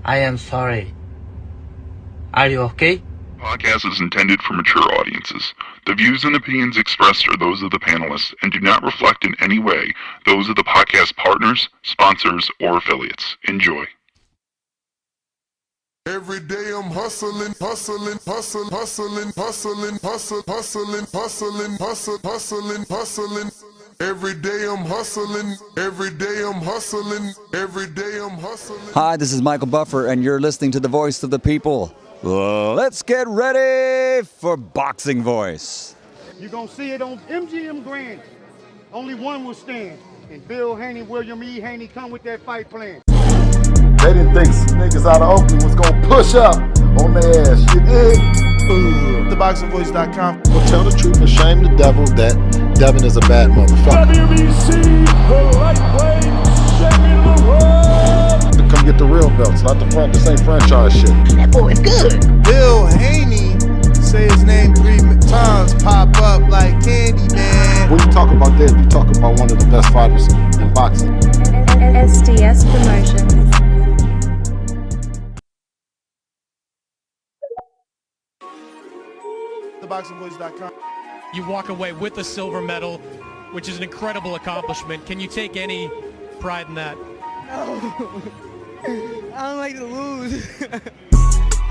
I am sorry. Are you okay? Podcast is intended for mature audiences. The views and opinions expressed are those of the panelists and do not reflect in any way those of the podcast partners, sponsors, or affiliates. Enjoy. Every day I'm hustling, hustling, hustling, hustling, hustling, hustling, hustling, hustling, hustling, hustling, hustling. Every day I'm hustling, every day I'm hustling, every day I'm hustling. Hi, this is Michael Buffer, and you're listening to the Voice of the People. Let's get ready for Boxing Voice. You're going to see it on MGM Grand. Only one will stand. And Bill Haney, William E. Haney come with that fight plan. They didn't think niggas out of Oakland was gonna push up on their ass. You dig? ThaBoxingVoice.com. Well, tell the truth and shame the devil that Devin is a bad motherfucker. WBC, the lightweight champion of the world. Come get the real belts, not the same franchise shit. That boy is good. Bill Haney, say his name 3 times, pop up like candy, man. When you talk about that, you talk about one of the best fighters in boxing. SDS Promotions. ThaBoxingVoice.com. You walk away with a silver medal, which is an incredible accomplishment. Can you take any pride in that? No. I don't like to lose.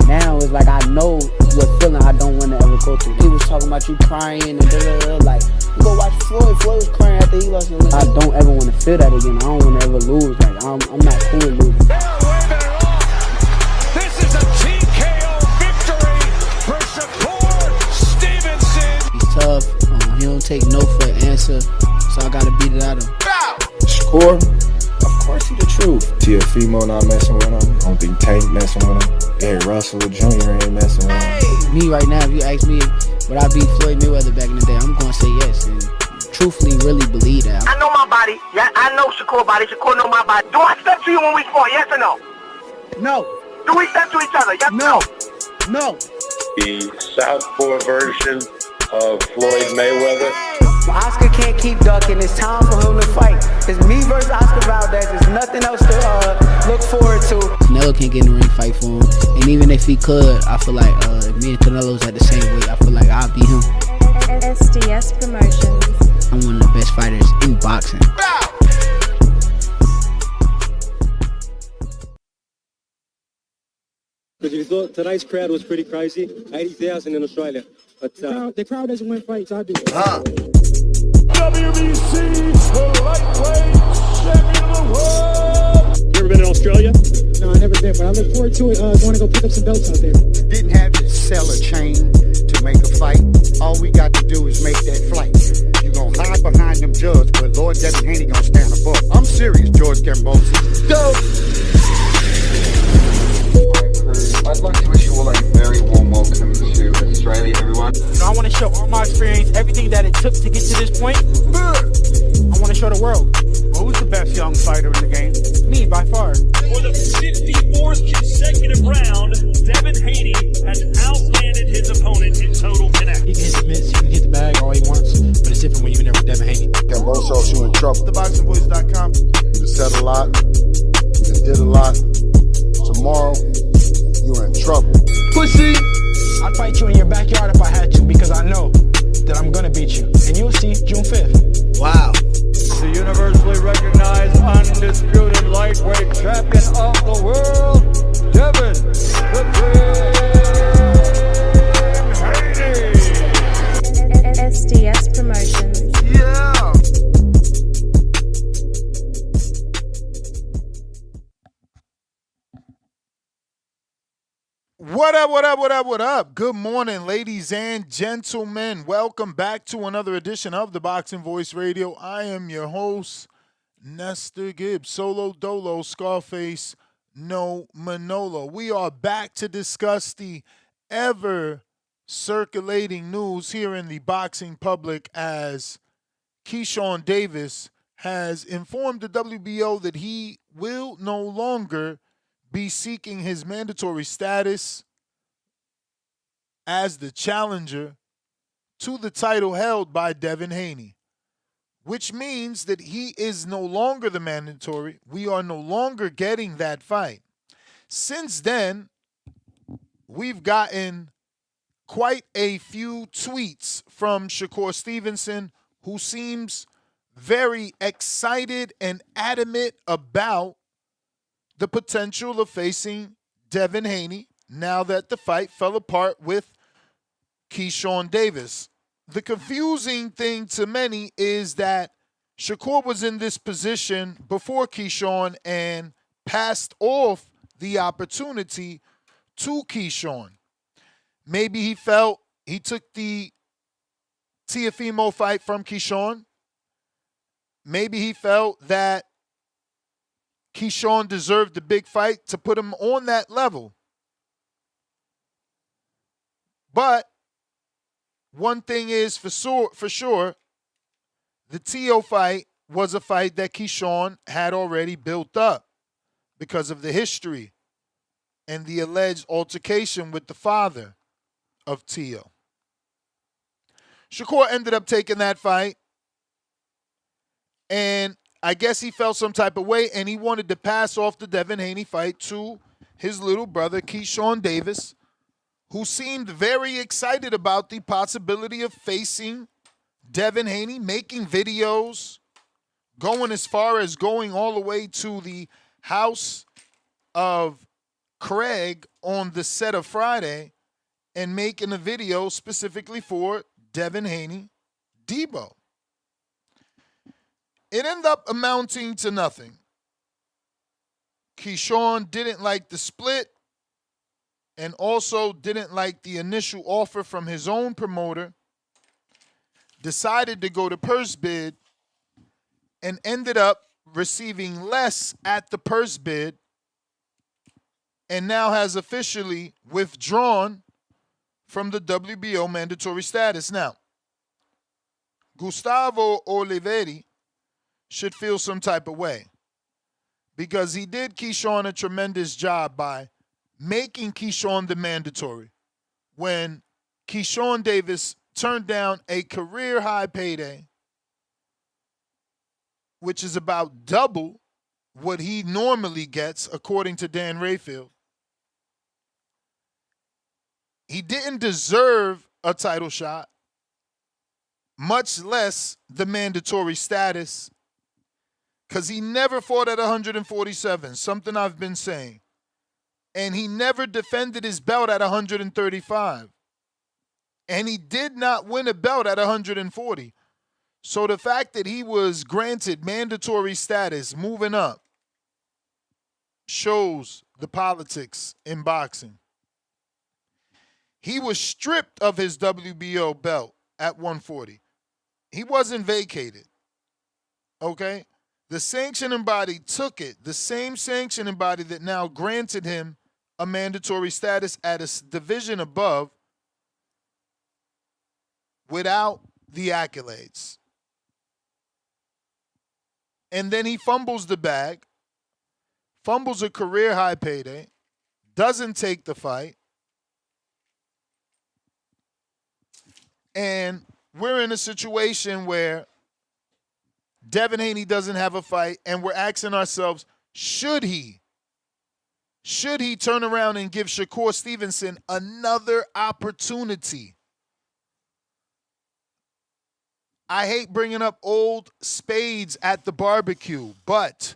Now it's like I know what feeling I don't want to ever go through. He was talking about you crying and like, you go watch Floyd. Floyd was crying after he lost his leg. I don't ever want to feel that again. I don't want to ever lose. Like I'm not cool with losing. This is a TKO victory for Shakur Stevenson. He's tough. He don't take no for an answer, so I gotta beat it out of him. Shakur, Of course he the truth. Tiafimo not messing with him. I don't think Tank messing with him. Gary Russell Jr. ain't messing with him. Me right now, if you ask me would I beat Floyd Mayweather back in the day, I'm gonna say yes. And truthfully, really believe that. I know my body. Yeah, I know Shakur body. Shakur know my body. Do I step to you when we sport? Yes or no? No. Do we step to each other? Yes or no? No. The southpaw version of Floyd Mayweather. Oscar can't keep ducking. It's time for him to fight. It's me versus Oscar Valdez. There's nothing else to look forward to. Canelo can't get in the ring fight for him. And even if he could, I feel like if me and Canelo's at the same weight, I feel like I'll beat him. SDS Promotions. I'm one of the best fighters in boxing. Because you thought tonight's crowd was pretty crazy, 80,000 in Australia. But the crowd doesn't win fights, I do. WBC, the lightweight champion of the world. You ever been in Australia? No, I never been, but I look forward to it. Going to go pick up some belts out there. Didn't have to sell a chain to make a fight. All we got to do is make that flight. You gonna hide behind them judges, but Lord Devin Haney gonna stand above. I'm serious, George Gambosi. Go! I'd like to wish you all a very warm welcome to Australia, everyone. I want to show all my experience, everything that it took to get to this point. I want to show the world. Well, who's the best young fighter in the game? Me, by far. For the 54th consecutive round, Devin Haney has outlanded his opponent in total connect. He can hit the mitts, he can hit the bag all he wants, but it's different when you're in there with Devin Haney. Gamboso, you in trouble. ThaBoxingVoice.com. You done said a lot. You done did a lot. Tomorrow, you're in trouble. Pussy! I'd fight you in your backyard if I had to, because I know that I'm gonna beat you. And you'll see June 5th. Wow. The universally recognized, undisputed lightweight champion of the world, Devin the Dream Haney. SDS Promotions. Yeah. What up? Good morning, ladies and gentlemen. Welcome back to another edition of the Boxing Voice Radio. I am your host, Nestor Gibbs, Solo Dolo, Scarface, No Manolo. We are back to discuss the ever circulating news here in the boxing public as Keyshawn Davis has informed the WBO that he will no longer be seeking his mandatory status as the challenger to the title held by Devin Haney, which means that he is no longer the mandatory. We are no longer getting that fight. Since then, we've gotten quite a few tweets from Shakur Stevenson, who seems very excited and adamant about the potential of facing Devin Haney now that the fight fell apart with Keyshawn Davis. The confusing thing to many is that Shakur was in this position before Keyshawn and passed off the opportunity to Keyshawn. Maybe he felt he took the Teofimo fight from Keyshawn. Maybe he felt that Keyshawn deserved the big fight to put him on that level. But one thing is for sure, the Teo fight was a fight that Keyshawn had already built up because of the history and the alleged altercation with the father of Teo. Shakur ended up taking that fight, and I guess he felt some type of way, and he wanted to pass off the Devin Haney fight to his little brother, Keyshawn Davis, who seemed very excited about the possibility of facing Devin Haney, making videos, going as far as going all the way to the house of Craig on the set of Friday and making a video specifically for Devin Haney, Debo. It ended up amounting to nothing. Keyshawn didn't like the split and also didn't like the initial offer from his own promoter, decided to go to purse bid, and ended up receiving less at the purse bid, and now has officially withdrawn from the WBO mandatory status. Now, Gustavo Oliveri should feel some type of way because he did Keyshawn a tremendous job by making Keyshawn the mandatory when Keyshawn Davis turned down a career-high payday, which is about double what he normally gets, according to Dan Rayfield. He didn't deserve a title shot, much less the mandatory status, because he never fought at 147, something I've been saying. And he never defended his belt at 135. And he did not win a belt at 140. So the fact that he was granted mandatory status moving up shows the politics in boxing. He was stripped of his WBO belt at 140. He wasn't vacated. Okay? The sanctioning body took it. The same sanctioning body that now granted him a mandatory status at a division above without the accolades. And then he fumbles the bag, fumbles a career-high payday, doesn't take the fight, and we're in a situation where Devin Haney doesn't have a fight, and we're asking ourselves, should he turn around and give Shakur Stevenson another opportunity? I hate bringing up old spades at the barbecue, but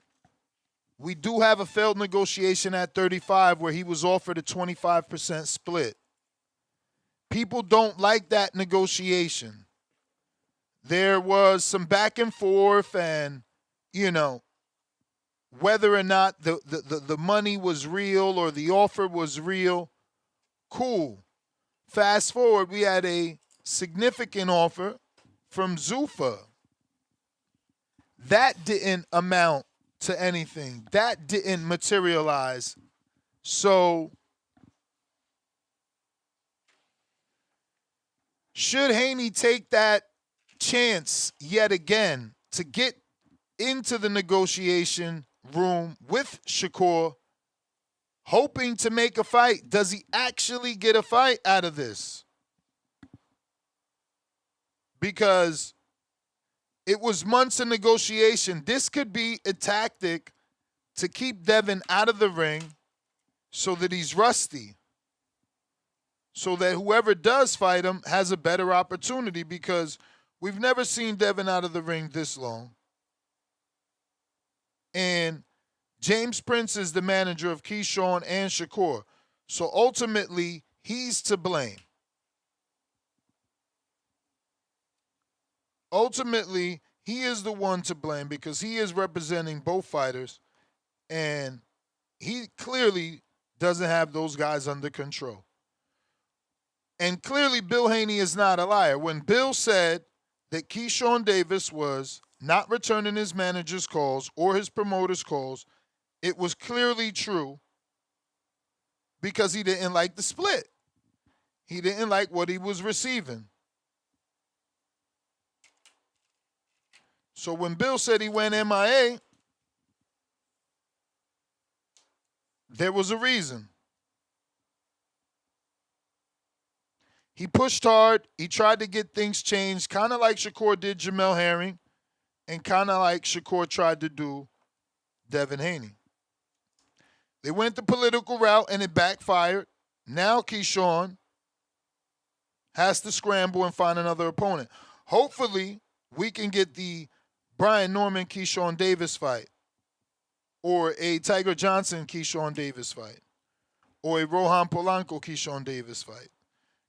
we do have a failed negotiation at 35 where he was offered a 25% split. People don't like that negotiation. There was some back and forth and, whether or not the money was real or the offer was real, cool. Fast forward, we had a significant offer from Zuffa. That didn't amount to anything. That didn't materialize. So, should Haney take that chance yet again to get into the negotiation room with Shakur, hoping to make a fight? Does he actually get a fight out of this? Because it was months of negotiation. This could be a tactic to keep Devin out of the ring so that he's rusty, so that whoever does fight him has a better opportunity, because we've never seen Devin out of the ring this long. And James Prince is the manager of Keyshawn and Shakur. So ultimately, he's to blame. Ultimately, he is the one to blame because he is representing both fighters, and he clearly doesn't have those guys under control. And clearly, Bill Haney is not a liar. When Bill said that Keyshawn Davis was not returning his manager's calls or his promoter's calls, it was clearly true because he didn't like the split. He didn't like what he was receiving. So when Bill said he went MIA, there was a reason. He pushed hard. He tried to get things changed, kind of like Shakur did Jamel Herring, and kind of like Shakur tried to do Devin Haney. They went the political route, and it backfired. Now Keyshawn has to scramble and find another opponent. Hopefully, we can get the Brian Norman Keyshawn Davis fight, or a Tiger Johnson Keyshawn Davis fight, or a Rohan Polanco Keyshawn Davis fight,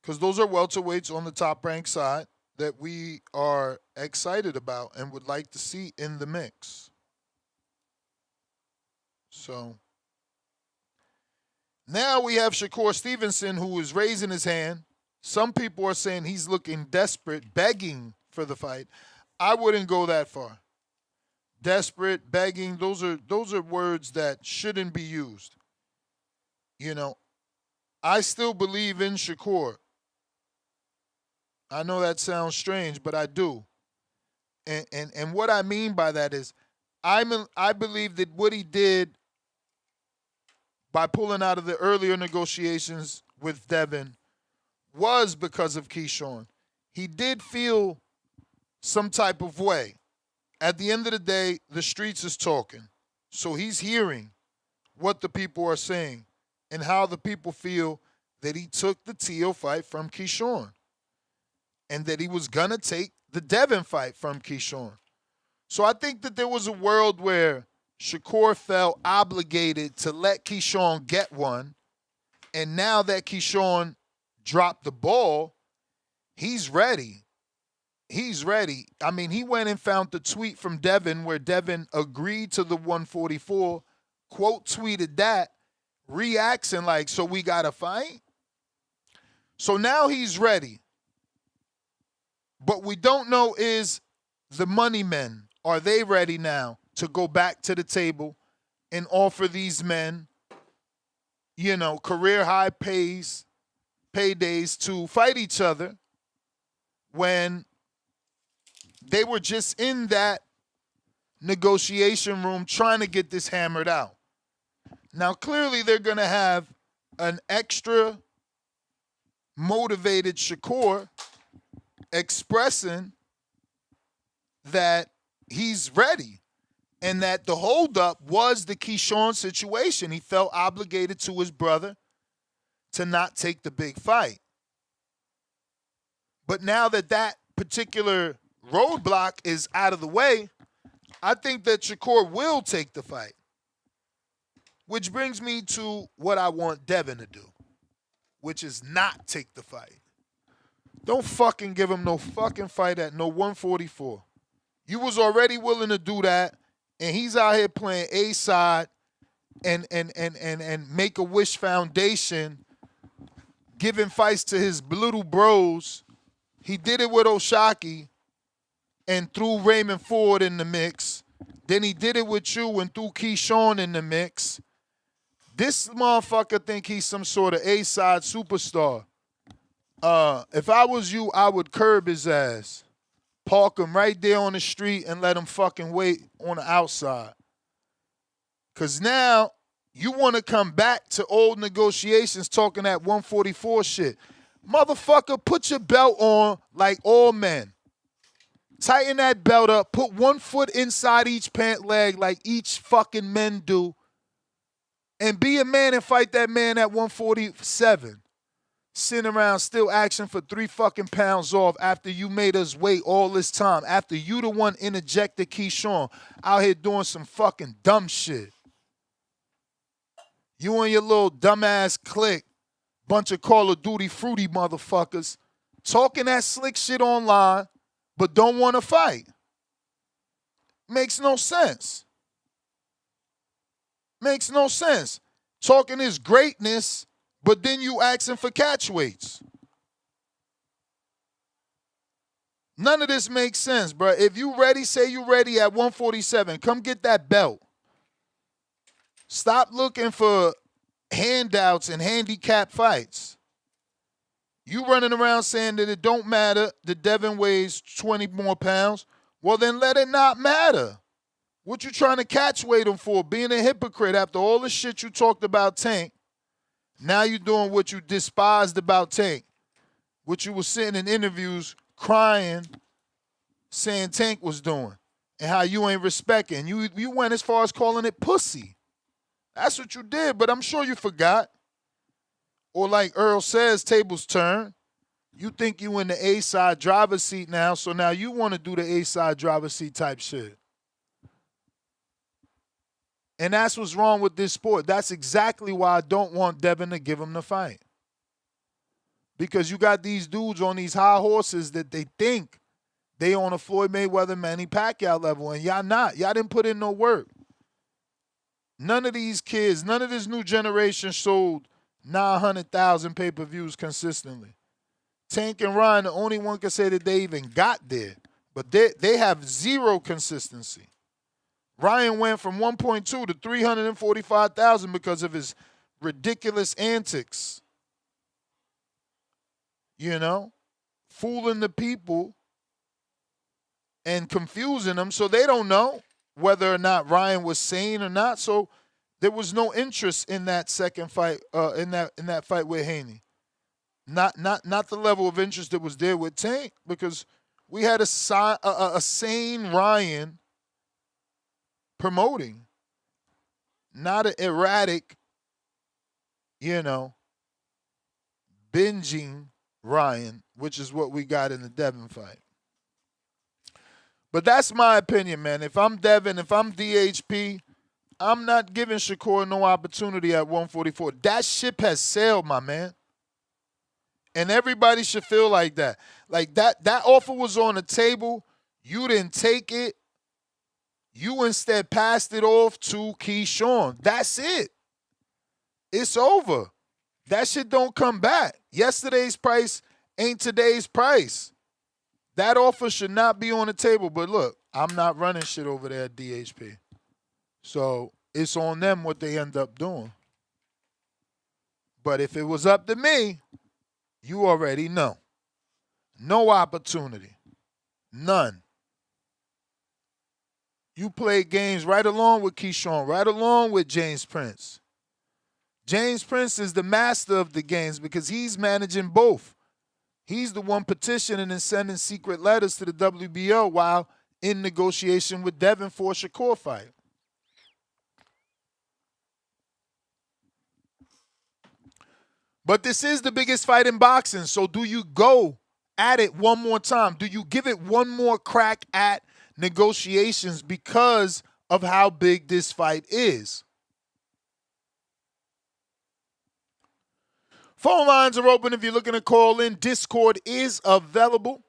because those are welterweights on the top-ranked side that we are excited about and would like to see in the mix. So now we have Shakur Stevenson, who is raising his hand. Some people are saying he's looking desperate, begging for the fight. I wouldn't go that far. Desperate, begging, those are words that shouldn't be used. You know, I still believe in Shakur. I know that sounds strange, but I do. And what I mean by that is I believe that what he did by pulling out of the earlier negotiations with Devin was because of Keyshawn. He did feel some type of way. At the end of the day, the streets is talking. So he's hearing what the people are saying and how the people feel that he took the Teo fight from Keyshawn and that he was going to take the Devin fight from Keyshawn. So I think that there was a world where Shakur felt obligated to let Keyshawn get one, and now that Keyshawn dropped the ball, he's ready. He's ready. I mean, he went and found the tweet from Devin where Devin agreed to the 144, quote tweeted that, reacting like, so we got to fight? So now he's ready. But we don't know is the money men, are they ready now to go back to the table and offer these men, you know, career high paydays to fight each other when they were just in that negotiation room trying to get this hammered out. Now, clearly they're going to have an extra motivated Shakur expressing that he's ready and that the holdup was the Keyshawn situation. He felt obligated to his brother to not take the big fight. But now that that particular roadblock is out of the way, I think that Shakur will take the fight. Which brings me to what I want Devin to do, which is not take the fight. Don't fucking give him no fucking fight at no 144. You was already willing to do that, and he's out here playing A-side and Make-A-Wish Foundation, giving fights to his little bros. He did it with Oshaki and threw Raymond Ford in the mix. Then he did it with you and threw Keyshawn in the mix. This motherfucker think he's some sort of A-side superstar. If I was you, I would curb his ass. Park him right there on the street and let him fucking wait on the outside. Because now you want to come back to old negotiations talking that 144 shit. Motherfucker, put your belt on like all men. Tighten that belt up. Put one foot inside each pant leg like each fucking men do. and be a man and fight that man at 147. Sitting around still asking for 3 fucking pounds off after you made us wait all this time. After you the one interjected Keyshawn out here doing some fucking dumb shit. You and your little dumbass clique, bunch of Call of Duty fruity motherfuckers, talking that slick shit online, but don't want to fight. Makes no sense. Makes no sense. Talking his greatness, but then you asking for catch weights. None of this makes sense, bro. If you ready, say you ready at 147. Come get that belt. Stop looking for handouts and handicap fights. You running around saying that it don't matter that Devin weighs 20 more pounds. Well, then let it not matter. What you trying to catch weight him for? Being a hypocrite after all the shit you talked about Tank. Now you doing what you despised about Tank. What you was sitting in interviews crying, saying Tank was doing. And how you ain't respecting. You went as far as calling it pussy. That's what you did, but I'm sure you forgot. Or like Earl says, tables turn. You think you in the A-side driver's seat now, so now you want to do the A-side driver's seat type shit. And that's what's wrong with this sport. That's exactly why I don't want Devin to give him the fight. Because you got these dudes on these high horses that they think they on a Floyd Mayweather, Manny Pacquiao level, and y'all not. Y'all didn't put in no work. None of these kids, none of this new generation sold 900,000 pay-per-views consistently. Tank and Ryan, the only one can say that they even got there. But they have zero consistency. Ryan went from 1.2 to 345,000 because of his ridiculous antics. You know? Fooling the people and confusing them so they don't know whether or not Ryan was sane or not. So there was no interest in that second fight, in that fight with Haney. Not the level of interest that was there with Tank, because we had a sane Ryan promoting, not an erratic, binging Ryan, which is what we got in the Devin fight. But that's my opinion, man. If I'm Devin, if I'm DHP, I'm not giving Shakur no opportunity at 144. That ship has sailed, my man. And everybody should feel like that. Like that offer was on the table. You didn't take it. You instead passed it off to Keyshawn. That's it. It's over. That shit don't come back. Yesterday's price ain't today's price. That offer should not be on the table. But look, I'm not running shit over there at DHP. So it's on them what they end up doing. But if it was up to me, you already know. No opportunity. None. You played games right along with Keyshawn, right along with James Prince. James Prince is the master of the games because he's managing both. He's the one petitioning and sending secret letters to the WBO while in negotiation with Devin for a Shakur fight. But this is the biggest fight in boxing, so do you go at it one more time? Do you give it one more crack at negotiations because of how big this fight is? Phone lines are open if you're looking to call in. Discord is available.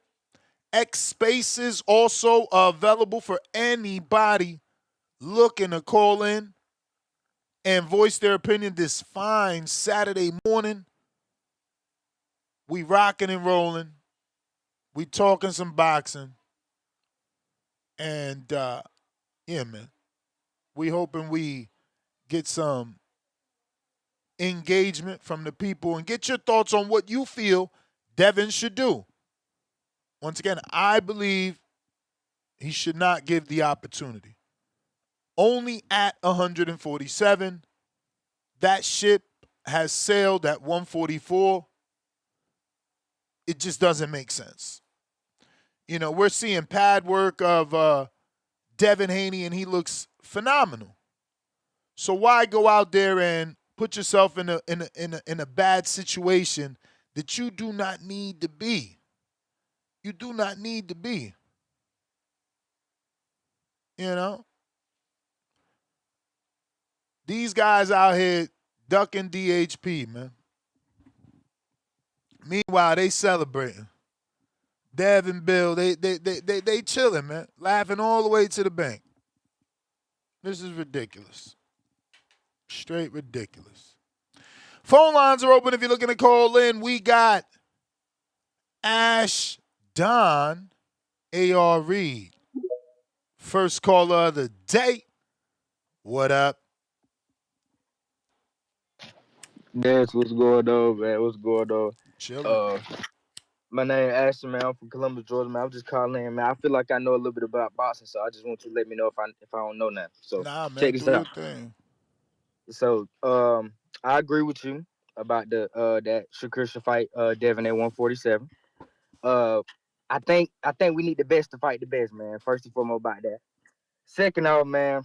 X Spaces also available for anybody looking to call in and voice their opinion this fine Saturday morning. We rocking and rolling. We talking some boxing. And, yeah, man. We hoping we get some engagement from the people and get your thoughts on what you feel Devin should do. Once again, I believe he should not give the opportunity. Only at 147. That ship has sailed at 144. It just doesn't make sense. You know, we're seeing pad work of Devin Haney, and he looks phenomenal. So why go out there and put yourself in a bad situation that you do not need to be? You do not need to be. You know? These guys out here ducking DHP, man. Meanwhile, they celebrating. Dev and Bill, they chilling, man. Laughing all the way to the bank. This is ridiculous. Straight ridiculous. Phone lines are open if you're looking to call in. We got Ash Don A.R. Reed. First caller of the day. What up? That's what's going on, man. What's going on? Chilling. My name is Ashton, man. I'm from Columbus, Georgia, man. I'm just calling in, man. I feel like I know a little bit about boxing, so I just want you to let me know if I don't know nothing. So nah, man, check this do out. your thing. So I agree with you about the that Shakur should fight Devin at 147. I think we need the best to fight the best, man. First and foremost about that. Second off, man,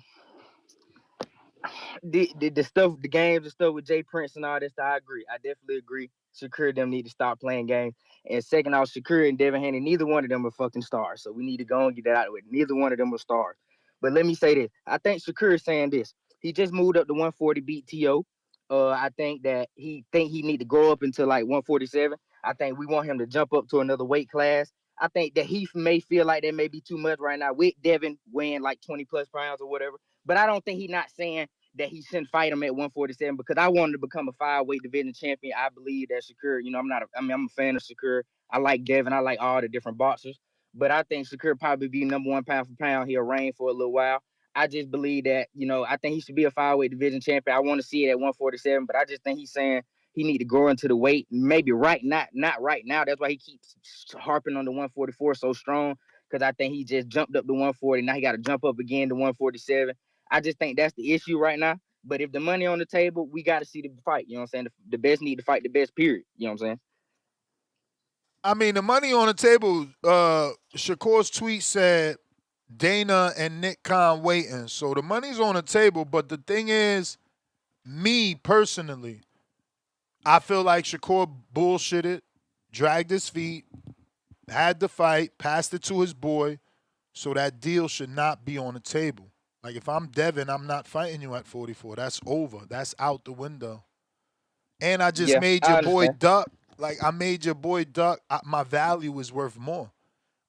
the stuff, the games and stuff with Jay Prince and all this, I agree. I definitely agree. Shakur them need to stop playing games. And second off, Shakur and Devin Haney, neither one of them are fucking stars. So we need to go and get that out of the way. Neither one of them are stars. But let me say this. I think Shakur is saying this. He just moved up to 140, beat T.O. I think that he need to grow up into like 147. I think we want him to jump up to another weight class. I think that he may feel like that may be too much right now with Devin weighing like 20 plus pounds or whatever. But I don't think he's not saying that he shouldn't fight him at 147 because I wanted to become a 5-weight division champion. I believe that Shakur, I'm a fan of Shakur. I like Devin. I like all the different boxers. But I think Shakur probably be number one pound for pound. He'll reign for a little while. I just believe that, I think he should be a 5-weight division champion. I want to see it at 147, but I just think he's saying he need to grow into the weight. Maybe not right now. That's why he keeps harping on the 144 so strong because I think he just jumped up to 140. Now he got to jump up again to 147. I just think that's the issue right now. But if the money on the table, we got to see the fight. You know what I'm saying? The best need to fight the best, period. You know what I'm saying? I mean, the money on the table, Shakur's tweet said Dana and Nick Khan waiting. So the money's on the table. But the thing is, me personally, I feel like Shakur bullshitted, dragged his feet, had the fight, passed it to his boy. So that deal should not be on the table. Like, if I'm Devin, I'm not fighting you at 44. That's over. That's out the window. And I just made your boy duck. Like, I made your boy duck. My value is worth more.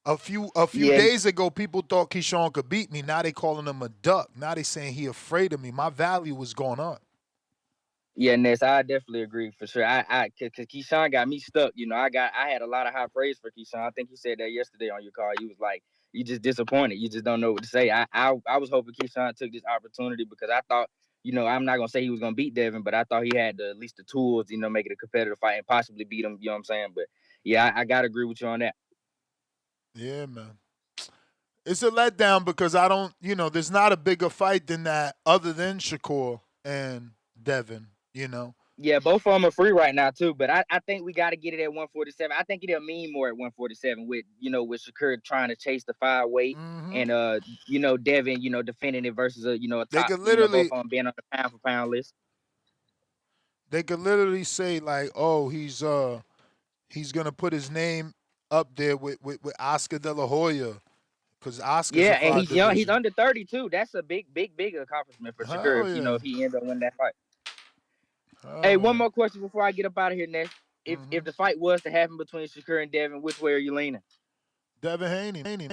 A few days ago, people thought Keyshawn could beat me. Now they calling him a duck. Now they saying he afraid of me. My value was going up. Yeah, Ness, I definitely agree for sure. Cause Keyshawn got me stuck. I had a lot of high praise for Keyshawn. I think you said that yesterday on your call. You was like, you just disappointed. You just don't know what to say. I was hoping Keyshawn took this opportunity because I thought, I'm not gonna say he was gonna beat Devin, but I thought he had at least the tools, make it a competitive fight and possibly beat him. You know what I'm saying? But yeah, I gotta agree with you on that. Yeah, man. It's a letdown because I don't, there's not a bigger fight than that other than Shakur and Devin. Yeah, both of them are free right now too, but I think we got to get it at 147. I think it'll mean more at 147 with Shakur trying to chase the 5-weight and Devin defending it versus a top. They could literally both of them being on the pound for pound list. They could literally say like, oh, he's gonna put his name up there with Oscar De La Hoya. Because Oscar's and he's young. He's under 30 too. That's a big accomplishment for Shakur. If he ends up winning that fight. Hey, one more question before I get up out of here, Ness. If the fight was to happen between Shakur and Devin, which way are you leaning? Devin Haney.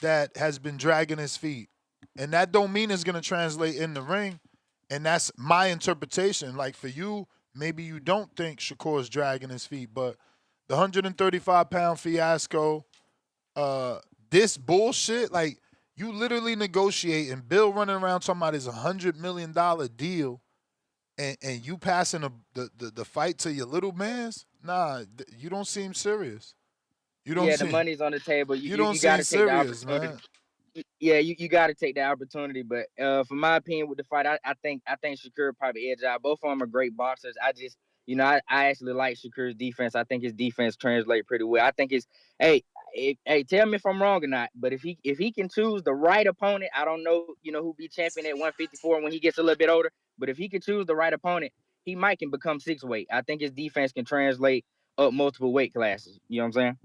That has been dragging his feet. And that don't mean it's going to translate in the ring. And that's my interpretation. Like, for you, maybe you don't think Shakur's dragging his feet, but the 135-pound fiasco, this bullshit, like, you literally negotiating, Bill running around talking about his $100 million deal, and you passing the fight to your little mans? Nah, you don't seem serious. You don't. The money's on the table. You don't got to seem take serious, the opportunity. man. Yeah, you got to take the opportunity. But from my opinion with the fight, I think Shakur probably edged out. Both of them are great boxers. You know, I actually like Shakur's defense. I think his defense translates pretty well. I think hey, tell me if I'm wrong or not. But if he can choose the right opponent, I don't know, who be champion at 154 when he gets a little bit older. But if he can choose the right opponent, he might can become 6-weight. I think his defense can translate up multiple weight classes. You know what I'm saying?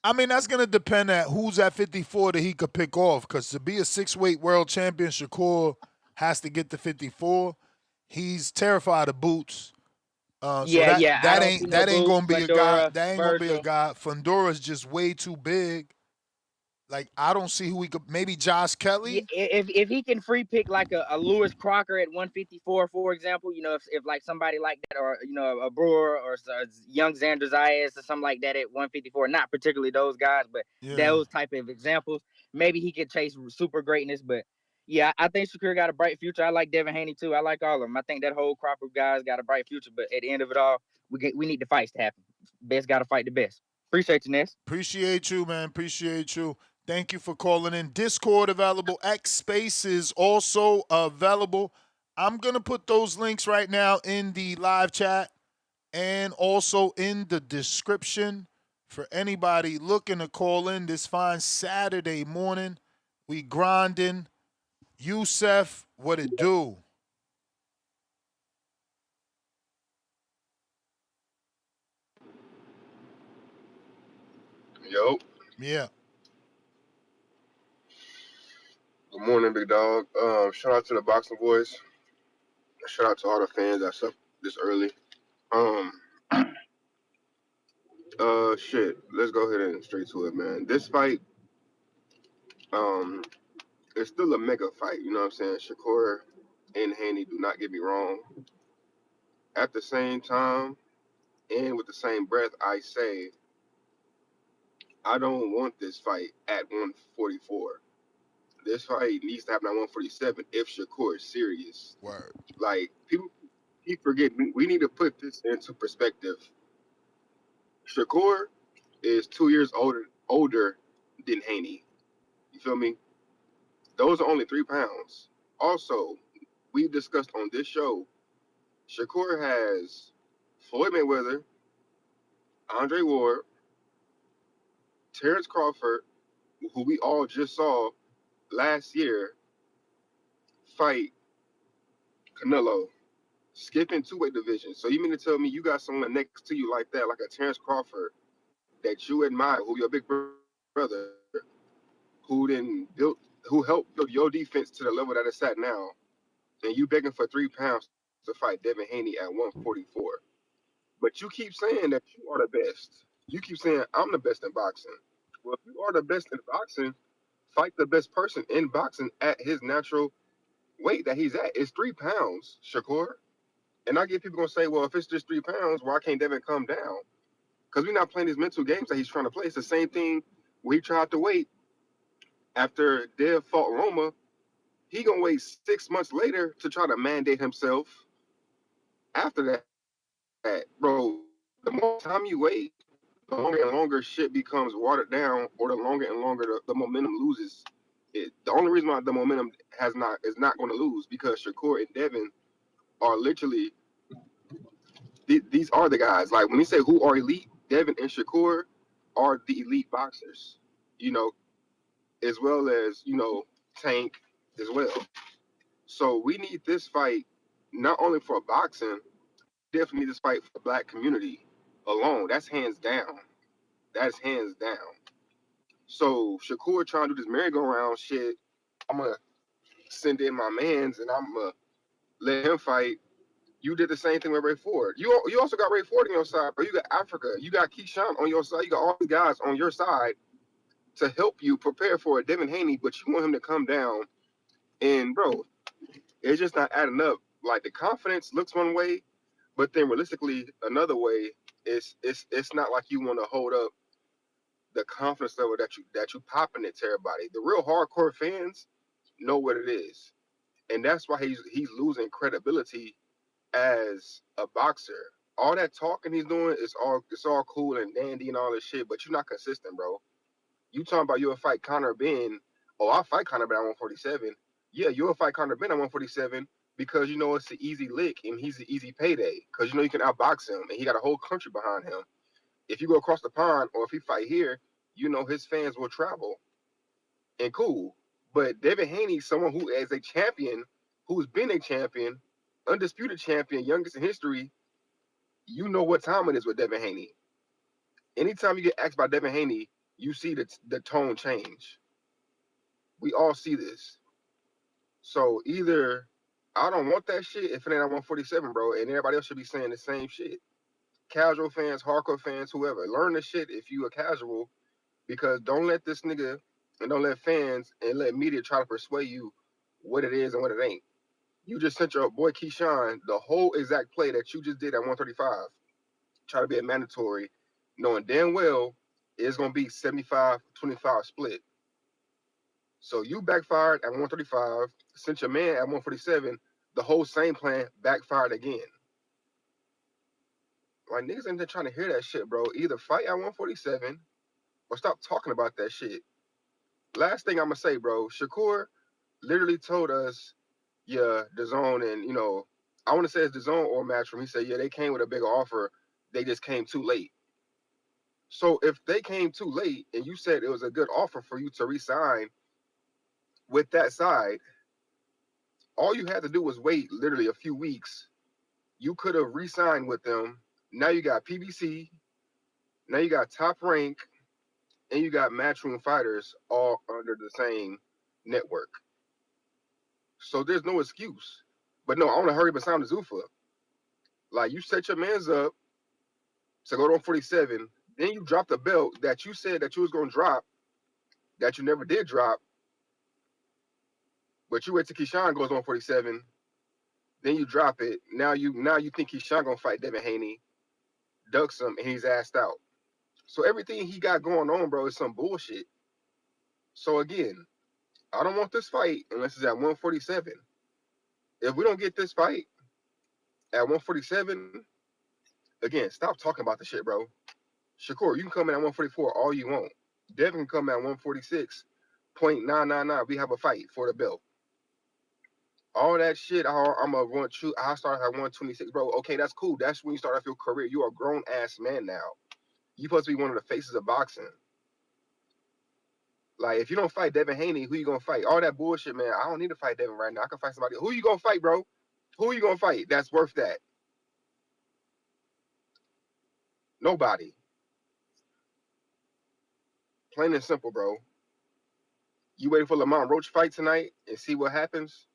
I mean, that's going to depend on who's at 54 that he could pick off. Because to be a 6-weight world champion, Shakur has to get to 54. He's terrified of boots. That ain't gonna be a guy. That ain't gonna be a guy. Fundora's just way too big. Like, I don't see who he could. Maybe Josh Kelly. Yeah, if he can free pick like a Lewis Crocker at 154, for example, if like somebody like that, or a Brewer or a young Xander Zayas or something like that at 154, not particularly those guys, but those type of examples, maybe he could chase super greatness. But yeah, I think Shakur got a bright future. I like Devin Haney too. I like all of them. I think that whole crop of guys got a bright future. But at the end of it all, we need the fights to happen. Best got to fight the best. Appreciate you, Ness. Appreciate you, man. Appreciate you. Thank you for calling in. Discord available. X Spaces also available. I'm going to put those links right now in the live chat and also in the description for anybody looking to call in this fine Saturday morning. We grinding. Youssef, what it do? Yo. Yeah. Good morning, big dog. Shout out to the Boxing Voice. Shout out to all the fans that's up this early. Shit. Let's go ahead and straight to it, man. This fight, it's still a mega fight. You know what I'm saying? Shakur and Haney, do not get me wrong. At the same time, and with the same breath, I say, I don't want this fight at 144. This fight needs to happen at 147 if Shakur is serious. Word. Like, people forget, we need to put this into perspective. Shakur is 2 years older than Haney. You feel me? Those are only 3 pounds. Also, we discussed on this show, Shakur has Floyd Mayweather, Andre Ward, Terrence Crawford, who we all just saw last year fight Canelo, skipping 2-weight division. So you mean to tell me you got someone next to you like that, like a Terrence Crawford, that you admire, who your big brother, who helped build your defense to the level that it's at now, and you begging for 3 pounds to fight Devin Haney at 144. But you keep saying that you are the best. You keep saying I'm the best in boxing. Well, if you are the best in boxing, fight the best person in boxing at his natural weight that he's at. It's 3 pounds, Shakur. And I get people gonna say, well, if it's just 3 pounds, why can't Devin come down? Because we're not playing these mental games that he's trying to play. It's the same thing when he tried to wait after Dev fought Roma. He gonna wait 6 months later to try to mandate himself. After that, bro, the more time you wait, the longer and longer shit becomes watered down, or the longer and longer the momentum loses. The only reason why the momentum is not going to lose, because Shakur and Devin are literally, these are the guys. Like, when we say who are elite, Devin and Shakur are the elite boxers, as well as, Tank as well. So we need this fight not only for boxing, definitely need this fight for the black community alone. That's hands down. That's hands down. So Shakur trying to do this merry-go-round shit, I'm going to send in my mans and I'm going to let him fight. You did the same thing with Ray Ford. You also got Ray Ford on your side, but you got Africa. You got Keyshawn on your side. You got all these guys on your side to help you prepare for a Devin Haney, but you want him to come down. And, bro, it's just not adding up. Like, the confidence looks one way, but then realistically another way. It's not like you want to hold up the confidence level that you popping it to everybody. The real hardcore fans know what it is, and that's why he's losing credibility as a boxer. All that talking he's doing is all cool and dandy and all this shit, but you're not consistent, bro. You talking about you'll fight Conor Ben? Oh, I'll fight Conor Ben at 147. Yeah, you'll fight Conor Ben at 147 because you know it's an easy lick and he's an easy payday because you know you can outbox him and he got a whole country behind him. If you go across the pond or if he fight here, you know his fans will travel and cool. But Devin Haney, someone who is a champion, who's been a champion, undisputed champion, youngest in history, you know what time it is with Devin Haney. Anytime you get asked about Devin Haney, you see the tone change. We all see this. So either I don't want that shit if it ain't at 147, bro, and everybody else should be saying the same shit. Casual fans, hardcore fans, whoever, learn the shit if you a casual, because don't let this nigga and don't let fans and let media try to persuade you what it is and what it ain't. You just sent your boy Keyshawn the whole exact play that you just did at 135. Try to be a mandatory, knowing damn well it's going to be 75-25 split. So you backfired at 135, sent your man at 147, the whole same plan backfired again. Like, niggas ain't trying to hear that shit, bro. Either fight at 147 or stop talking about that shit. Last thing I'm going to say, bro, Shakur literally told us, yeah, DAZN and, you know, I want to say it's DAZN or Matchroom. He said, yeah, they came with a bigger offer. They just came too late. So if they came too late and you said it was a good offer for you to re-sign with that side, all you had to do was wait literally a few weeks. You could have re-signed with them. Now you got PBC. Now you got Top Rank. And you got Matchroom fighters all under the same network. So there's no excuse. But no, I want to hurry up and sign the Zuffa. Like, you set your mans up to go to 147. Then you drop the belt that you said that you was going to drop, that you never did drop. But you wait till Keyshawn goes 147. Then you drop it. Now you think Keyshawn going to fight Devin Haney, ducks him, and he's assed out. So everything he got going on, bro, is some bullshit. So again, I don't want this fight unless it's at 147. If we don't get this fight at 147, again, stop talking about the shit, bro. Shakur, you can come in at 144 all you want. Devin can come at 146.999. We have a fight for the belt. All that shit, I'm going to run true. I started at 126, bro. Okay, that's cool. That's when you start off your career. You're a grown-ass man now. You're supposed to be one of the faces of boxing. Like, if you don't fight Devin Haney, who you going to fight? All that bullshit, man. I don't need to fight Devin right now. I can fight somebody. Who you going to fight, bro? Who you going to fight that's worth that? Nobody. Plain and simple, bro. You waiting for Lamont Roach fight tonight and see what happens?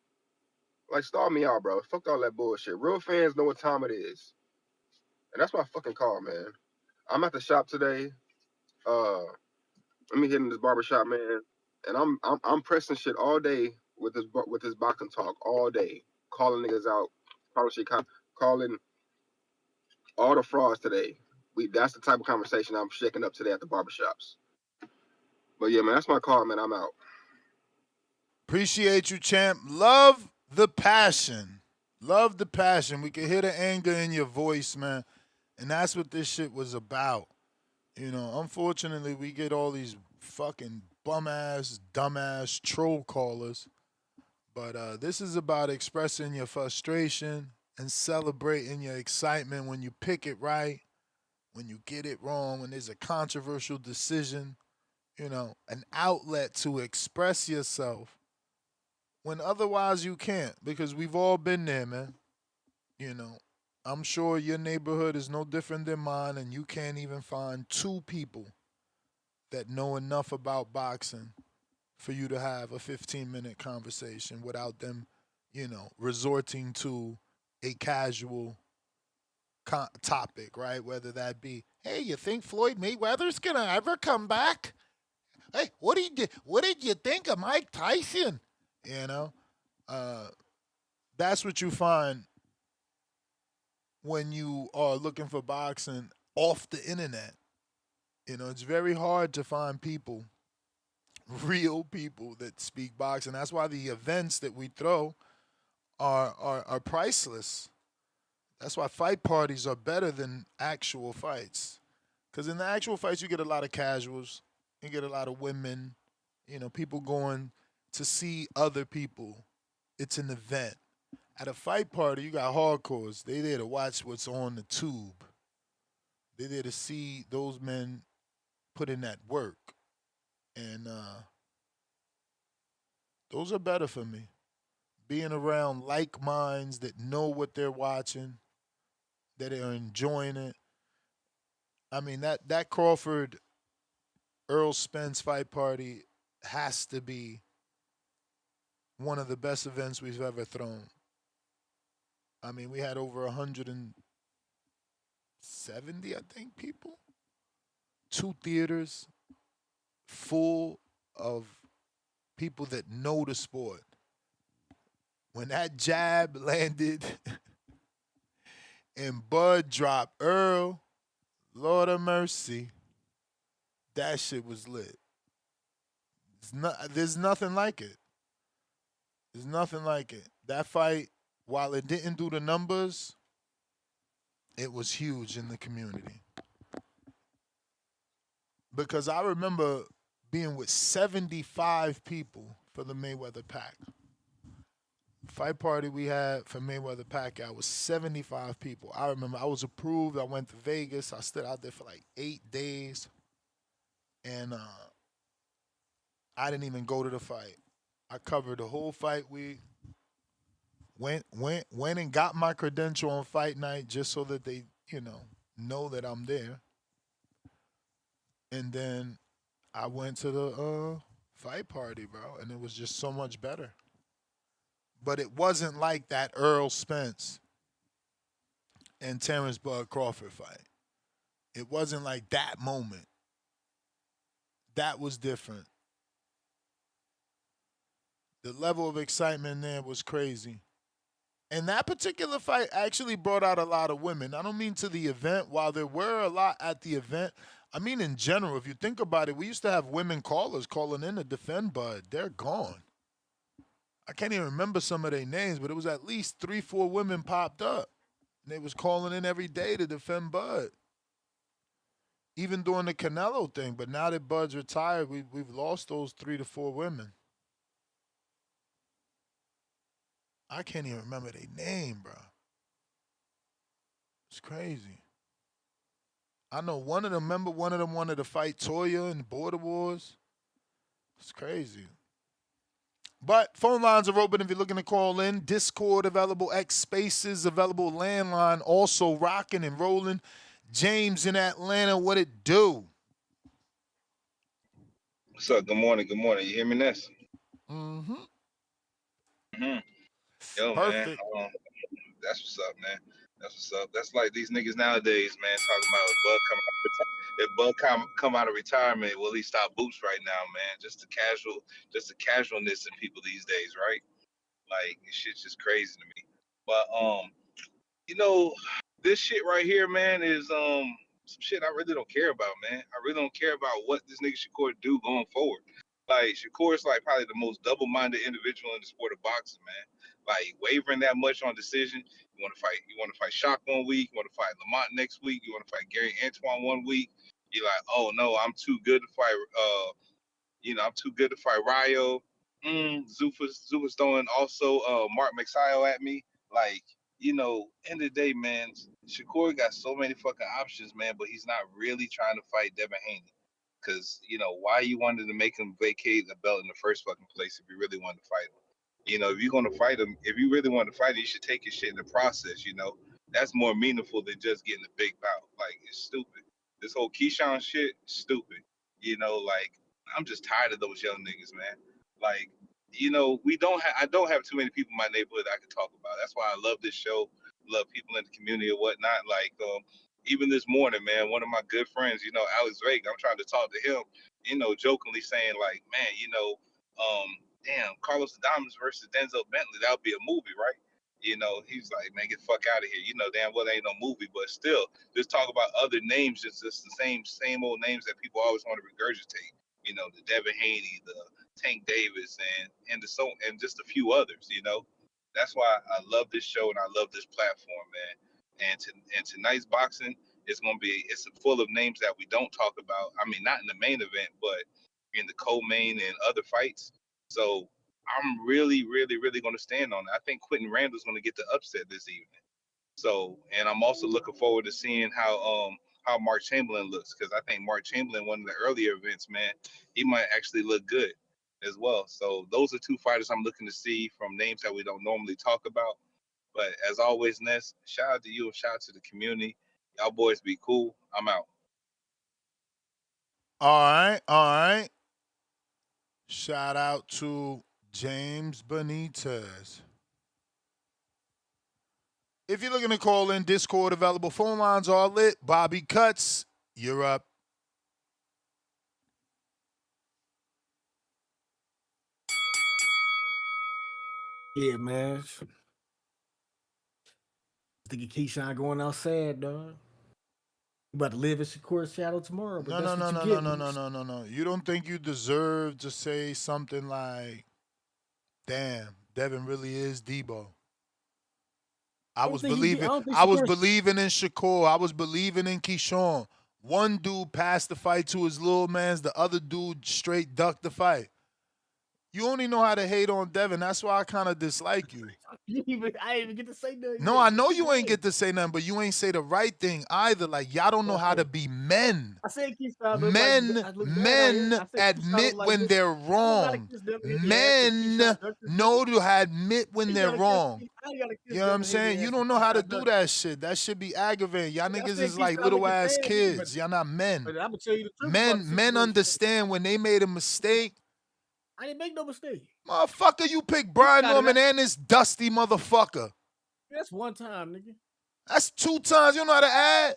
Like, stall me out, bro. Fuck all that bullshit. Real fans know what time it is. And that's my fucking call, man. I'm at the shop today. Let me hit in this barbershop, man. And I'm pressing shit all day with this boxing talk all day, calling niggas out, calling all the frauds today. That's the type of conversation I'm shaking up today at the barbershops. But yeah, man, that's my call, man. I'm out. Appreciate you, champ. Love the passion. Love the passion. We can hear the anger in your voice, man. And that's what this shit was about. You know, unfortunately, we get all these fucking bum-ass, dumb-ass troll callers. But this is about expressing your frustration and celebrating your excitement when you pick it right, when you get it wrong, when there's a controversial decision, you know, an outlet to express yourself when otherwise you can't, because we've all been there, man. You know, I'm sure your neighborhood is no different than mine, and you can't even find two people that know enough about boxing for you to have a 15-minute conversation without them, you know, resorting to a casual topic, right? Whether that be, hey, you think Floyd Mayweather's gonna ever come back? Hey, what did you think of Mike Tyson? You know, that's what you find when you are looking for boxing off the internet. You know, it's very hard to find people, real people that speak boxing. That's why the events that we throw are priceless. That's why fight parties are better than actual fights. Because in the actual fights, you get a lot of casuals. You get a lot of women, you know, people going to see other people. It's an event. At a fight party, you got hardcores. They there to watch what's on the tube. They there to see those men put in that work. And those are better for me. Being around like minds that know what they're watching, that are enjoying it. I mean, that Crawford Earl Spence fight party has to be one of the best events we've ever thrown. I mean, we had over 170, I think, people. 2 theaters full of people that know the sport. When that jab landed and Bud dropped Earl, Lord of mercy, that shit was lit. There's nothing like it. There's nothing like it. That fight, while it didn't do the numbers, it was huge in the community. Because I remember being with 75 people for the Mayweather Pack. Fight party we had for Mayweather Pacquiao was 75 people. I remember I was approved. I went to Vegas. I stood out there for like 8 days. And I didn't even go to the fight. I covered the whole fight week. Went and got my credential on fight night just so that they, know that I'm there. And then I went to the fight party, bro, and it was just so much better. But it wasn't like that Earl Spence and Terrence Bud Crawford fight. It wasn't like that moment. That was different. The level of excitement there was crazy. And that particular fight actually brought out a lot of women. I don't mean to the event. While there were a lot at the event, I mean in general, if you think about it, we used to have women callers calling in to defend Bud. They're gone. I can't even remember some of their names, but it was at least 3-4 women popped up. And they was calling in every day to defend Bud. Even during the Canelo thing. But now that Bud's retired, we've lost those 3 to 4 women. I can't even remember their name, bro. It's crazy. I know one of them wanted to fight Toya in the Border Wars. It's crazy. But phone lines are open if you're looking to call in. Discord available, X Spaces available, landline also rocking and rolling. James in Atlanta, what it do? What's up? Good morning. Good morning. You hear me, Ness? Mm-hmm. Yo, Perfect. man. That's what's up, man. That's what's up. That's like these niggas nowadays, man, talking about if Bud come out of retirement, will he stop boots right now, man? Just the casualness in people these days, right? Like, this shit's just crazy to me. But this shit right here, man, is some shit I really don't care about, man. I really don't care about what this nigga Shakur do going forward. Like, Shakur is like probably the most double-minded individual in the sport of boxing, man. Like, wavering that much on decision. You want to fight Shock one week. You want to fight Lamont next week. You want to fight Gary Antoine one week. You're like, oh no, I'm too good to fight. I'm too good to fight Ryo. Zufa's throwing also Mark Mexio at me. Like, end of the day, man, Shakur got so many fucking options, man, but he's not really trying to fight Devin Haney. Because, why you wanted to make him vacate the belt in the first fucking place if you really wanted to fight him? If you're going to fight him, if you really want to fight him, you should take his shit in the process, That's more meaningful than just getting a big bout. Like, it's stupid. This whole Keyshawn shit, stupid. I'm just tired of those young niggas, man. Like, I don't have too many people in my neighborhood I can talk about. That's why I love this show, love people in the community or whatnot. Like, even this morning, man, one of my good friends, Alex Vega, I'm trying to talk to him, jokingly saying like, man, damn, Carlos Adames versus Denzel Bentley, that would be a movie, right? He's like, man, get the fuck out of here. Damn well it ain't no movie, but still, just talk about other names, just the same old names that people always want to regurgitate. The Devin Haney, the Tank Davis, and just a few others. That's why I love this show and I love this platform, man. And tonight's boxing is gonna be full of names that we don't talk about. I mean, not in the main event, but in the co-main and other fights. So I'm really, really, really going to stand on it. I think Quentin Randall's going to get the upset this evening. So, and I'm also looking forward to seeing how Mark Chamberlain looks, because I think Mark Chamberlain, one of the earlier events, man, he might actually look good as well. So those are two fighters I'm looking to see from names that we don't normally talk about. But as always, Ness, shout out to you and shout out to the community. Y'all boys be cool. I'm out. All right. Shout out to James Benitez. If you're looking to call in, Discord available. Phone lines are lit. Bobby Cuts, you're up. Yeah, man. Thinking Keyshawn going outside, dog. You about to live in Shakur's shadow tomorrow, but No. You don't think you deserve to say something like, damn, Devin really is Debo. I was believing in Shakur. I was believing in Keyshawn. One dude passed the fight to his little mans. The other dude straight ducked the fight. You only know how to hate on Devin. That's why I kind of dislike you. I didn't even get to say nothing. No, I know you ain't get to say nothing, but you ain't say the right thing either. Like, y'all don't know how to be men. I said Keyshawn. Men admit when they're wrong. Men know to admit when they're wrong. You know what I'm saying? You don't know how to do that shit. That should be aggravating. Y'all niggas is like little ass kids. Y'all not men. But I'm gonna tell you the truth. Men understand when they made a mistake. I didn't make no mistake. Motherfucker, you picked Brian Norman and this dusty motherfucker. That's one time, nigga. That's 2 times. You don't know how to add?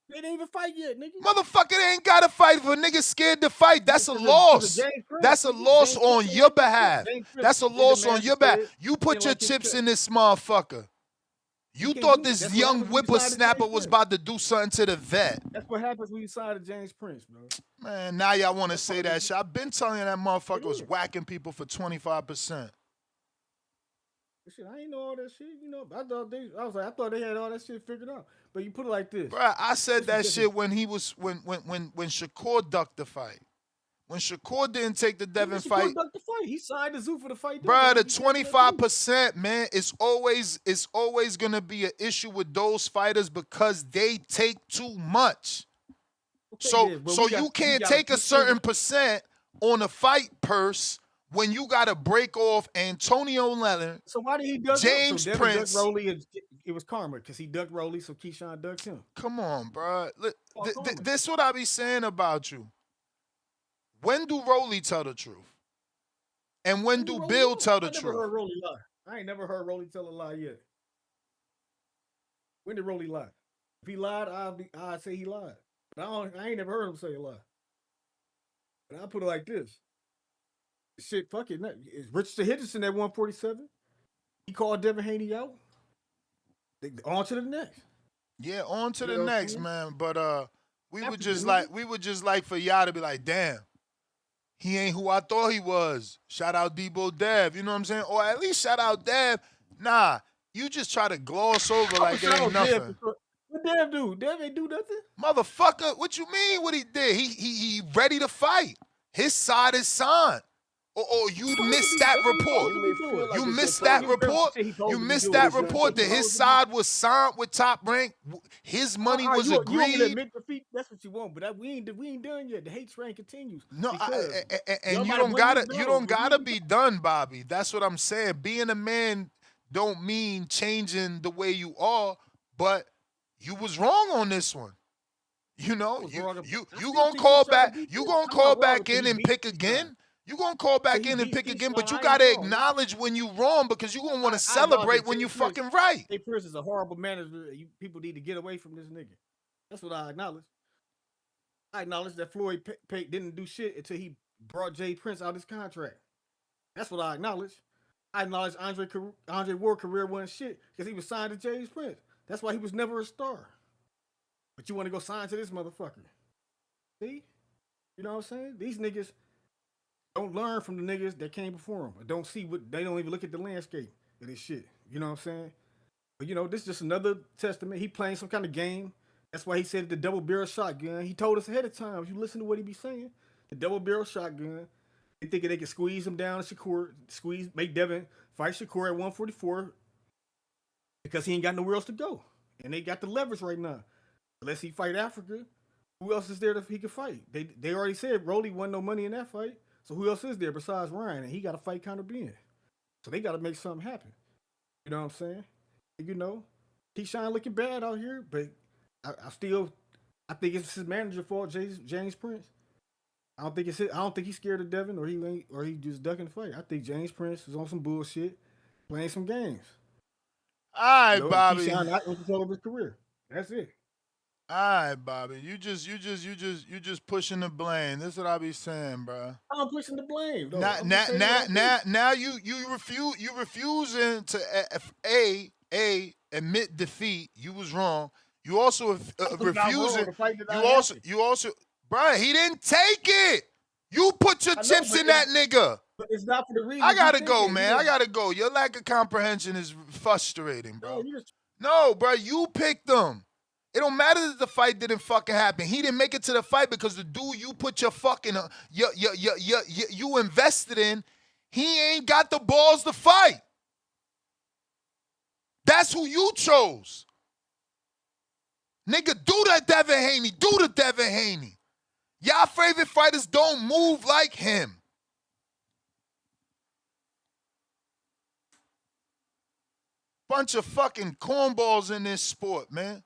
They didn't even fight yet, nigga. Motherfucker, they ain't got to fight if a nigga scared to fight. That's a loss. That's a loss on your behalf. That's a loss on your behalf. You put your chips in this motherfucker. You thought this young whippersnapper was about to do something to the vet. That's what happens when you sign to James Prince, bro. Man, now y'all want to say that shit. I've been telling you that motherfucker was whacking people for 25%. Shit, I ain't know all that shit. You know, I thought they had all that shit figured out. But you put it like this. Bro, I said that shit when Shakur ducked the fight. When Shakur didn't take the Devin fight. He signed the Zoo for the fight. Bro, the 25%, man, it's always gonna be an issue with those fighters because they take too much. Okay, so you can't take a certain percent on a fight purse when you gotta break off Antonio Leonard. So why did he duck James Prince? It was karma because he ducked Rolly, so Keyshawn ducked him. Come on, bro. This is what I be saying about you. When do Rolly tell the truth? And when do Bill tell the truth? I never heard Rolly lie. I ain't never heard Rolly tell a lie yet. When did Rolly lie? If he lied, I'd say he lied. But I ain't never heard him say a lie. But I put it like this. Shit, fuck it. Richard Henderson at 147. He called Devin Haney out. On to the next. Yeah, on to the next, man. But we would just like for y'all to be like, damn. He ain't who I thought he was. Shout out Debo Dev, you know what I'm saying? Or at least shout out Dev. Nah, you just try to gloss over like it ain't nothing. What Dev do? Dev ain't do nothing? Motherfucker, what you mean what he did? He ready to fight. His side is signed. Or you missed that report. You missed that report? You missed that report that his side was signed with Top Rank. His money was agreed. That's what you want, but we ain't done yet. The hate train continues. No, and you don't gotta be done, Bobby. That's what I'm saying. Being a man don't mean changing the way you are, but you was wrong on this one. You know, you gonna call back. You gonna call back in and pick again. You gonna call back in and pick again, but you gotta acknowledge when you wrong because you gonna want to celebrate when you fucking right. Jay Prince is a horrible manager. People need to get away from this nigga. That's what I acknowledge. I acknowledge that Floyd didn't do shit until he brought Jay Prince out his contract. That's what I acknowledge. I acknowledge Andre Ward's career wasn't shit because he was signed to Jay Prince. That's why he was never a star. But you want to go sign to this motherfucker? See? You know what I'm saying? These niggas don't learn from the niggas that came before them. Don't see what they don't even look at the landscape of this shit. You know what I'm saying? But you know, this is just another testament. He playing some kind of game. That's why he said the double barrel shotgun. He told us ahead of time. If you listen to what he be saying, the double barrel shotgun. They thinking they can squeeze him down, Shakur, make Devin fight Shakur at 144 because he ain't got nowhere else to go, and they got the leverage right now. Unless he fight Africa, who else is there that he can fight? They already said Rolly wasn't no money in that fight, so who else is there besides Ryan? And he got to fight Conor Ben, so they got to make something happen. You know what I'm saying? You know, Keyshawn looking bad out here, but I think it's his manager fault, James Prince. I don't think he's scared of Devin, or he just ducking the fight. I think James Prince is on some bullshit, playing some games. All right, You know, Bobby. Keyshawn not in control of his career. That's it. All right, Bobby. You just pushing the blame. This is what I be saying, bro. I'm pushing the blame. Though. Now you refusing to admit defeat. You was wrong. You also refusing. You also, bro. He didn't take it. You put your chips in that nigga. But it's not for the reason. I gotta go, man. I gotta go. Your lack of comprehension is frustrating, bro. No, bro. You picked him. It don't matter that the fight didn't fucking happen. He didn't make it to the fight because the dude you put your fucking you invested in, he ain't got the balls to fight. That's who you chose. Nigga, do that Devin Haney. Do the Devin Haney. Y'all favorite fighters don't move like him. Bunch of fucking cornballs in this sport, man.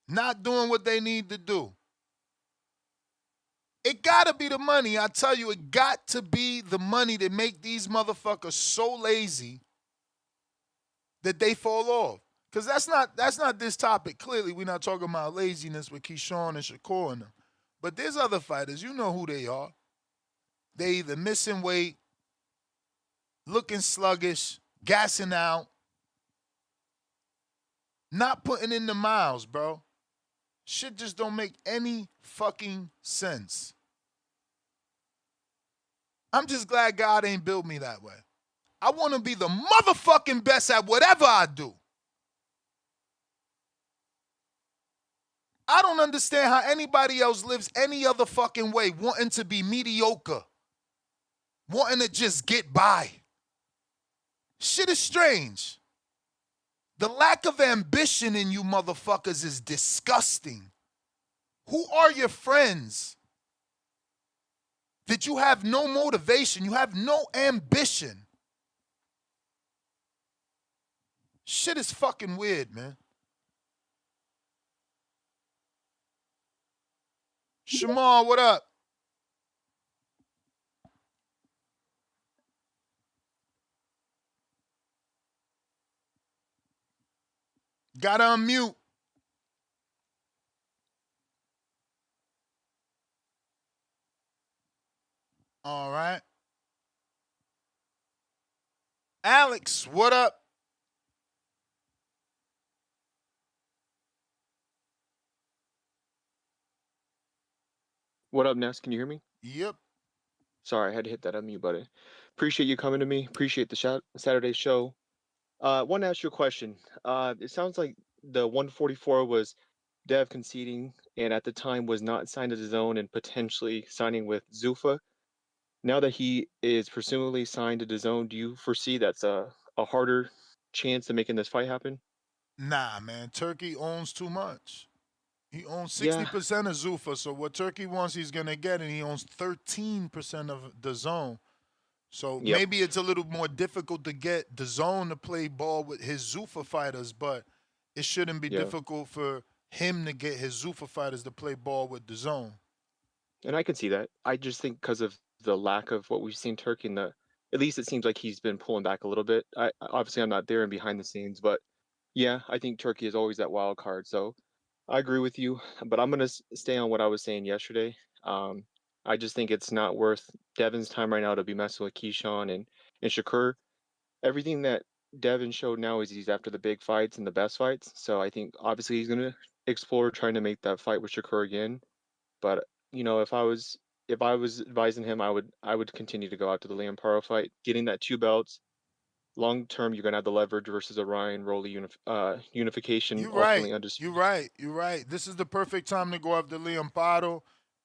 Not doing what they need to do. It gotta be the money. I tell you, it got to be the money that make these motherfuckers so lazy that they fall off. Because that's not this topic. Clearly, we're not talking about laziness with Keyshawn and Shakur and them. But there's other fighters. You know who they are. They either missing weight, looking sluggish, gassing out, not putting in the miles, bro. Shit just don't make any fucking sense. I'm just glad God ain't built me that way. I want to be the motherfucking best at whatever I do. I don't understand how anybody else lives any other fucking way, wanting to be mediocre, wanting to just get by. Shit is strange. The lack of ambition in you motherfuckers is disgusting. Who are your friends? That you have no motivation, you have no ambition. Shit is fucking weird, man. Shamar, what up? Gotta unmute. All right. Alex, what up? What up, Ness? Can you hear me? Yep. Sorry, I had to hit that unmute button. Appreciate you coming to me. Appreciate the Saturday show. Want to ask you a question. It sounds like the 144 was Dev conceding, and at the time was not signed to the zone and potentially signing with Zuffa. Now that he is presumably signed to the zone, do you foresee that's a harder chance of making this fight happen? Nah, man. Turkey owns too much. He owns 60% of Zuffa, so what Turkey wants, he's going to get, and he owns 13% of the zone. So maybe it's a little more difficult to get the zone to play ball with his Zuffa fighters, but it shouldn't be difficult for him to get his Zuffa fighters to play ball with the zone. And I can see that. I just think because of the lack of what we've seen Turkey at least it seems like he's been pulling back a little bit. Obviously I'm not there and behind the scenes, but yeah, I think Turkey is always that wild card. So I agree with you, but I'm going to stay on what I was saying yesterday. I just think it's not worth Devin's time right now to be messing with Keyshawn and Shakur. Everything that Devin showed now is he's after the big fights and the best fights. So I think obviously he's going to explore trying to make that fight with Shakur again. But you know, if I was advising him, I would continue to go out to the Liam Paro fight, getting that 2 belts. Long term, you're gonna have the leverage versus a Ryan Rolly unification. You're right. You're right. This is the perfect time to go after Liam Paro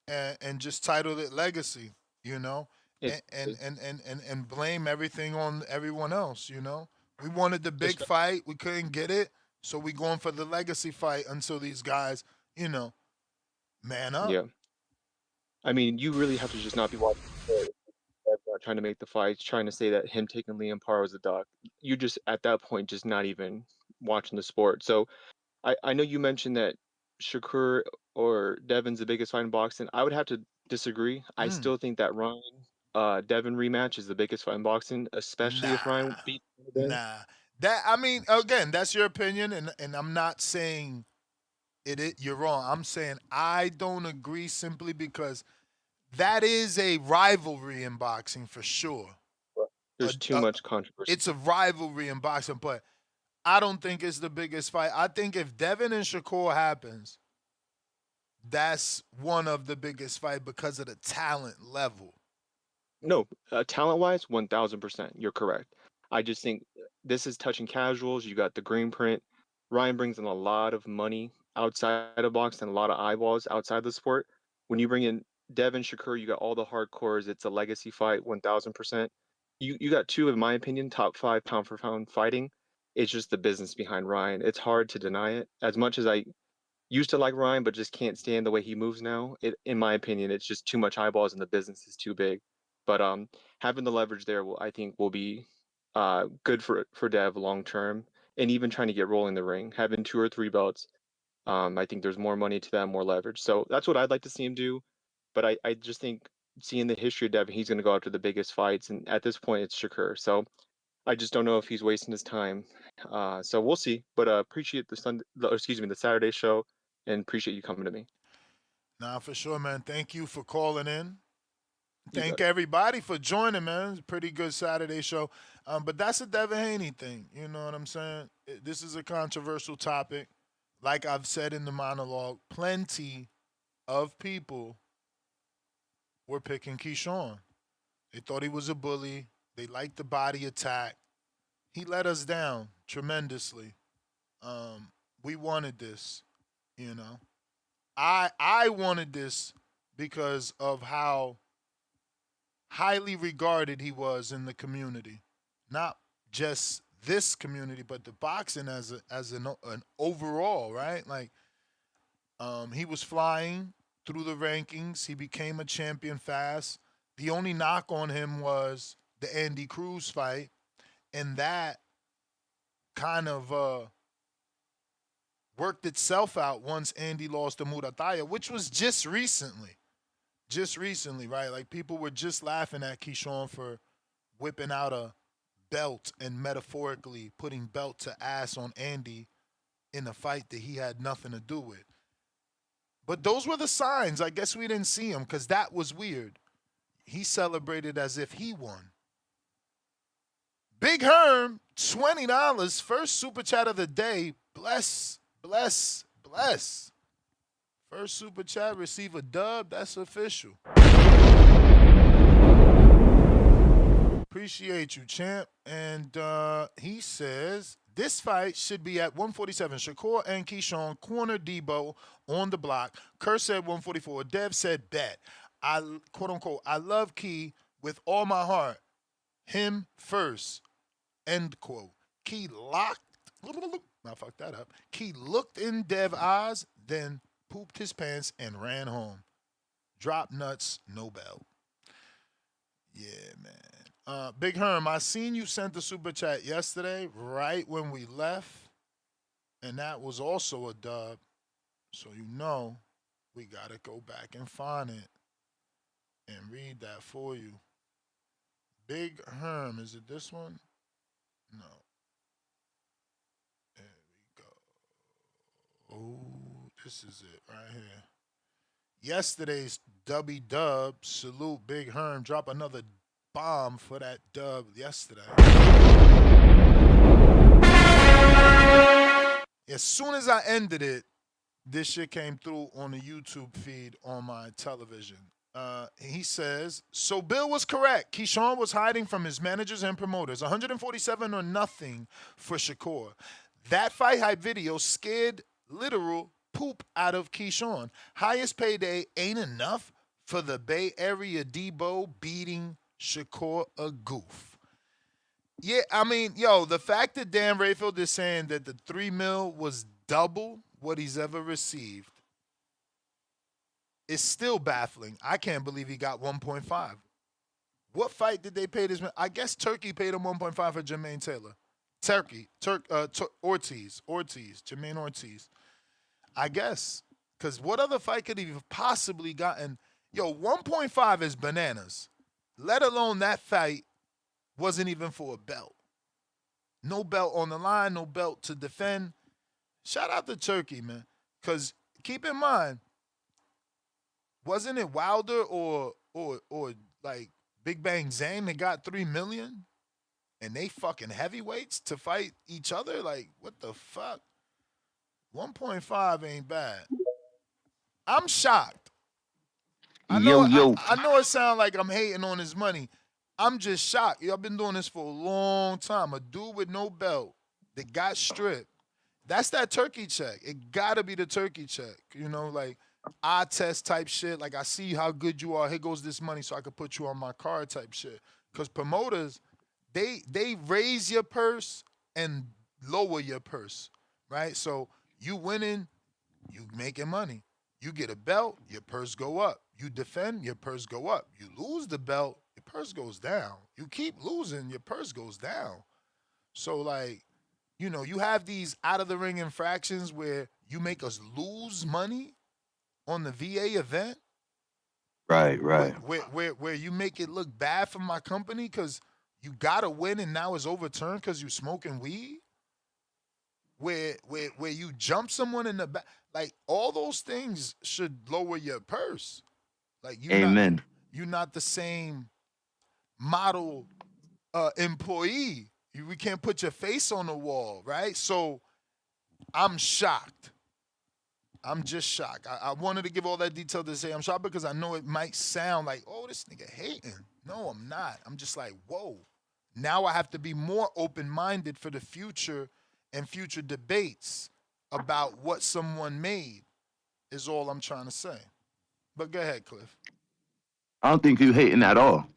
and just title it Legacy. You know, and blame everything on everyone else. You know, we wanted the big fight, we couldn't get it, so we going for the legacy fight until these guys, man up. Yeah. I mean, you really have to just not be watching the sport. Not trying to make the fights, trying to say that him taking Liam Parr was a dog. You just at that point just not even watching the sport. So I know you mentioned that Shakur or Devin's the biggest fight in boxing. I would have to disagree. I still think that Ryan Devin rematch is the biggest fight in boxing, especially if Ryan beats Devin. Again, that's your opinion, and I'm not saying you're wrong. I'm saying I don't agree simply because that is a rivalry in boxing for sure. There's too much controversy. It's a rivalry in boxing, but I don't think it's the biggest fight. I think if Devin and Shakur happens, that's one of the biggest fights because of the talent level. No, talent-wise, 1,000%. You're correct. I just think this is touching casuals. You got the green print. Ryan brings in a lot of money outside of boxing, a lot of eyeballs outside the sport. When you bring in Devin Shakur, you got all the hardcores. It's a legacy fight, 1,000%. You got two, in my opinion, top 5 pound for pound fighting. It's just the business behind Ryan. It's hard to deny it. As much as I used to like Ryan, but just can't stand the way he moves now, in my opinion, it's just too much eyeballs and the business is too big. But having the leverage there, I think, will be good for Dev long term, and even trying to get rolling the ring, having 2 or 3 belts. I think there's more money to that, more leverage. So that's what I'd like to see him do. But I just think seeing the history of Devin, he's going to go after the biggest fights, and at this point, it's Shakur. So I just don't know if he's wasting his time. So we'll see. But appreciate the Saturday show, and appreciate you coming to me. Nah, for sure, man. Thank you for calling in. Thank everybody for joining, man. It's a pretty good Saturday show. But that's a Devin Haney thing. You know what I'm saying? This is a controversial topic. Like I've said in the monologue, plenty of people were picking Keyshawn. They thought he was a bully. They liked the body attack. He let us down tremendously. We wanted this, you know. I wanted this because of how highly regarded he was in the community. Not just this community, but the boxing as an overall, right? Like, he was flying through the rankings. He became a champion fast. The only knock on him was the Andy Cruz fight, and that kind of worked itself out once Andy lost to Murataya, which was just recently. Just recently, right? Like, people were just laughing at Keyshawn for whipping out a belt and metaphorically putting belt to ass on Andy in a fight that he had nothing to do with. But those were the signs. I guess we didn't see him because that was weird. He celebrated as if he won. Big Herm, $20. First super chat of the day. Bless, bless, bless. First super chat, receive a dub. That's official. Appreciate you, champ. And he says, this fight should be at 147. Shakur and Keyshawn corner Debo on the block. Kerr said 144. Dev said bet. I, quote unquote, I love Key with all my heart. Him first. End quote. Key locked. I fucked that up. Key looked in Dev's eyes, then pooped his pants and ran home. Drop nuts, no belt. Yeah, man. Big Herm, I seen you sent the super chat yesterday, right when we left, and that was also a dub. So you know we gotta go back and find it and read that for you. Big Herm, is it this one? No. There we go. Oh, this is it right here. Yesterday's Dubby Dub, salute Big Herm. Drop another bomb for that dub yesterday. As soon as I ended it, this shit came through on the YouTube feed on my television. He says, so Bill was correct. Keyshawn was hiding from his managers and promoters. 147 or nothing for Shakur. That fight hype video scared literal poop out of Keyshawn. Highest payday ain't enough for the Bay Area Debo beating Shakur a goof. Yeah, I mean, yo, the fact that Dan Rayfield is saying that the $3 million was double what he's ever received is still baffling. I can't believe he got 1.5. What fight did they pay this man? I guess Turkey paid him 1.5 for Jermaine Taylor. Ortiz, Jermaine Ortiz. I guess. Because what other fight could he have possibly gotten? Yo, 1.5 is bananas. Let alone that fight wasn't even for a belt. No belt on the line, no belt to defend. Shout out to Turkey, man. Because keep in mind, wasn't it Wilder or like Big Bang Zane that got $3 million? And they fucking heavyweights to fight each other? Like, what the fuck? 1.5 ain't bad. I'm shocked. I know it sounds like I'm hating on his money. I'm just shocked. Y'all been doing this for a long time. A dude with no belt that got stripped. That's that turkey check. It gotta be the turkey check. You know, like eye test type shit. Like, I see how good you are. Here goes this money so I could put you on my card type shit. Because promoters, they raise your purse and lower your purse, right? So you winning, you making money. You get a belt, your purse go up. You defend, your purse go up. You lose the belt, your purse goes down. You keep losing, your purse goes down. So, like, you know, you have these out-of-the-ring infractions where you make us lose money on the VA event. Right. Where you make it look bad for my company because you got to win and now it's overturned because you smoking weed. Where you jump someone in the back. Like, all those things should lower your purse. Like, Amen. You're not the same model employee. We can't put your face on the wall, right? So I'm shocked. I'm just shocked. I wanted to give all that detail to say I'm shocked because I know it might sound like, oh, this nigga hating. No, I'm not. I'm just like, whoa. Now I have to be more open-minded for the future and future debates about what someone made is all I'm trying to say. But go ahead, Cliff. I don't think you're hating at all.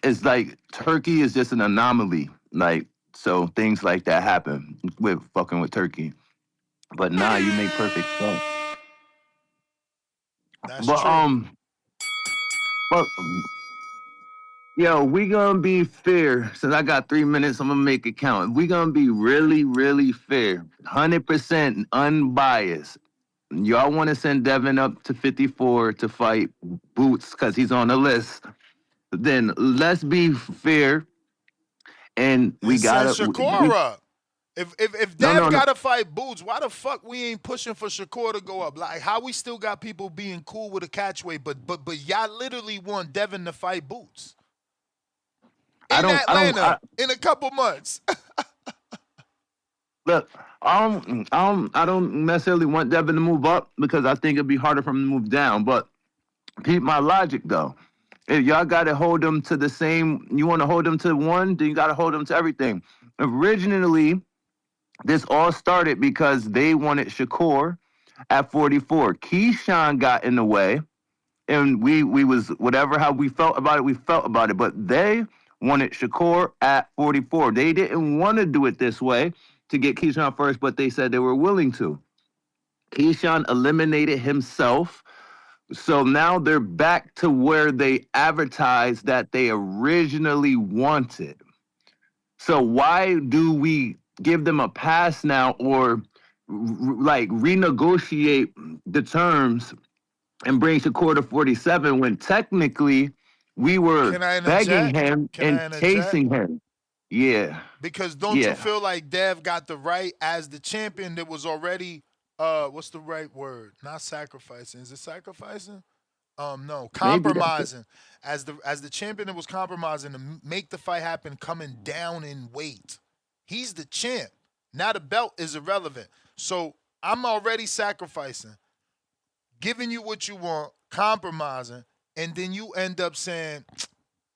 It's like Turkey is just an anomaly. Like, so things like that happen with fucking with Turkey. But nah, you make perfect sense. That's true. But yo, we gonna be fair. Since I got 3 minutes, I'm gonna make it count. We gonna be really, really fair. 100% unbiased. Y'all want to send Devin up to 54 to fight Boots because he's on the list. Then let's be fair. And we gotta send Shakur up. If Dev gotta fight Boots, why the fuck we ain't pushing for Shakur to go up? Like, how we still got people being cool with a catchweight, but y'all literally want Devin to fight Boots in Atlanta in a couple months. Look, I don't necessarily want Devin to move up because I think it'd be harder for him to move down. But keep my logic though. If y'all gotta hold them to the same, you want to hold them to one, then you gotta hold them to everything. Originally, this all started because they wanted Shakur at 44. Keyshawn got in the way, and we was whatever how we felt about it, but they wanted Shakur at 44. They didn't want to do it this way to get Keyshawn first, but they said they were willing to. Keyshawn eliminated himself. So now they're back to where they advertised that they originally wanted. So why do we give them a pass now or like renegotiate the terms and bring Shakur to 47 when technically we were begging him and chasing him? Yeah. Because don't you feel like Dev got the right as the champion that was already what's the right word? Not sacrificing. Is it sacrificing? No, compromising. As the champion that was compromising to make the fight happen, coming down in weight. He's the champ. Now the belt is irrelevant. So I'm already sacrificing, giving you what you want, compromising, and then you end up saying,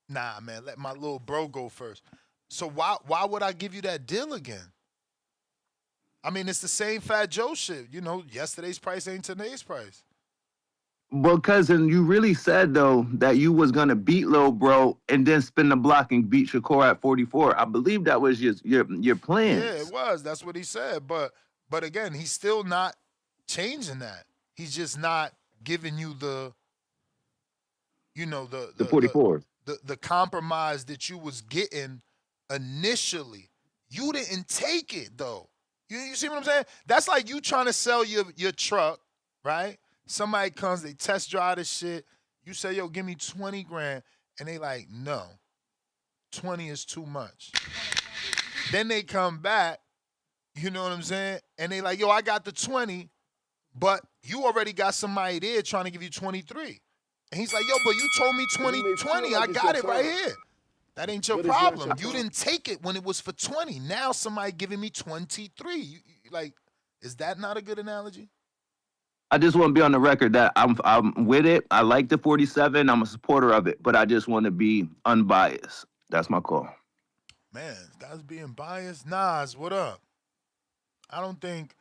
nah, man, let my little bro go first. So why would I give you that deal again? I mean, it's the same Fat Joe shit. You know, yesterday's price ain't today's price. Well, cousin, you really said though that you was gonna beat Lil Bro and then spin the block and beat Shakur at 44. I believe that was your Yeah, it plans. was. That's what he said. But again, he's still not changing that. He's just not giving you the the The the the 44. the compromise that you was getting initially. You didn't take it though. You see what I'm saying? That's like you trying to sell your truck, right? Somebody comes, they test drive the shit. You say, yo, give me 20 grand. And they like, no, 20 is too much. Then they come back, you know what I'm saying? And they like, yo, I got the 20, but you already got somebody there trying to give you 23. And he's like, yo, but you told me 20. I got it right here. That ain't your problem. You didn't take it when it was for 20. Now somebody giving me 23. Like, is that not a good analogy? I just want to be on the record that I'm with it. I like the 47. I'm a supporter of it, but I just want to be unbiased. That's my call. Man, that's being biased. Nas, what up? I don't think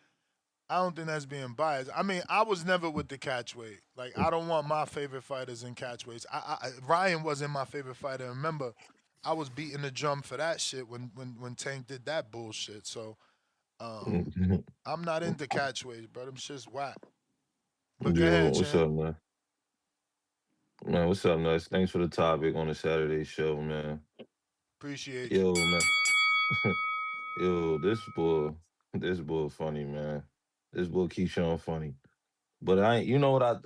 that's being biased. I mean, I was never with the catchweight. Like, I don't want my favorite fighters in catchweights. Ryan wasn't my favorite fighter. Remember, I was beating the drum for that shit when Tank did that bullshit. So, I'm not into catchweights, bro. Them shit's whack. But go ahead, What's champ. up, man? Man, what's up, Nuts? Thanks for the topic on the Saturday show, man. Appreciate you. Yo, man. Yo, this bull funny, man. This bull Keyshawn funny. But you know what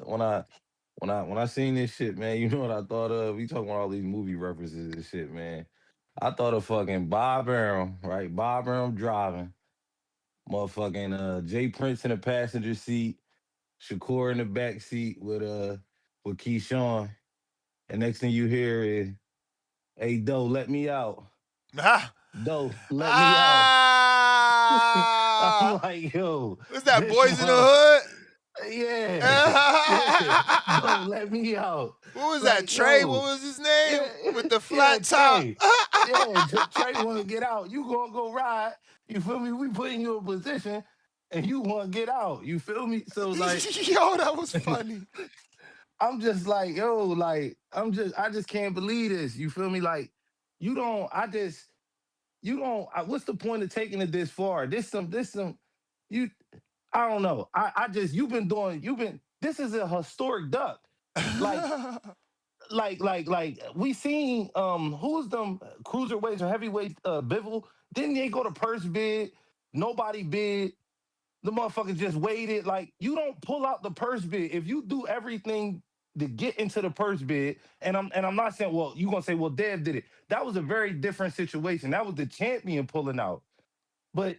when I seen this shit, man, you know what I thought of? We talking about all these movie references and shit, man. I thought of fucking Bob Arum, right? Bob Arum driving. Motherfucking Jay Prince in the passenger seat, Shakur in the back seat with Keyshawn. And next thing you hear is, hey, Doe, let me out. Doe, let me out. I'm like, yo. What's that, Boys in the Hood? Yeah. Doe, let me out. What was that, Trey? What was his name? With the flat top. Trey want to get out. You gonna go ride. You feel me? We putting you in position and you want to get out. You feel me? So like, yo, that was funny. I'm just like, yo, like, I just can't believe this. You feel me? Like, what's the point of taking it this far? I don't know. This is a historic duck. Like we seen who's them cruiserweights or heavyweights Bivol. Didn't they go to purse bid? Nobody bid. The motherfuckers just waited. Like, you don't pull out the purse bid. If you do everything to get into the purse bid, and I'm not saying, well, you're gonna say, well, Dev did it. That was a very different situation. That was the champion pulling out. But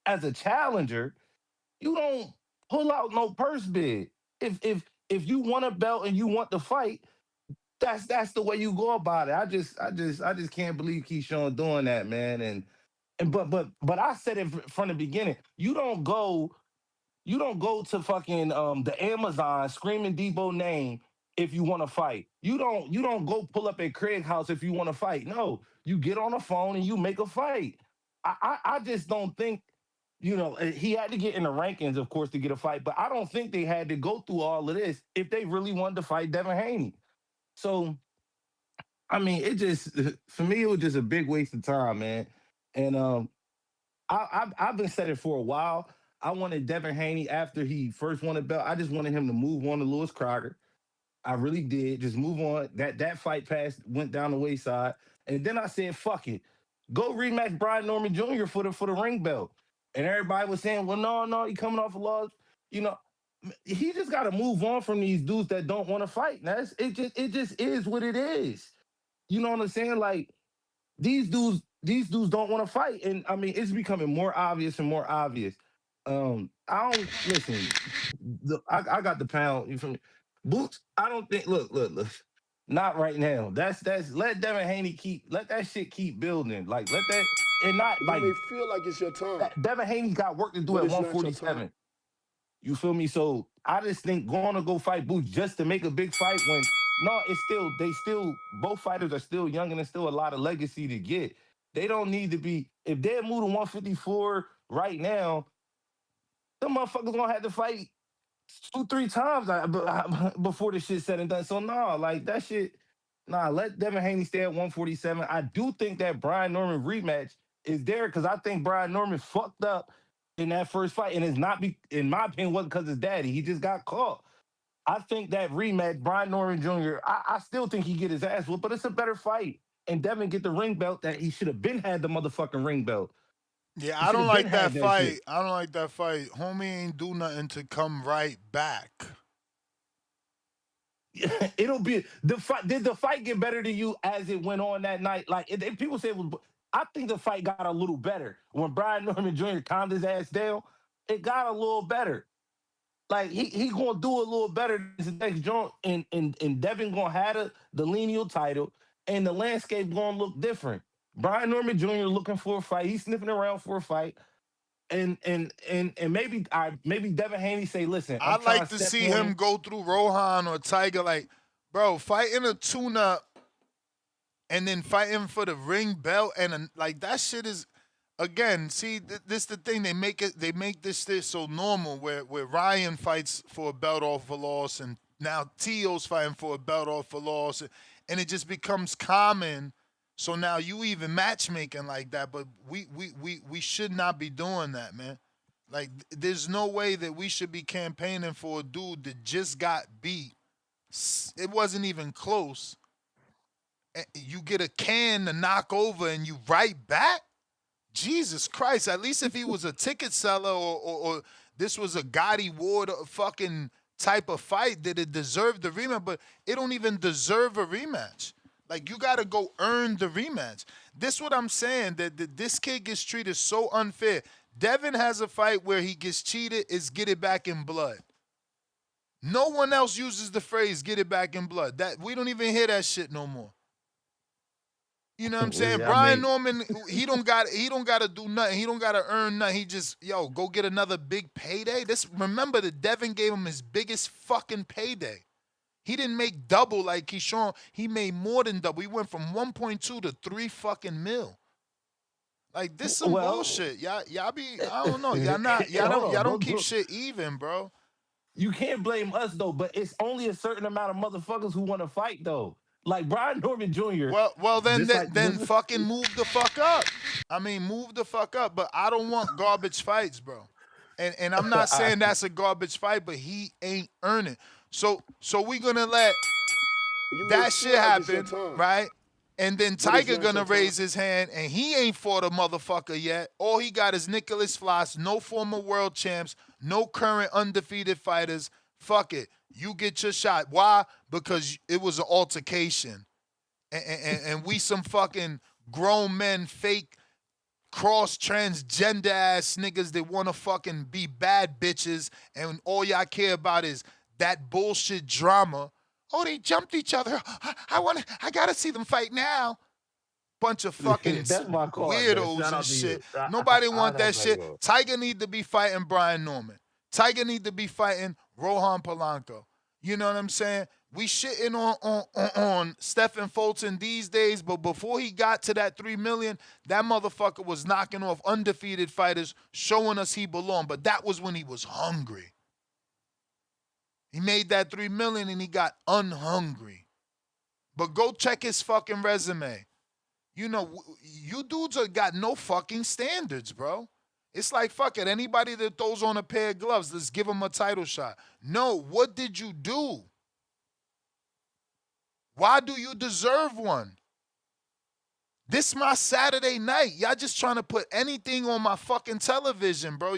as a challenger, you don't pull out no purse bid. If you want a belt and you want to fight, that's the way you go about it. I just can't believe Keyshawn doing that, man. But I said it from the beginning. You don't go to fucking the Amazon screaming Debo name if you want to fight. You don't go pull up at Craig house if you want to fight. No, you get on the phone and you make a fight. I just don't think, he had to get in the rankings, of course, to get a fight, but I don't think they had to go through all of this if they really wanted to fight Devin Haney. So, I mean, for me, it was just a big waste of time, man. And I've been saying it for a while. I wanted Devin Haney after he first won the belt. I just wanted him to move on to Lewis Crocker. I really did. Just move on. That fight went down the wayside. And then I said, fuck it. Go rematch Brian Norman Jr. for the ring belt. And everybody was saying, well, no, he coming off a loss. He just got to move on from these dudes that don't want to fight. It just is what it is. You know what I'm saying? Like, these dudes don't want to fight. And I mean, it's becoming more obvious and more obvious. I don't listen. I got the pound. You feel me? Boots, I don't think look. Not right now. That's let Devin Haney let that shit keep building. Like, let that and not like You may feel like it's your time. Devin Haney's got work to do But at it's not your 147. You feel me? So I just think going to go fight Boots just to make a big fight when both fighters are still young and there's still a lot of legacy to get. They don't need to be, if they're moving 154 right now, them motherfuckers gonna have to fight 2-3 times before the shit said and done. So nah, like that shit. Nah, let Devin Haney stay at 147. I do think that Brian Norman rematch is there because I think Brian Norman fucked up in that first fight, and it's not in my opinion, wasn't because his daddy. He just got caught. I think that rematch, Brian Norman Jr. I still think he get his ass whooped, but it's a better fight. And Devin get the ring belt that he should have been had the motherfucking ring belt. Yeah, He I don't shoulda been like that had that fight. shit. I don't like that fight. Homie ain't do nothing to come right back. It'll be the fight. Did the fight get better to you as it went on that night? Like if people say it was, I think the fight got a little better when Brian Norman Jr. calmed his ass down. It got a little better. Like he gonna do a little better this next joint, and Devin gonna have the lineal title, and the landscape gonna look different. Brian Norman Jr. looking for a fight. He's sniffing around for a fight. And maybe Devin Haney say, listen, I'm I'd trying like to step see on him go through Rohan or Tiger. Like, bro, fighting a tune-up and then fighting for the ring belt and like that shit is. Again, see, this the thing. They make this shit so normal where Ryan fights for a belt off a loss, and now Tio's fighting for a belt off a loss, and it just becomes common. So now you even matchmaking like that, but we should not be doing that, man. Like, there's no way that we should be campaigning for a dude that just got beat. It wasn't even close. You get a can to knock over, and you right back. Jesus Christ, at least if he was a ticket seller or this was a Gotti Ward fucking type of fight, that it deserved the rematch, but it don't even deserve a rematch. Like, you got to go earn the rematch. This what I'm saying, that this kid gets treated so unfair. Devin has a fight where he gets cheated, it's get it back in blood. No one else uses the phrase get it back in blood. That we don't even hear that shit no more. You know what I'm saying? Brian Norman, he don't got to do nothing. He don't got to earn nothing. He just, go get another big payday. Remember that Devin gave him his biggest fucking payday. He didn't make double like Keyshawn. He made more than double. He went from 1.2 to 3 fucking mil. Like, this some bullshit. Y'all be, I don't know. Y'all don't keep shit even, bro. You can't blame us though, but it's only a certain amount of motherfuckers who want to fight though. Like Brian Norman Jr. Well, then fucking move the fuck up. I mean, move the fuck up. But I don't want garbage fights, bro. And I'm not saying that's a garbage fight, but he ain't earning. So we gonna let that shit happen, right? And then Tiger gonna raise his hand, and he ain't fought a motherfucker yet. All he got is Nicholas Floss, no former world champs, no current undefeated fighters. Fuck it. You get your shot. Why? Because it was an altercation. And we some fucking grown men, fake cross transgender ass niggas that want to fucking be bad bitches, and all y'all care about is that bullshit drama. Oh, they jumped each other. I gotta see them fight now. Bunch of fucking weirdos and shit. Nobody want that shit. Tiger need to be fighting Brian Norman. Tiger need to be fighting Rohan Polanco. You know what I'm saying? We shitting on Stephen Fulton these days, but before he got to that 3 million, that motherfucker was knocking off undefeated fighters, showing us he belonged. But that was when he was hungry. He made that 3 million and he got unhungry. But go check his fucking resume. You know, you dudes got no fucking standards, bro. It's like, fuck it, anybody that throws on a pair of gloves, let's give him a title shot. No, what did you do? Why do you deserve one? This my Saturday night. Y'all just trying to put anything on my fucking television, bro.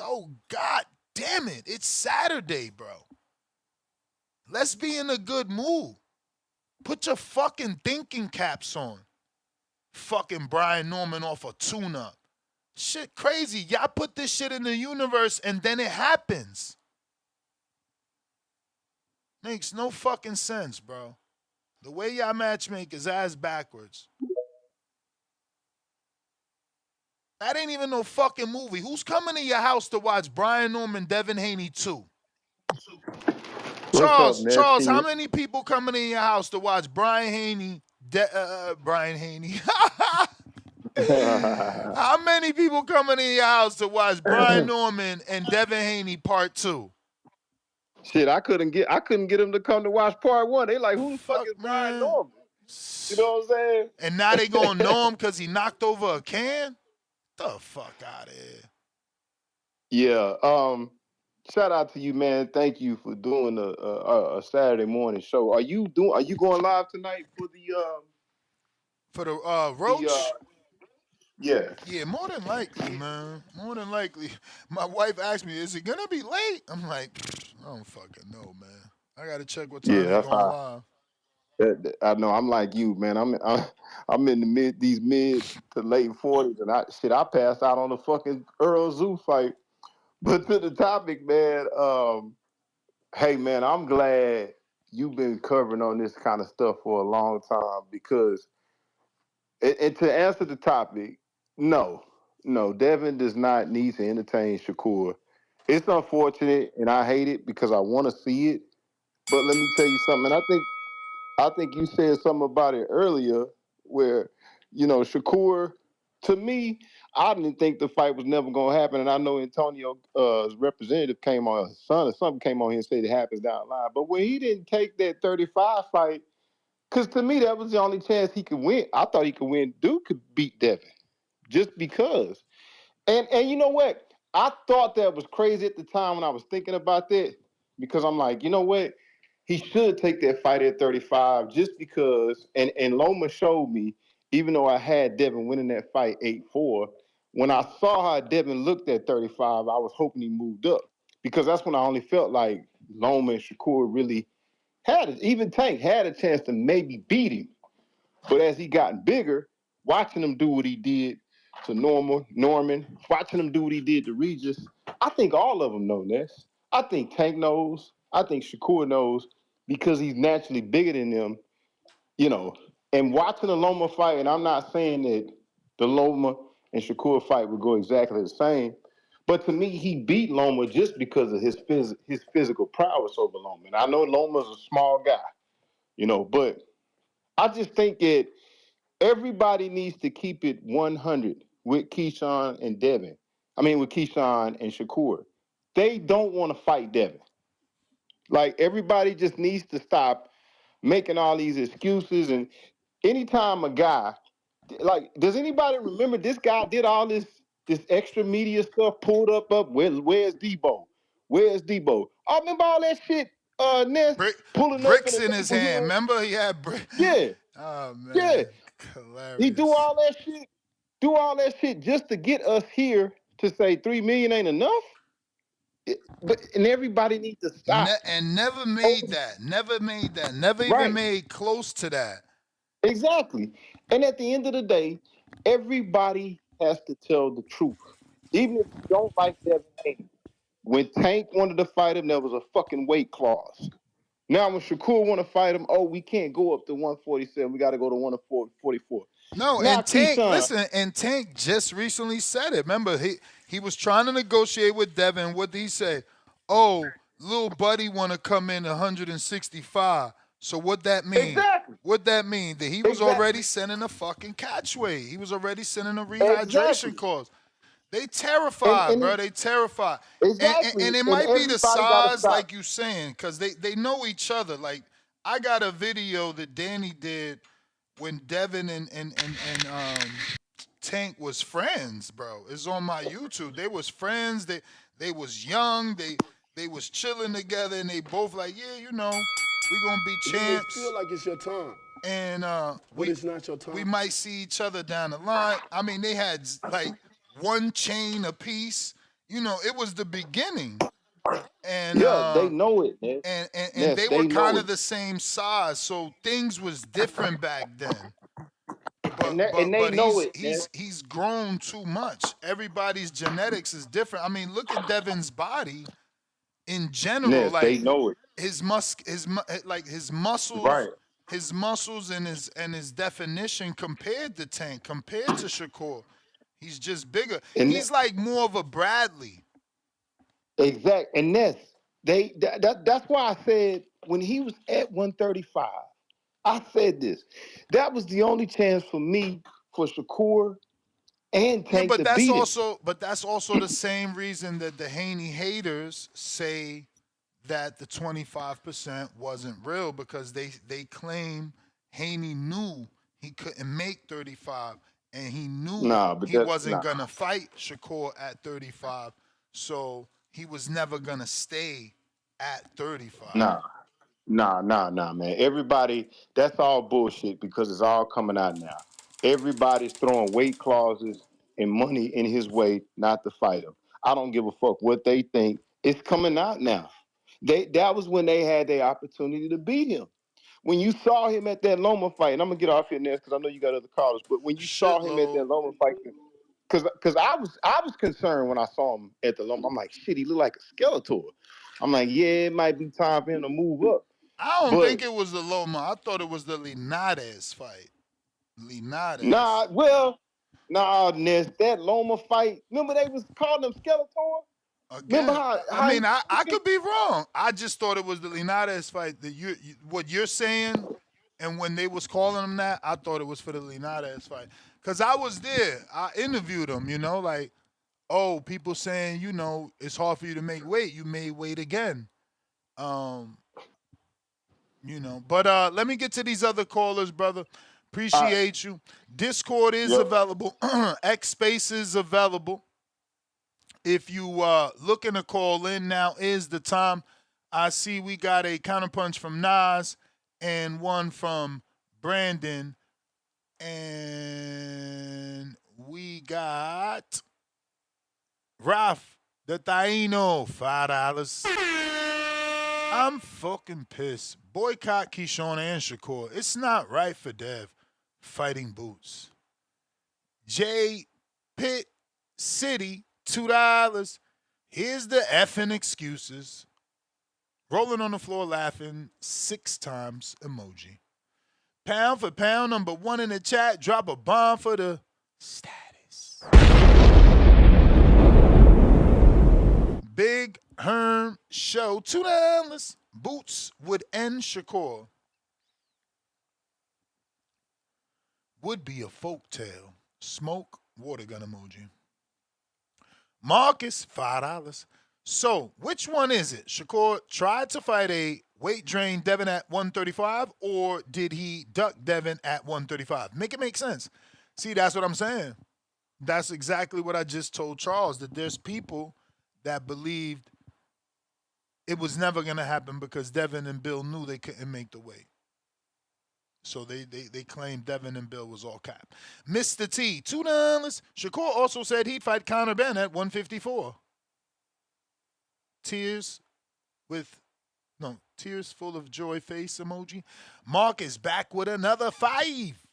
Oh, God damn it. It's Saturday, bro. Let's be in a good mood. Put your fucking thinking caps on. Fucking Brian Norman off a tune-up. Shit crazy. Y'all put this shit in the universe and then it happens. Makes no fucking sense, bro. The way y'all matchmake is ass backwards. That ain't even no fucking movie. Who's coming to your house to watch Brian Norman, Devin Haney 2? Charles, how many people coming in your house to watch Brian Haney, Brian Haney? How many people coming in your house to watch Brian Norman and Devin Haney Part 2? Shit, I couldn't get him to come to watch part 1. They like, who the fuck is Brian Norman? You know what I'm saying? And now they gonna know him because he knocked over a can? The fuck out of here. Yeah. Shout out to you, man. Thank you for doing a Saturday morning show. Are you going live tonight for the Roach? Yeah. Yeah, more than likely, man. More than likely. My wife asked me, is it gonna be late? I'm like, I don't fucking know, man. I gotta check what time Yeah, they're that's going how live. I know. I'm like you, man. I'm in these mid to late 40s, and I passed out on the fucking Earl Zoo fight. But to the topic, man. Hey, man, I'm glad you've been covering on this kind of stuff for a long time because, and to answer the topic, no, Devin does not need to entertain Shakur. It's unfortunate, and I hate it because I want to see it. But let me tell you something. I think you said something about it earlier where, Shakur, to me, I didn't think the fight was never going to happen. And I know Antonio's representative came on, his son or something came on here and said it happens down the line. But when he didn't take that 35 fight, because to me, that was the only chance he could win. I thought he could win. Duke could beat Devin just because. And you know what? I thought that was crazy at the time when I was thinking about that because I'm like, you know what? He should take that fight at 35 just because, and Loma showed me, even though I had Devin winning that fight 8-4, when I saw how Devin looked at 35, I was hoping he moved up because that's when I only felt like Loma and Shakur really had it. Even Tank had a chance to maybe beat him. But as he gotten bigger, watching him do what he did to Norman, watching him do what he did to Regis, I think all of them know this. I think Tank knows. I think Shakur knows because he's naturally bigger than them, And watching the Loma fight, and I'm not saying that the Loma and Shakur fight would go exactly the same, but to me, he beat Loma just because of his physical prowess over Loma. And I know Loma's a small guy, but I just think that everybody needs to keep it 100 with Keyshawn and Devin. With Keyshawn and Shakur. They don't want to fight Devin. Like, everybody just needs to stop making all these excuses. And anytime a guy, like, does anybody remember this guy did all this extra media stuff, pulled up, where's Debo? Where's Debo? I remember all that shit, Ness, pulling bricks up in his hand. Remember? He had bricks. Yeah. Oh, man. Yeah. Hilarious. He do all that shit just to get us here to say 3 million ain't enough. And everybody needs to stop. And never made that. Never even made close to that. Exactly. And at the end of the day, everybody has to tell the truth. Even if you don't like Devin Haney. When Tank wanted to fight him, there was a fucking weight clause. Now when Shakur want to fight him, we can't go up to 147. We got to go to 144. No, now, and Tank, Keyshawn, listen, and Tank just recently said it. Remember, he was trying to negotiate with Devin. What did he say? Oh, little buddy want to come in 165. So what that mean? Exactly. What that mean? That he was already sending a fucking catchweight. He was already sending a rehydration course. They terrified, bro. They terrified. Exactly. And it might be the size, like you saying, because they know each other. Like, I got a video that Danny did when Devin and Tank was friends, bro. It's on my YouTube. They was friends. They was young. They was chilling together, and they both like, yeah, we gonna be champs. It feel like it's your time. And but it's not your time. We might see each other down the line. They had like one chain apiece. It was the beginning. And they know it, man. And yes, they were kind of the same size, so things was different back then. But he's grown too much. Everybody's genetics is different. Look at Devin's body in general. Yes, like they know it. His muscles, right. His muscles and his definition compared to Tank, compared to Shakur. He's just bigger. And he's like more of a Bradley. Exact. And that's why I said when he was at 135, I said this. That was the only chance for me for Shakur and Tank to beat him. But that's also the same reason that the Haney haters say that the 25% wasn't real because they claim Haney knew he couldn't make 35 and he knew Nah, but he that's wasn't nah, gonna fight Shakur at 35, so he was never gonna stay at 35. nah. Nah, man. Everybody, that's all bullshit because it's all coming out now. Everybody's throwing weight clauses and money in his way not to fight him. I don't give a fuck what they think. It's coming out now. That was when they had their opportunity to beat him. When you saw him at that Loma fight, and I'm gonna get off here next because I know you got other callers, but when you saw him at that Shitload. Loma fight, because I was concerned when I saw him at the Loma. I'm like, shit, he looked like a Skeletor. I'm like, yeah, it might be time for him to move up. I don't But think it was the Loma. I thought it was the Linares fight. Linares. Ness, that Loma fight. Remember they was calling him Skeletor? Remember Again, how I he mean, I could be wrong. I just thought it was the Linares fight. That what you're saying, and when they was calling him that, I thought it was for the Linares fight. Cause I was there. I interviewed him. Like, oh, people saying, it's hard for you to make weight. You made weight again. Um, But let me get to these other callers, brother. Appreciate you. Discord is available. X Space is available. If you looking to call in, now is the time. I see we got a counterpunch from Nas and one from Brandon. And we got Ralph the Taino, $5. I'm fucking pissed. Boycott Keyshawn and Shakur. It's not right for Dev fighting boots. J Pitt City, $2. Here's the effing excuses. Rolling on the floor laughing 6 times emoji. Pound for pound, number 1 in the chat. Drop a bomb for the status. Big Herm Show, $2. Boots would end Shakur. Would be a folktale. Smoke, water gun emoji. Marcus, $5. So, which one is it? Shakur tried to fight a weight drain Devin at 135, or did he duck Devin at 135? Make it make sense. See, that's what I'm saying. That's exactly what I just told Charles, that there's people that believed it was never going to happen because Devin and Bill knew they couldn't make the weight. So they claimed Devin and Bill was all cap. Mr. T, $2. Shakur also said he'd fight Conor Benn at 154. Tears full of joy face emoji. Mark is back with another 5.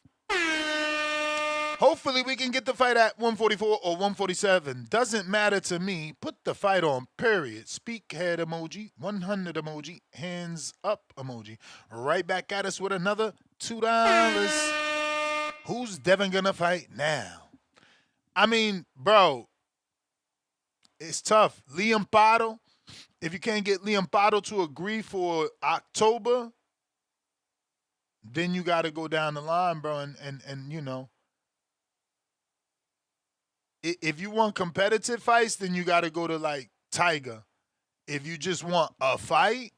Hopefully we can get the fight at 144 or 147. Doesn't matter to me. Put the fight on, period. Speak head emoji, 100 emoji, hands up emoji. Right back at us with another $2. Who's Devin gonna fight now? I mean, bro, it's tough. Liam Pato, if you can't get Liam Pato to agree for October, then you got to go down the line, bro, and if you want competitive fights, then you got to go to, like, Tiger. If you just want a fight,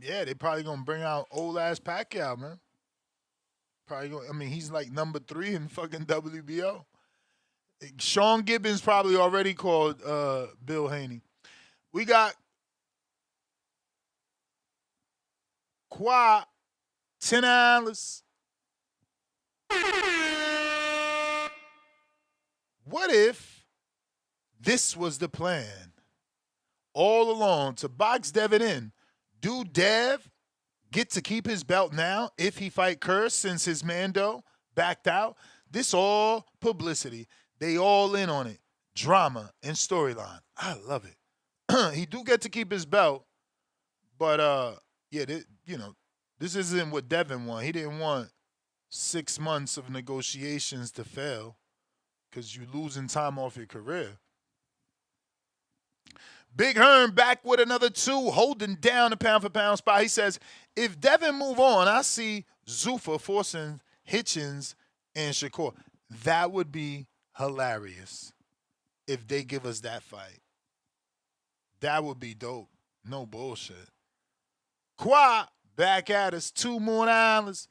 yeah, they probably going to bring out old-ass Pacquiao, man. He's like number 3 in fucking WBO. Sean Gibbons probably already called Bill Haney. We got Qua, $10. What if this was the plan all along to box Devin in? Do Dev get to keep his belt now if he fight Curse since his Mando backed out? This all publicity. They all in on it. Drama and storyline. I love it. He do get to keep his belt, but this isn't what Devin want. He didn't want 6 months of negotiations to fail because you're losing time off your career. Big Herm back with another 2, holding down the pound-for-pound spot. He says, if Devin move on, I see Zuffa forcing Hitchens and Shakur. That would be hilarious if they give us that fight. That would be dope. No bullshit. Qua back at us. 2 more hours.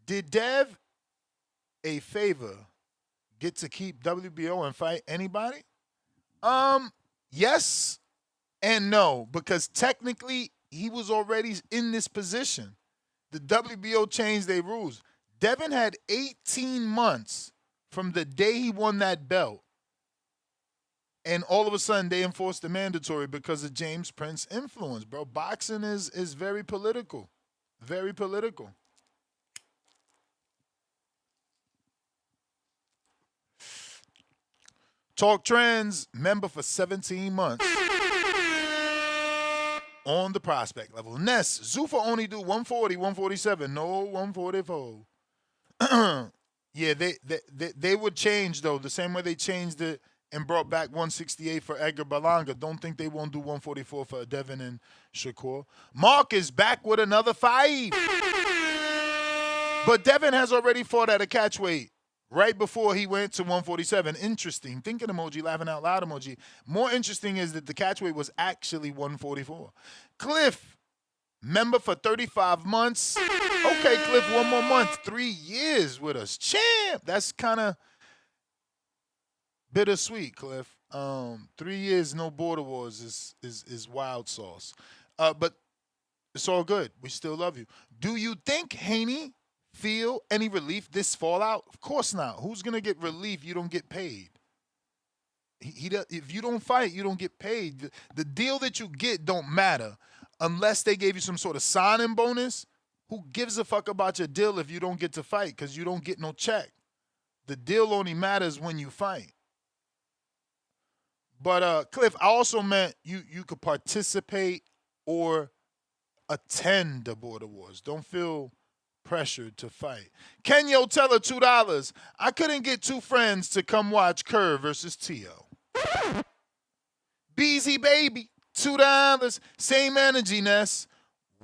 Did Dev a favor get to keep WBO and fight anybody? Yes and no, because technically he was already in this position. The WBO changed their rules. Devin had 18 months from the day he won that belt. And all of a sudden, they enforced the mandatory because of James Prince's influence, bro. Boxing is very political. Very political. Talk Trends, member for 17 months. On the prospect level. Ness, Zuffa only do 140, 147, no 144. Yeah, they would change, though, the same way they changed it and brought back 168 for Edgar Berlanga. Don't think they won't do 144 for Devin and Shakur. Mark is back with another 5. But Devin has already fought at a catchweight right before he went to 147. Interesting. Thinking emoji, laughing out loud emoji. More interesting is that the catchweight was actually 144. Cliff, member for 35 months. Okay, Cliff, 1 more month. 3 years with us. Champ. That's kind of bittersweet, Cliff. 3 years, no border wars is wild sauce. But it's all good. We still love you. Do you think Haney feel any relief this fallout? Of course not. Who's going to get relief? You don't get paid. If you don't fight, you don't get paid. The deal that you get don't matter unless they gave you some sort of signing bonus. Who gives a fuck about your deal if you don't get to fight because you don't get no check? The deal only matters when you fight. But, Cliff, I also meant you could participate or attend the border wars. Don't feel pressured to fight. Kenyo Teller, $2. I couldn't get 2 friends to come watch Kerr versus Tio. Beezy Baby, $2. Same energy, Ness.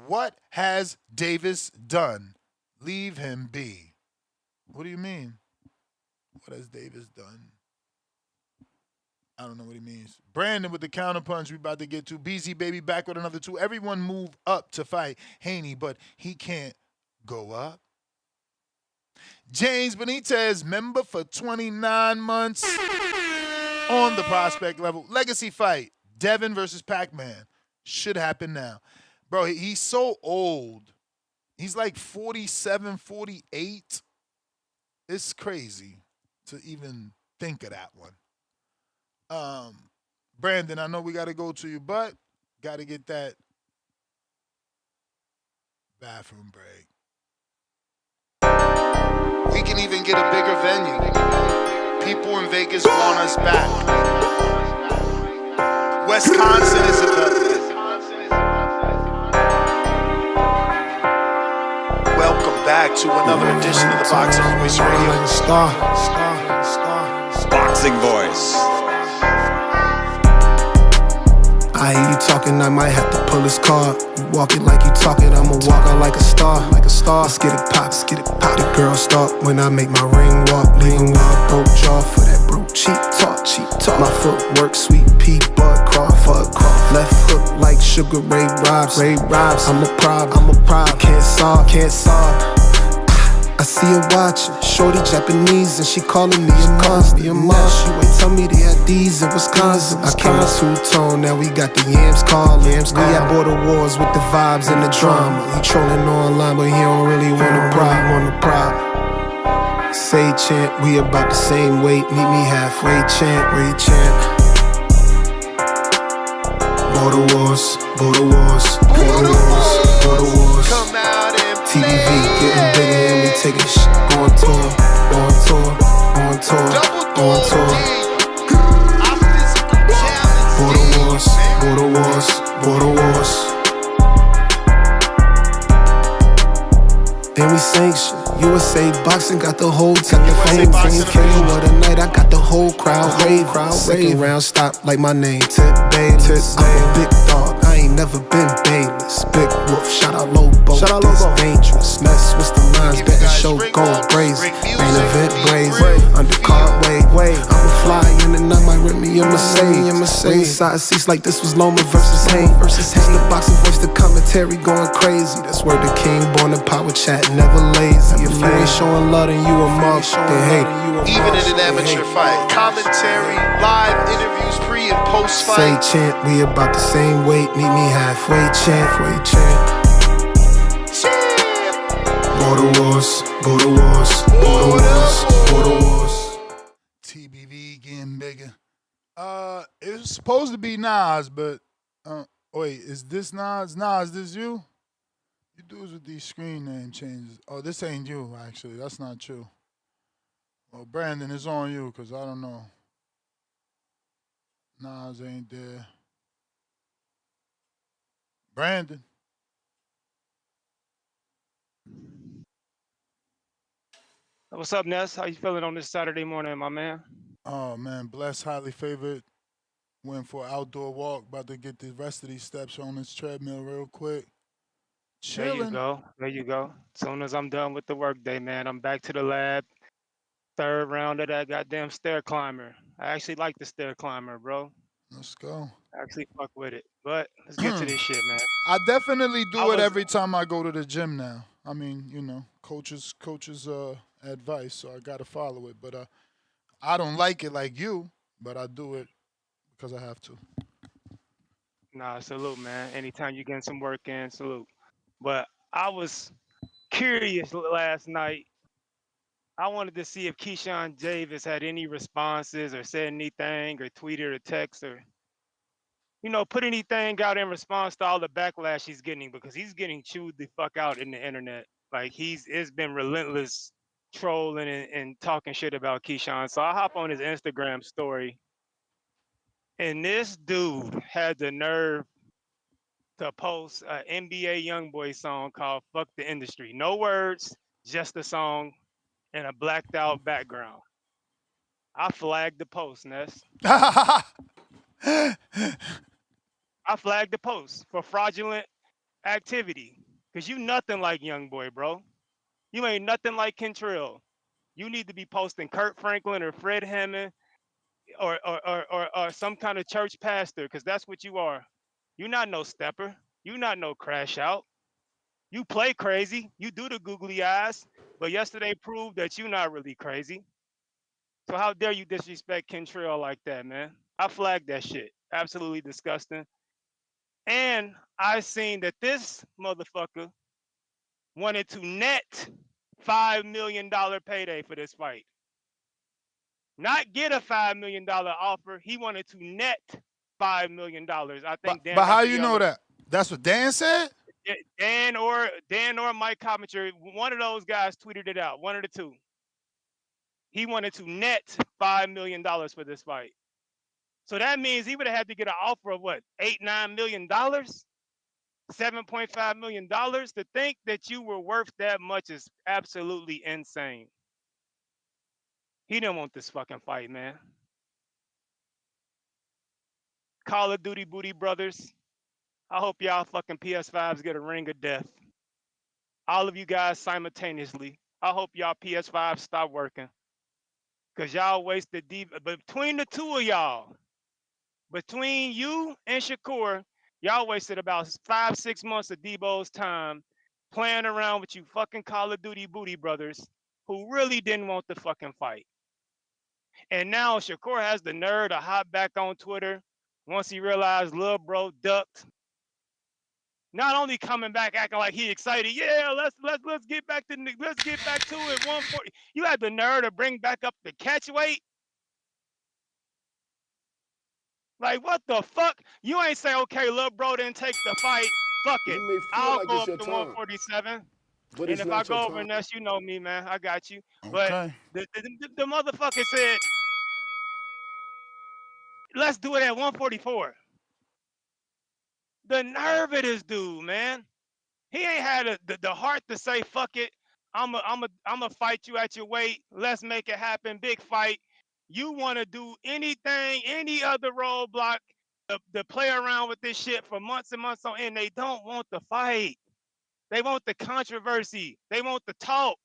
What has Davis done? Leave him be. What do you mean? What has Davis done? I don't know what he means. Brandon with the counterpunch we about to get to. BZ Baby back with another 2. Everyone move up to fight Haney, but he can't go up. James Benitez, member for 29 months. On the prospect level. Legacy fight. Devin versus Pac-Man. Should happen now. Bro, he's so old. He's like 47, 48. It's crazy to even think of that one. Brandon, I know we got to go to you, but got to get that bathroom break. We can even get a bigger venue. People in Vegas want us back. Wisconsin is a welcome back to another edition of the Boxing Voice Radio. Boxing Voice. I hear you talking, I might have to pull his card. You walk it like you talk it, I'ma walk out like a star. Let's get it pop, The girl start when I make my ring walk. Leaving with a broke jaw for that broke cheap talk. My footwork, sweet pea, bud craw. Left hook like Sugar Ray Robs. I'm a problem. Can't solve. I see her watching, shorty Japanese, and she calling me a monster. She ain't tell me they had these in Wisconsin. I came two-tone, now we got the yams calling. We at border wars with the vibes and the drama. He trolling online, but he don't really want a problem. Say chant, we about the same weight. Meet me halfway, chant. Border wars. TVV getting bigger and we taking shit on tour. Border wars. And we saying shit. USA Boxing got the whole team. Fame what a night, I got the whole crowd rave. Second round stop like my name, Tip Bayless. I'm a big dog, I ain't never been Bayless. Big Wolf, shout out Lobo, this dangerous. Ness, what's the lines, betting show gold brazen. Main event brazen, undercard wave. I'ma fly in and I might with me in Mercedes. Ringside seats like this was Loma versus Haney. It's the boxing voice, the commentary going crazy. That's where the king born in power chat, never lazy. If you ain't showing love, then you a mark, then hate it. Even in an amateur fight, commentary, live interviews, pre and post fight. Say chant, we about the same weight. Meet me halfway, chant. Border wars, border wars, border wars, border wars. TBV getting bigger. It was supposed to be Nas, but wait, is this Nas? Nas, this you? You dudes with these screen name changes. Oh, this ain't you, actually. That's not true. Well, Brandon, it's on you, because I don't know. Nas ain't there. Brandon. What's up, Ness? How you feeling on this Saturday morning, my man? Oh, man, blessed, highly favored. Went for an outdoor walk. About to get the rest of these steps on this treadmill real quick. Chilling. There you go. As soon as I'm done with the workday, man, I'm back to the lab. Third round of that goddamn stair climber. I actually like the stair climber, bro. Let's go. I actually fuck with it. But let's get to this shit, man. I definitely do it every time I go to the gym now. I mean, you know, coaches advice, so I gotta follow it. But I don't like it like you, but I do it because I have to. Nah, salute, man. Anytime you getting some work in, salute. But I was curious last night. I wanted to see if Keyshawn Davis had any responses or said anything or tweeted or text or, you know, put anything out in response to all the backlash he's getting, because he's getting chewed the fuck out in the internet. Like it's been relentless trolling and talking shit about Keyshawn. So I hop on his Instagram story, and this dude had the nerve to post an NBA YoungBoy song called "Fuck the Industry." No words, just a song and a blacked out background. I flagged the post, Ness. I flagged the post for fraudulent activity, because you nothing like YoungBoy, bro. You ain't nothing like Kentrill. You need to be posting Kurt Franklin or Fred Hammond or some kind of church pastor, because that's what you are. You're not no stepper. You're not no crash out. You play crazy. You do the googly eyes, but yesterday proved that you're not really crazy. So how dare you disrespect Kentrill like that, man? I flagged that shit. Absolutely disgusting. And I seen that this motherfucker wanted to net $5 million payday for this fight. Not get a $5 million offer. He wanted to net $5 million. I think Dan. But how you know that? That's what Dan said? Dan or Mike Coventry, one of those guys tweeted it out. One of the two. He wanted to net $5 million for this fight. So that means he would have had to get an offer of what, $8-9 million? $7.5 million? To think that you were worth that much is absolutely insane. He didn't want this fucking fight, man. Call of Duty Booty Brothers. I hope y'all fucking PS5s get a ring of death. All of you guys simultaneously. I hope y'all PS5s stop working. Because y'all wasted between the two of y'all, between you and Shakur, y'all wasted about 5-6 months of Debo's time playing around with you fucking Call of Duty Booty Brothers who really didn't want the fucking fight. And now Shakur has the nerve to hop back on Twitter once he realized Lil Bro ducked. Not only coming back acting like he excited, yeah, let's get back to it. 140. You had the nerve to bring back up the catchweight. Like, what the fuck? You ain't say, okay, Lil Bro didn't take the fight. Fuck it. I'll go up to 147. And if I go over Ness, you know me, man. I got you. But the motherfucker said, let's do it at 144. The nerve of this dude, man. He ain't had the heart to say, fuck it. I'ma fight you at your weight. Let's make it happen. Big fight. You want to do anything, any other roadblock, to play around with this shit for months and months on end. They don't want the fight. They want the controversy. They want the talk.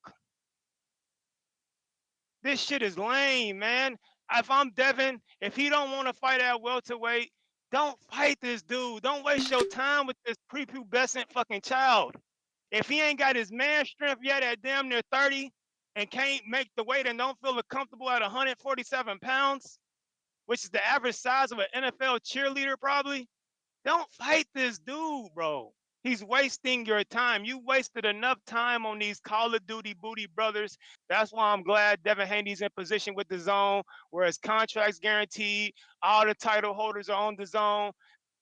This shit is lame, man. if I'm Devin, if he don't want to fight at welterweight, don't fight this dude. Don't waste your time with this prepubescent fucking child. If he ain't got his man strength yet at damn near 30 and can't make the weight and don't feel comfortable at 147 pounds, which is the average size of an NFL cheerleader probably, don't fight this dude, bro. He's wasting your time. You wasted enough time on these Call of Duty booty brothers. That's why I'm glad Devin Haney's in position with the zone, where his contract's guaranteed. All the title holders are on the zone.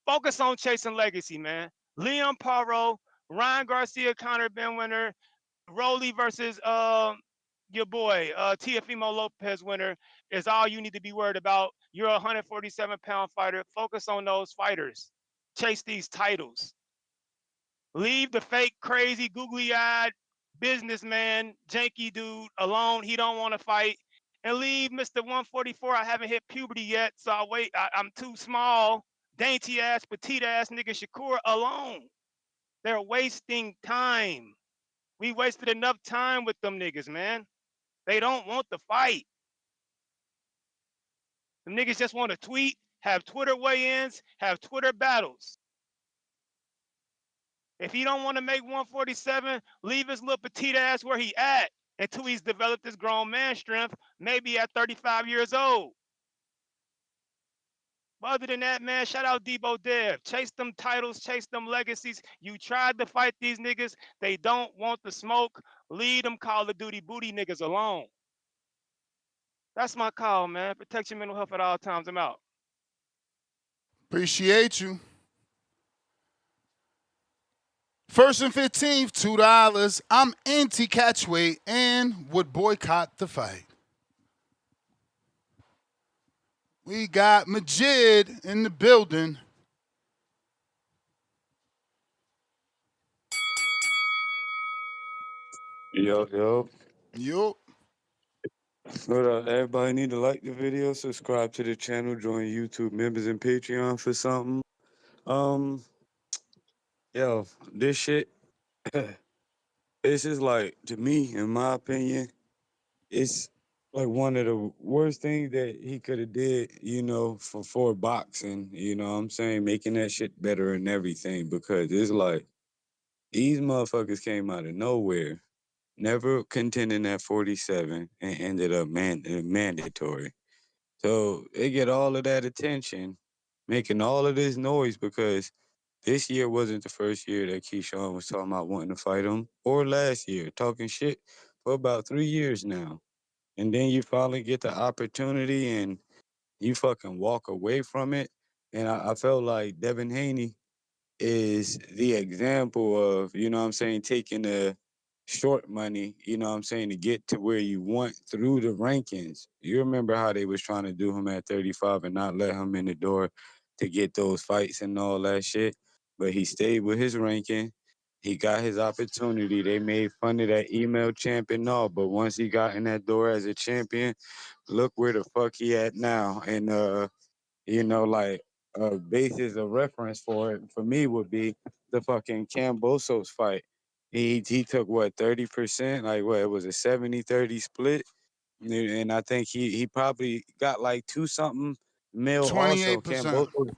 Focus on chasing legacy, man. Liam Paro, Ryan Garcia, Conor Benwinner, Rolly versus your boy, Teofimo Lopez winner is all you need to be worried about. You're a 147-pound fighter. Focus on those fighters. Chase these titles. Leave the fake, crazy, googly-eyed businessman, janky dude alone. He don't want to fight. And leave Mr. 144. I haven't hit puberty yet, so I'll wait. I'm too small, dainty-ass, petite-ass nigga Shakur alone. They're wasting time. We wasted enough time with them niggas, man. They don't want to fight. Them niggas just want to tweet, have Twitter weigh-ins, have Twitter battles. If he don't want to make 147, leave his little petite ass where he at until he's developed his grown man strength, maybe at 35 years old. But other than that, man, shout out Debo Dev. Chase them titles, chase them legacies. You tried to fight these niggas. They don't want the smoke. Leave them Call of Duty booty niggas alone. That's my call, man. Protect your mental health at all times. I'm out. Appreciate you. 1st and 15th, $2. I'm anti-catchweight and would boycott the fight. We got Majid in the building. Yo. Yo. What up? Everybody need to like the video, subscribe to the channel, join YouTube members and Patreon for something. Yo, this shit, it's just like, to me, in my opinion, it's like one of the worst things that he could have did, for boxing, you know what I'm saying? Making that shit better and everything, because it's like, these motherfuckers came out of nowhere, never contending at 47, and ended up mandatory. So they get all of that attention, making all of this noise, because this year wasn't the first year that Keyshawn was talking about wanting to fight him, or last year, talking shit for about 3 years now. And then you finally get the opportunity and you fucking walk away from it. And I felt like Devin Haney is the example of, taking the short money, to get to where you want through the rankings. You remember how they was trying to do him at 35 and not let him in the door to get those fights and all that shit. But he stayed with his ranking. He got his opportunity. They made fun of that email champion and all, but once he got in that door as a champion, look where the fuck he at now. And a basis of reference for it for me would be the fucking Cambosos fight. He took what, 30%? Like what, it was a 70-30 split. And I think he probably got like 2 something mil also. 28%. Cambosos.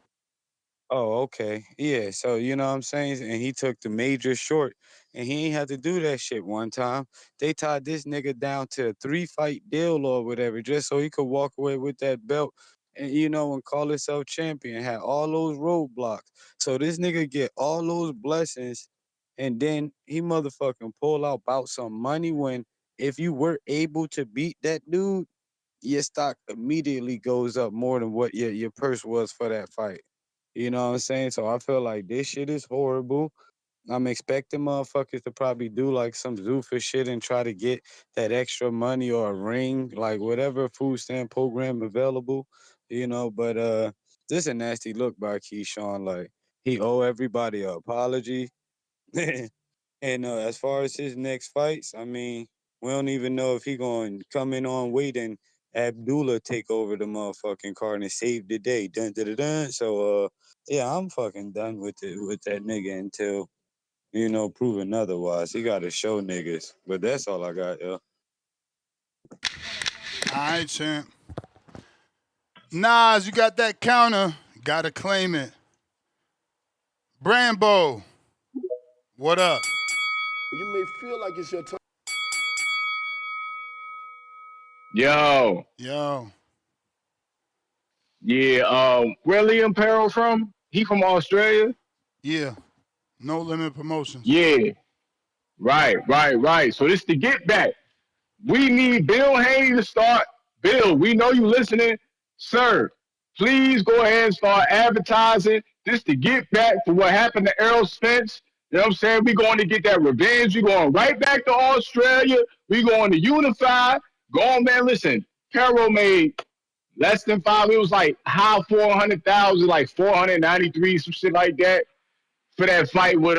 Oh, okay. Yeah. So, you know what I'm saying? And he took the major short, and he ain't had to do that shit one time. They tied this nigga down to a 3-fight deal or whatever, just so he could walk away with that belt and, and call himself champion. Had all those roadblocks. So this nigga get all those blessings, and then he motherfucking pull out about some money when if you were able to beat that dude, your stock immediately goes up more than what your purse was for that fight. You know what I'm saying? So I feel like this shit is horrible. I'm expecting motherfuckers to probably do like some Zuffa shit and try to get that extra money or a ring, like whatever food stamp program available, but this a nasty look by Keyshawn. Like he owe everybody an apology. And as far as his next fights, I mean, we don't even know if he going to come in on weight and Abdullah take over the motherfucking card and save the day. Dun, dun, dun, dun. So, yeah, I'm fucking done with that nigga until, proven otherwise. He got to show niggas. But that's all I got, yo. All right, champ. Nas, you got that counter. Gotta claim it. Brambo, what up? You may feel like it's your time. Yo. Yo. Yeah, where Liam Perro from? He from Australia? Yeah. No Limit Promotions. Yeah. Right. So this to get back. We need Bill Haney to start. Bill, we know you listening. Sir, please go ahead and start advertising just to get back to what happened to Errol Spence. You know what I'm saying? We're going to get that revenge. We're going right back to Australia. We're going to unify. Go on, man. Listen, Perro made less than 5. It was like high 400,000, like 493, some shit like that for that fight with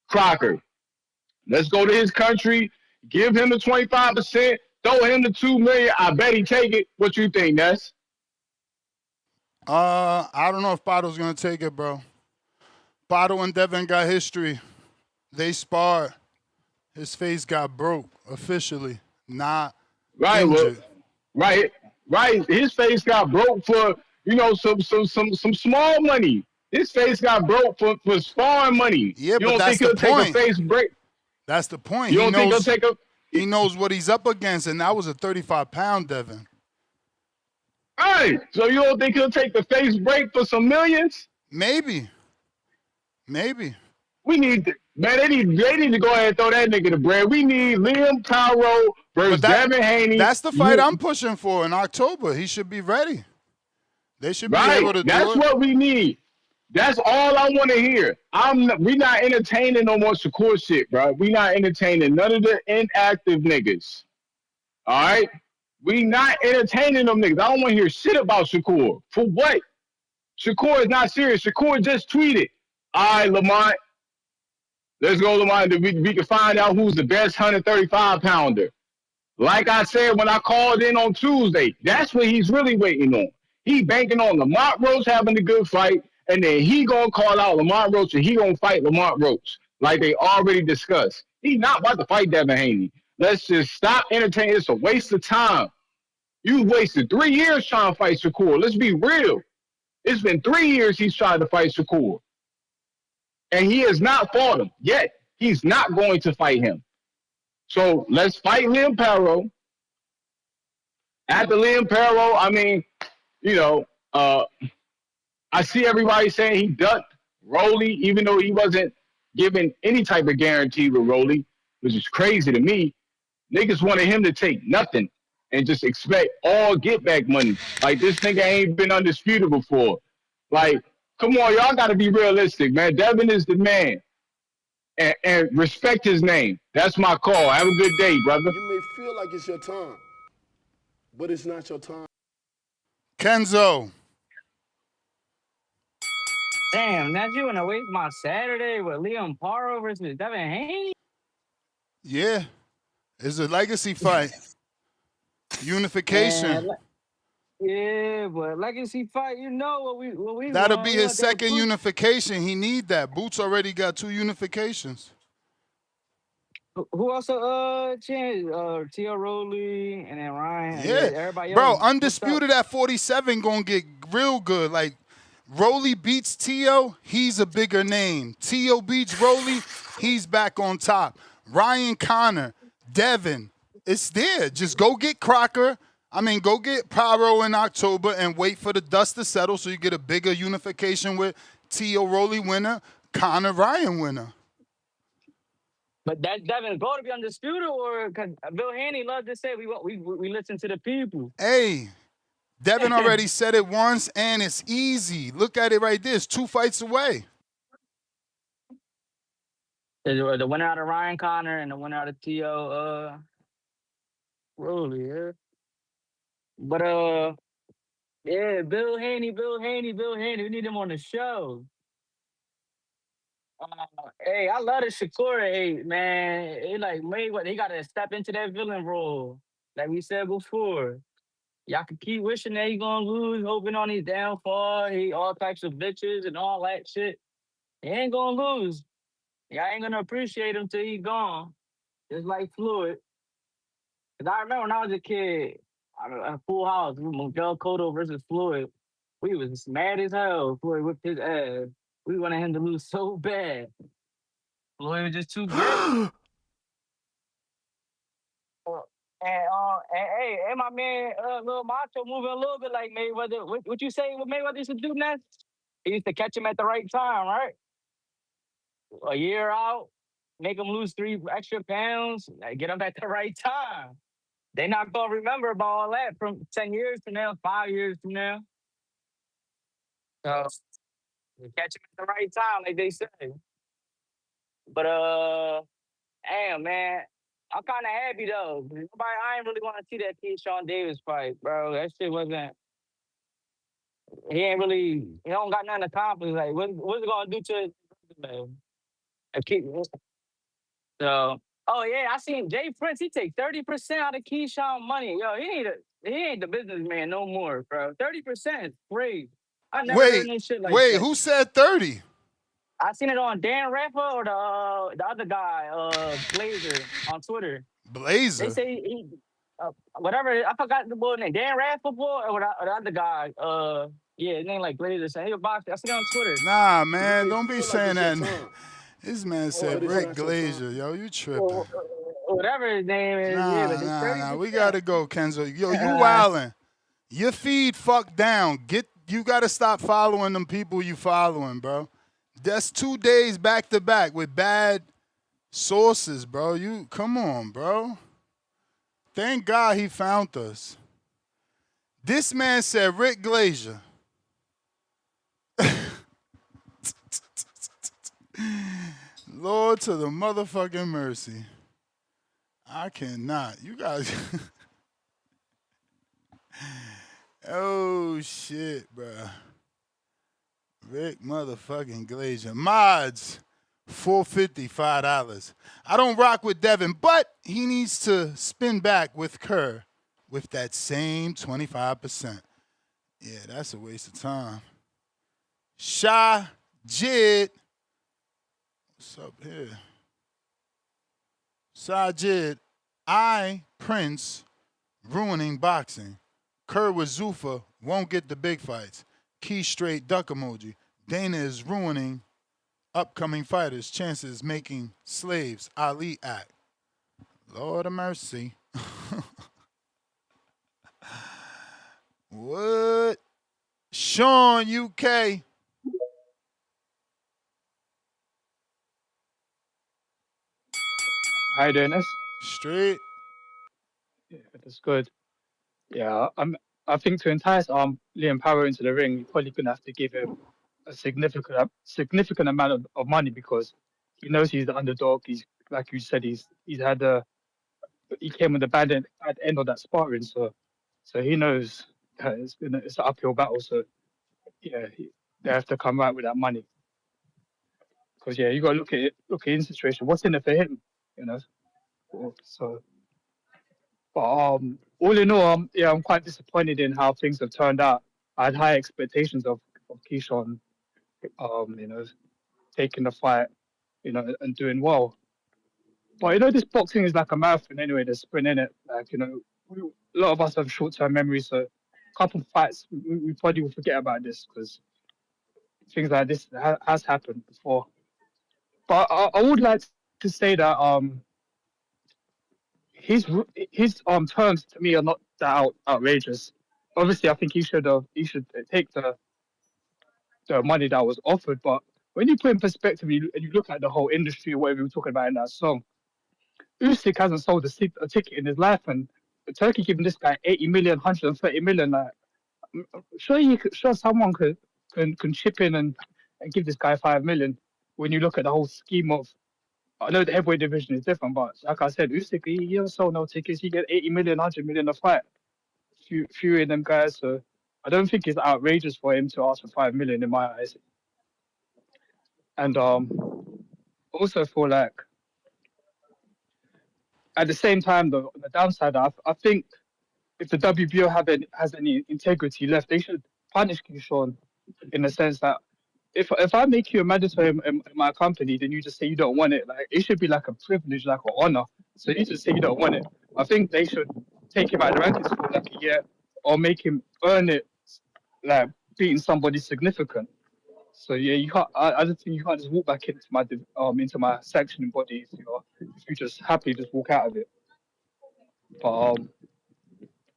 Crocker. Let's go to his country, give him the 25%, throw him the $2 million. I bet he take it. What you think, Ness? I don't know if Pado's gonna take it, bro. Pado and Devin got history. They sparred. His face got broke officially, not injured. Right. His face got broke for some small money. His face got broke for sparring money. Yeah, you but don't that's think he'll the point. take a face break? That's the point. You don't think he'll take a? He knows what he's up against, and that was a 35-pound Devin. All right. So you don't think he'll take the face break for some millions? Maybe. We need they need to go ahead and throw that nigga the bread. We need Liam Perro versus Devin Haney. That's the fight I'm pushing for in October. He should be ready. They should be able to do it. That's what we need. That's all I want to hear. We not entertaining no more Shakur shit, bro. We not entertaining none of the inactive niggas. All right? We not entertaining them niggas. I don't want to hear shit about Shakur. For what? Shakur is not serious. Shakur just tweeted, all right, Lamont, let's go, Lamont. We can find out who's the best 135-pounder. Like I said when I called in on Tuesday, that's what he's really waiting on. He banking on Lamont Roach having a good fight, and then he gonna call out Lamont Roach, and he gonna fight Lamont Roach like they already discussed. He's not about to fight Devin Haney. Let's just stop entertaining. It's a waste of time. You wasted 3 years trying to fight Shakur. Let's be real. It's been 3 years he's trying to fight Shakur. And he has not fought him yet. He's not going to fight him. So let's fight Liam Perro. After Liam Perro, I mean, I see everybody saying he ducked Rolly, even though he wasn't given any type of guarantee with Rolly, which is crazy to me. Niggas wanted him to take nothing and just expect all get back money. Like, this nigga ain't been undisputed before. Like, come on, y'all got to be realistic, man. Devin is the man. And respect his name. That's my call. Have a good day, brother. You may feel like it's your time, but it's not your time. Kenzo. Damn, now you want to waste my Saturday with Liam Perro versus Devin Haney? Yeah. It's a legacy fight. Unification. Yeah, but legacy fight, you know what we That'll want. be his second unification. He need that. Boots already got 2 unifications. Who also changed? T.O. Rowley and then Ryan. Yeah. Everybody else. Bro, undisputed at 47 gonna get real good. Like, Rowley beats T.O., he's a bigger name. T.O. beats Rowley, he's back on top. Ryan Connor, Devin, it's there. Just go get Crocker. Go get Pyro in October and wait for the dust to settle so you get a bigger unification with T.O. Rowley winner, Connor Ryan winner. But that Devin go to be undisputed, or because Bill Haney loved to say we listen to the people. Hey, Devin already said it once, and it's easy. Look at it right there. It's 2 fights away. The winner out of Ryan Connor and the winner out of T.O. Rowley, yeah. But yeah, Bill Haney. We need him on the show. Hey, I love the Shakur hate, man. He like Mayweather. He got to step into that villain role, like we said before. Y'all can keep wishing that he gonna lose, hoping on his downfall. He all types of bitches and all that shit. He ain't gonna lose. Y'all ain't gonna appreciate him till he gone. Just like Floyd. Cause I remember when I was a kid, A full house. Miguel Cotto versus Floyd. We was mad as hell. Floyd whipped his ass. We wanted him to lose so bad. Floyd was just too great. And my man, Lil Macho moving a little bit like Mayweather. What you say? What Mayweather used to do next? He used to catch him at the right time, right? A year out, make him lose 3 extra pounds, get him at the right time. They not gonna remember about all that from 10 years from now, 5 years from now. So you catch him at the right time, like they say. But damn man, I'm kind of happy though. I ain't really want to see that Keyshawn Davis fight, bro. That shit wasn't. He ain't really. He don't got nothing accomplished. Like, what's it gonna do to man? So, oh yeah, I seen Jay Prince. He take 30% out of Keyshawn money. Yo, he ain't the businessman no more, bro. 30% is crazy. I never heard no shit like that. Who said 30? I seen it on Dan Rafa or the other guy, Blazer on Twitter. Blazer. They say he whatever. I forgot the boy name. Dan Rafa boy or the other guy. Yeah, his name like Blazer. Saying he a boxer. I seen it on Twitter. Nah, man, don't be saying that. This man said Rick Glazer. Yo, you tripping. Whatever his name is. Nah. We gotta go, Kenzo. Yo, you wildin'. Your feed fucked down. You gotta stop following them people you following, bro. That's 2 days back to back with bad sources, bro. You come on, bro. Thank God he found us. This man said Rick Glazer. Lord to the motherfucking mercy. I cannot. You guys. Oh, shit, bro. Rick motherfucking Glazer. Mods, $4.50, $5. I don't rock with Devin, but he needs to spin back with Kerr with that same 25%. Yeah, that's a waste of time. Shah Jid. What's up here? Sajid, Prince, ruining boxing. Kerr with Zuffa won't get the big fights. Key straight duck emoji. Dana is ruining upcoming fighters' chances making slaves. Ali act. Lord of mercy. What? Sean, UK. How you doing, this? Straight. Yeah, that's good. Yeah, I think to entice Liam Power into the ring, you're probably gonna have to give him a significant amount of money because he knows he's the underdog. He's like you said, he came with the bad end of that sparring, so he knows it's an uphill battle. So yeah, they have to come right with that money because yeah, you got to look at his situation. What's in it for him, you know? So. But all in all, I'm quite disappointed in how things have turned out. I had high expectations of Keyshawn, taking the fight, and doing well. But this boxing is like a marathon anyway. There's sprint in it. Like a lot of us have short-term memories, so a couple of fights we probably will forget about this because things like this has happened before. But I would like to say that his terms to me are not that outrageous. Obviously, I think he should take the money that was offered. But when you put in perspective and you look at the whole industry, whatever we were talking about in that song, Usyk hasn't sold a ticket in his life, and Turkey giving this guy 80 million, 130 million. Like, sure someone can chip in and give this guy 5 million. When you look at the whole scheme of, I know the heavyweight division is different, but like I said, Usyk, he doesn't sell no tickets. He get 80 million, 100 million a fight. Few of them guys, so I don't think it's outrageous for him to ask for 5 million in my eyes. And also for like, at the same time, on the downside, I think if the WBO has any integrity left, they should punish Keyshawn in the sense that if I make you a mandatory in my company, then you just say you don't want it. Like, it should be like a privilege, like an honor. So you just say you don't want it. I think they should take him out of the rankings for like a year, or make him earn it, like beating somebody significant. So yeah, you can't. I just think you can't just walk back into my sanctioning body if you just happily just walk out of it. But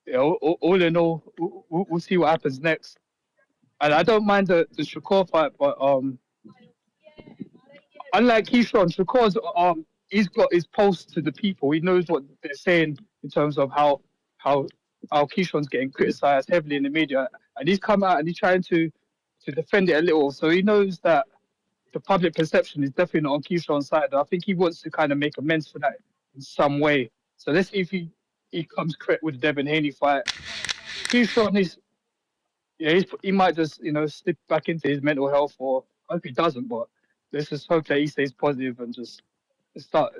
yeah, all in all, we'll see what happens next. And I don't mind the Shakur fight, but unlike Keyshawn, Shakur's he's got his pulse to the people. He knows what they're saying in terms of how Keyshawn's getting criticized heavily in the media, and he's come out and he's trying to defend it a little. So he knows that the public perception is definitely not on Keyshawn's side. I think he wants to kind of make amends for that in some way. So let's see if he comes correct with the Devin Haney fight. Keyshawn he might just slip back into his mental health, or I hope he doesn't. But let's just hope that he stays positive and just start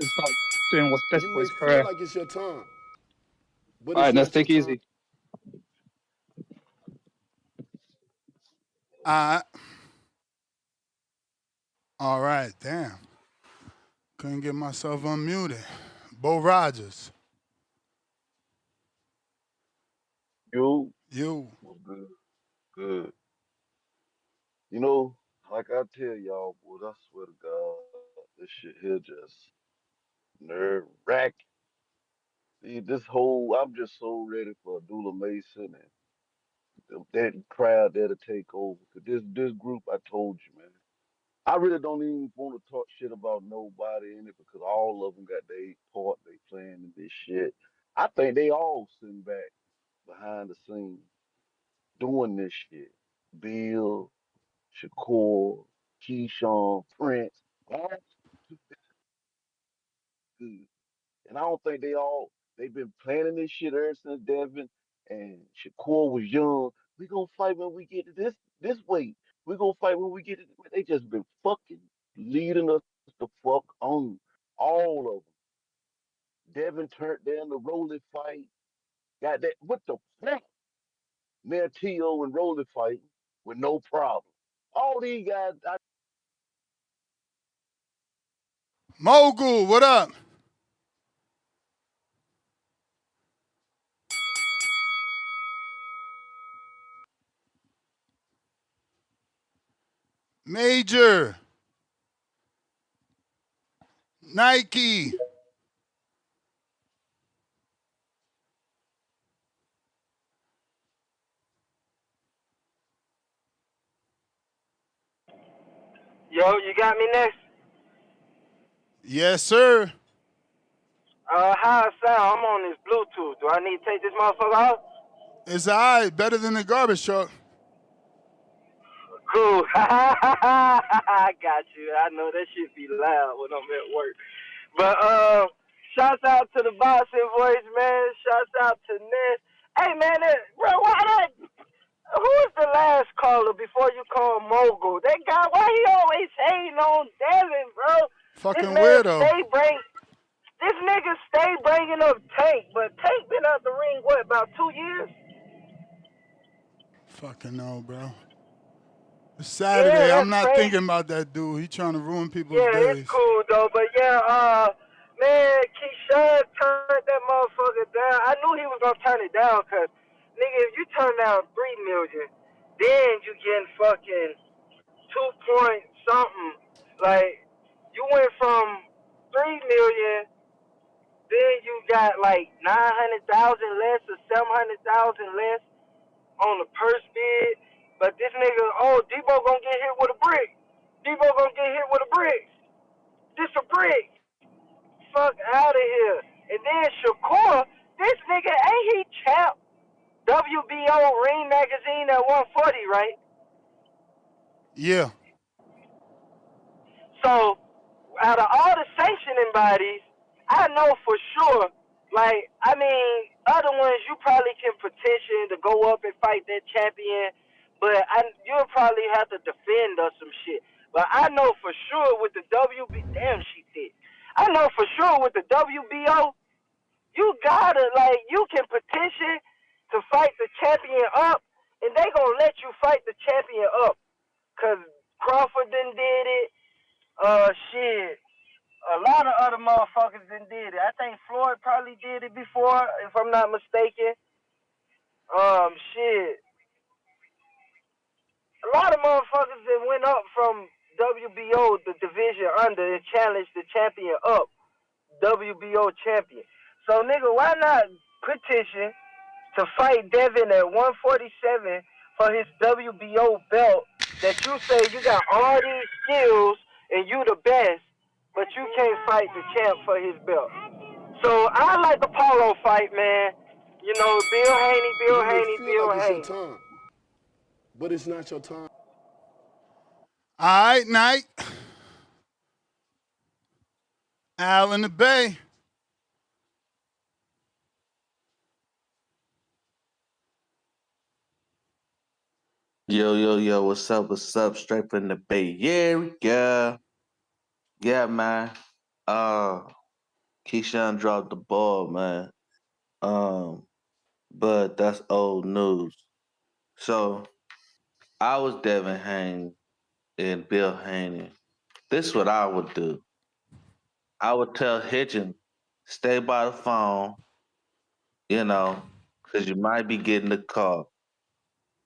doing what's best You for may his feel career. like it's your time, but All it's right, let's not your take it time. easy. All right, damn. Couldn't get myself unmuted. Bo Rogers. Yo, You. what's good? Good. You know, like I tell y'all, boy, I swear to God, this shit here just nerve wracking. See, I'm just so ready for Dula Mason and that crowd there to take over. 'Cause this group, I told you, man. I really don't even want to talk shit about nobody in it because all of them got their part they playing in this shit. I think they all sitting back behind the scenes doing this shit. Bill, Shakur, Keyshawn, Prince, all good. And I don't think they've been planning this shit ever since Devin and Shakur was young. We gonna fight when we get to this weight. We gonna fight when we get to they just been fucking leading us the fuck on. All of them. Devin turned down the Rolly fight. Got that what the fuck? Martillo and Rolly fight with no problem. All these guys Mogul, what up? Major. Nike. Yo, you got me next? Yes, sir. How it sound? I'm on this Bluetooth. Do I need to take this motherfucker off? It's all right. Better than the garbage truck. Cool. I got you. I know that shit be loud when I'm at work. But shouts out to the boxing voice, man. Shouts out to Ness. Hey man, bro, who was the last caller before you called Mogul? That guy, why he always hating on Devin, bro? Fucking weirdo. This nigga stay bringing up Tank, but Tank been out the ring, what, about 2 years? Fucking no, bro. It's Saturday. Yeah, I'm that's not crazy. thinking about that dude. He trying to ruin people's Yeah, days. it's cool though, but yeah, man, Keyshawn turned that motherfucker down. I knew he was gonna turn it down, cause nigga, if you turn down $3 million, then you getting fucking 2 point something. Like you went from 3 million, then you got like 900,000 less or 700,000 less on the purse bid. But this nigga, Debo gonna get hit with a brick. Debo gonna get hit with a brick. This a brick. Fuck out of here. And then Shakur, this nigga, ain't he champ WBO Ring Magazine at 140, right? Yeah. So, out of all the sanctioning bodies, I know for sure, like, I mean, other ones you probably can petition to go up and fight that champion, but you'll probably have to defend or some shit. But I know for sure with the damn, she thick. I know for sure with the WBO, you gotta, like, you can petition to fight the champion up, and they gonna let you fight the champion up. Cause Crawford done did it. Shit. A lot of other motherfuckers done did it. I think Floyd probably did it before, if I'm not mistaken. Shit. A lot of motherfuckers that went up from WBO, the division under, and challenged the champion up, WBO champion. So, nigga, why not petition to fight Devin at 147 for his WBO belt that you say you got all these skills and you the best, but you can't fight the champ for his belt? So I like the Paulo fight, man. You know, Bill Haney, Bill You may Haney, feel Bill like it's your Haney. time, but it's not your time. All right, Knight. Al in the Bay. Yo, yo, yo, what's up? What's up? Straight from the Bay Area. Yeah, man. Uh, Keyshawn dropped the ball, man. Um, but that's old news. So I was Devin Haney and Bill Haney. This is what I would do. I would tell Hitchens, stay by the phone, you know, because you might be getting the call.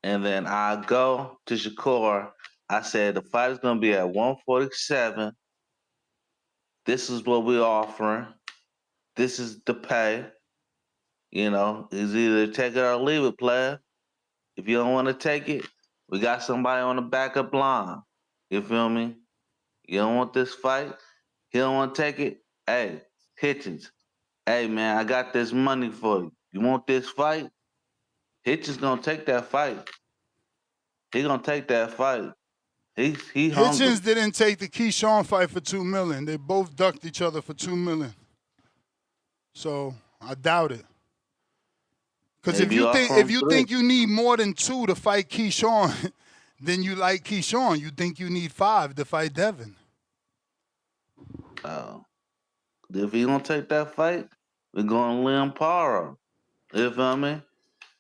And then I go to Shakur. I said the fight is gonna be at 147. This is what we're offering. This is the pay. You know, it's either take it or leave it, player. If you don't want to take it, we got somebody on the backup line. You feel me? You don't want this fight? He don't want to take it? Hey, Hitchens. Hey, man, I got this money for you. You want this fight? Hitchens gonna take that fight. He gonna take that fight. He hungry. Hitchens didn't take the Keyshawn fight for $2 million. They both ducked each other for $2 million. So I doubt it. Because if Maybe you offer him think three. you need more than 2 to fight Keyshawn, then you like Keyshawn. You think you need 5 to fight Devin. If he gonna take that fight, we're going Liam Paro. You feel me?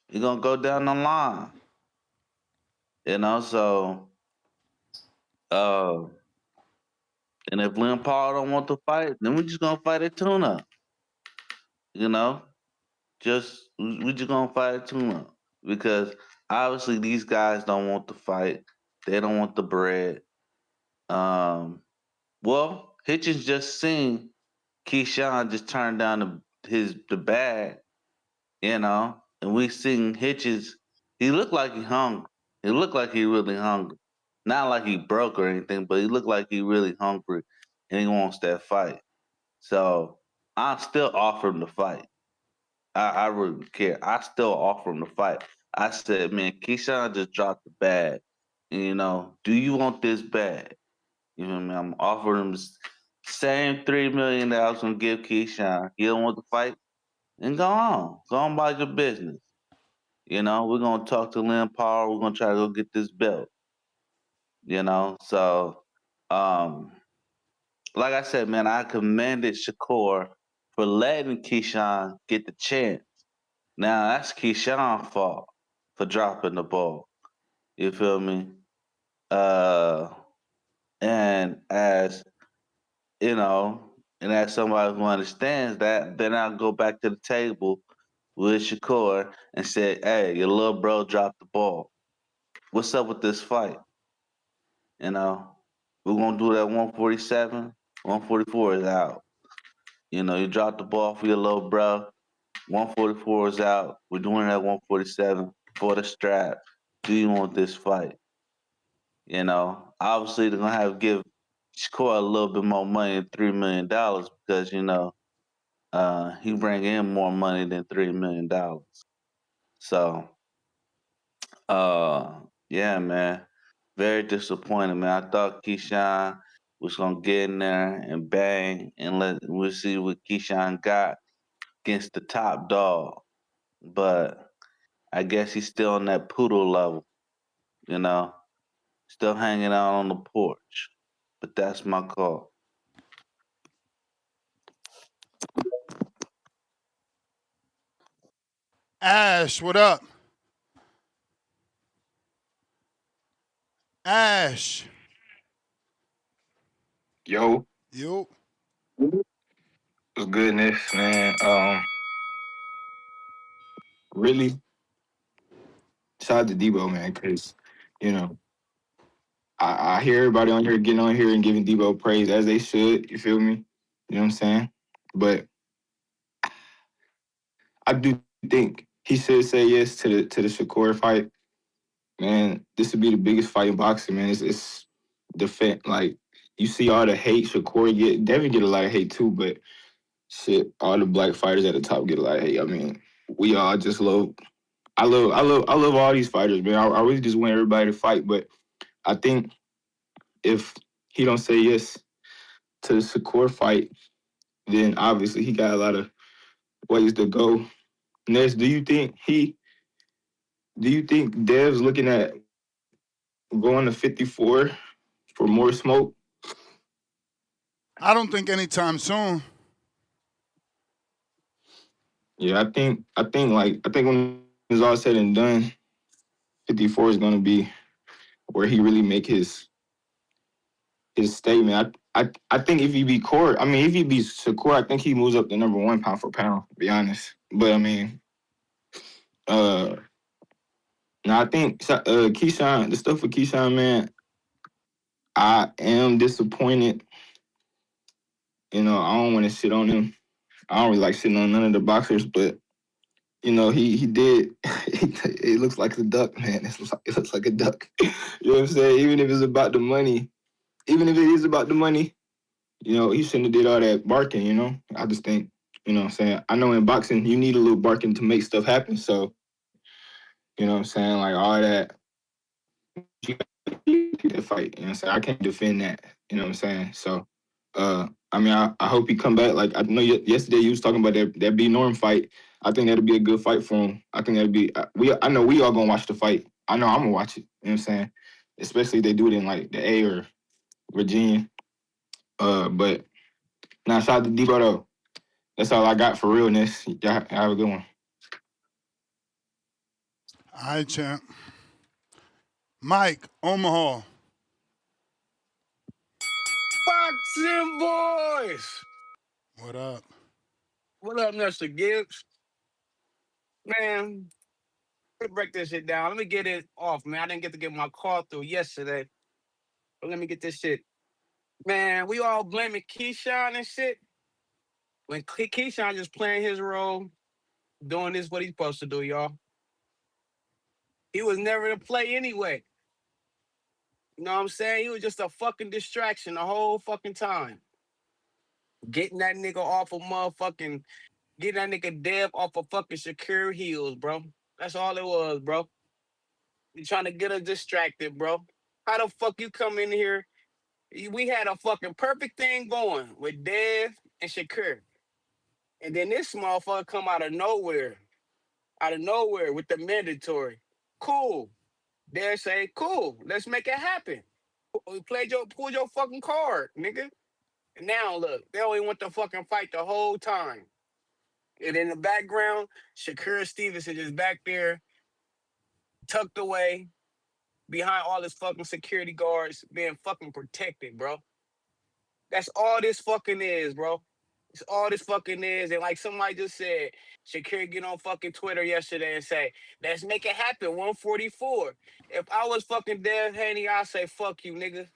He gonna go down the line. You know, so uh and if Liam Paro don't want to fight, then we just gonna fight a tune-up. You know? We just gonna fight a tune-up. Because obviously these guys don't want to fight. They don't want the bread. Well, Hitchens just seen Keyshawn just turn down the bag, you know, and we seen Hitchens. He looked like he hungry. He looked like he really hungry. Not like he broke or anything, but he looked like he really hungry, and he wants that fight. So I still offer him the fight. I really don't care. I still offer him the fight. I said, man, Keyshawn just dropped the bag. And, you know, do you want this bag? You know what I mean? I'm offering him the same $3 million that I was gonna give Keyshawn. He don't want to fight, and go on. Go on about your business. You know, we're gonna talk to Lynn Paul. We're gonna try to go get this belt. You know, so like I said, man, I commended Shakur for letting Keyshawn get the chance. Now that's Keyshawn's fault for dropping the ball. You feel me? Uh, and as you know, and as somebody who understands that, then I'll go back to the table with Shakur and say, hey, your little bro dropped the ball. What's up with this fight? You know, we're gonna do that 147. 144 is out. You know, you dropped the ball for your little bro. 144 is out. We're doing that 147 for the strap. Do you want this fight? You know, obviously they're gonna have to give Shakur a little bit more money than $3 million because you know he bring in more money than $3 million. So, yeah, man, very disappointed, man. I thought Keyshawn was gonna get in there and bang, and we'll see what Keyshawn got against the top dog. But I guess he's still on that poodle level, you know, still hanging out on the porch. But that's my call. Ash, what up? Ash. Yo. Yo. What's goodness, man? Really, shout out to Debo, man, because you know I hear everybody on here getting on here and giving Debo praise as they should. You feel me? You know what I'm saying? But I do think he should say yes to the Shakur fight. Man, this would be the biggest fight in boxing, man. It's defend like you see all the hate Shakur get. Devin get a lot of hate too, but shit, all the black fighters at the top get a lot of hate. I mean, we all just love. I love all these fighters, man. I really just want everybody to fight, but I think if he don't say yes to the Shakur fight, then obviously he got a lot of ways to go. Next, do you think Dev's looking at going to 54 for more smoke? I don't think anytime soon. Yeah, I think when it's all said and done, 54 is gonna be where he really make his statement. I think if he beat Court, I mean if he beats Shakur, I think he moves up to number one pound for pound, to be honest. But I mean, uh now I think Keyshawn, the stuff with Keyshawn, man, I am disappointed. You know, I don't want to shit on him. I don't really like sitting on none of the boxers, but you know, he did. It looks like a duck, man. It looks like a duck. You know what I'm saying? Even if it's about the money, even if it is about the money, you know, he shouldn't have did all that barking. You know, I just think, you know, what I'm saying, I know in boxing you need a little barking to make stuff happen. So, you know, what I'm saying, like all that, that fight. You know, what I'm saying, I can't defend that. You know what I'm saying? So, I mean, I hope he come back. Like I know yesterday you was talking about that B Norm fight. I think that'll be a good fight for him. I think that'll be. I know we all gonna watch the fight. I know I'm gonna watch it. You know what I'm saying? Especially if they do it in like the A or Virginia. But now shout out to Debo though. That's all I got for realness. Y'all have a good one. All right, champ. Mike, Omaha. Boxing Voice. What up? What up, Mr. Gibbs? Man, let me break this shit down. Let me get it off, man. I didn't get to get my call through yesterday, but let me get this shit. Man, we all blaming Keyshawn and shit. When Keyshawn just playing his role, doing this what he's supposed to do, y'all. He was never to play anyway. You know what I'm saying? He was just a fucking distraction the whole fucking time. Getting that nigga off of motherfucking, getting that nigga Dev off of fucking Shakur heels, bro. That's all it was, bro. You trying to get us distracted, bro. How the fuck you come in here? We had a fucking perfect thing going with Dev and Shakur. And then this motherfucker come out of nowhere with the mandatory. Cool. They say, cool, let's make it happen. Pull your fucking card, nigga. And now look, they only want to fucking fight the whole time. And in the background, Shakur Stevenson is back there, tucked away, behind all his fucking security guards, being fucking protected, bro. That's all this fucking is, bro. It's all this fucking is. And like somebody just said, Shakir get on fucking Twitter yesterday and say, let's make it happen, 144. If I was fucking Devin Haney, I'd say, fuck you, nigga.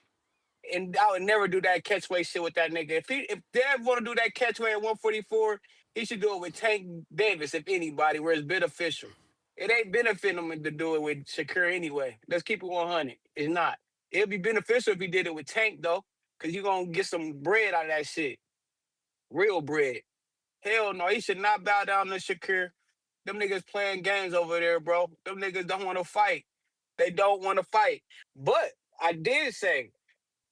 And I would never do that catchweight shit with that nigga. If Dev want to do that catchweight at 144, he should do it with Tank Davis, if anybody, where it's beneficial. It ain't benefiting him to do it with Shakur anyway. Let's keep it 100. It's not. It'd be beneficial if he did it with Tank, though, because you're going to get some bread out of that shit. Real bread. Hell no, he should not bow down to Shakur. Them niggas playing games over there, bro. Them niggas don't want to fight. They don't want to fight. But I did say,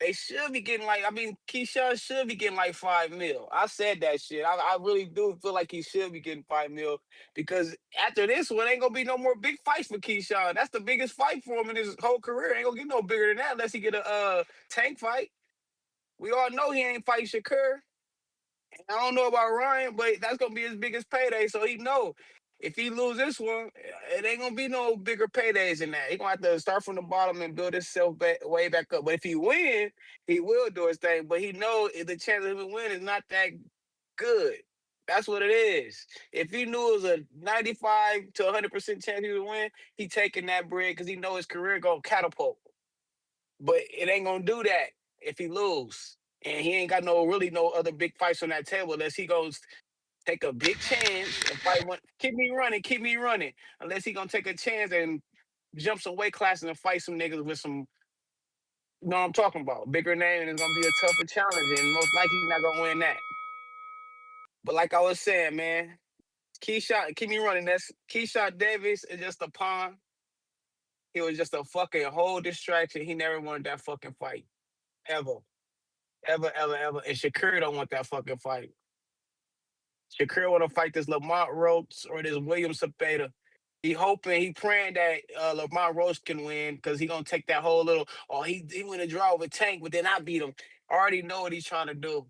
they should be getting Keyshawn should be getting like 5 mil. I said that shit. I really do feel like he should be getting 5 mil because after this one, ain't gonna be no more big fights for Keyshawn. That's the biggest fight for him in his whole career. Ain't gonna get no bigger than that unless he get a Tank fight. We all know he ain't fighting Shakur. I don't know about Ryan, but that's gonna be his biggest payday. So he know If he lose this one, it ain't gonna be no bigger paydays than that. He gonna have to start from the bottom and build himself way back up. But if he win, he will do his thing. But he know the chance of him win is not that good. That's what it is. If he knew it was a 95 to 100% chance he would win, he taking that bread because he know his career gonna catapult. But it ain't gonna do that if he lose. And he ain't got no other big fights on that table unless he goes take a big chance and fight one. Keep me running. Unless he gonna take a chance and jump some weight classes and fight some niggas with some, you know what I'm talking about, bigger name, and it's gonna be a tougher challenge, and most likely he's not gonna win that. But like I was saying, man, Keyshawn, keep me running. That's Keyshawn Davis is just a pawn. He was just a fucking whole distraction. He never wanted that fucking fight. Ever. Ever. And Shakur don't want that fucking fight. Shakur want to fight this Lamont Roach or this William Cepeda. He praying that Lamont Roach can win because he gonna take that whole little. Oh, he went to draw with Tank, but then I beat him. I already know what he's trying to do.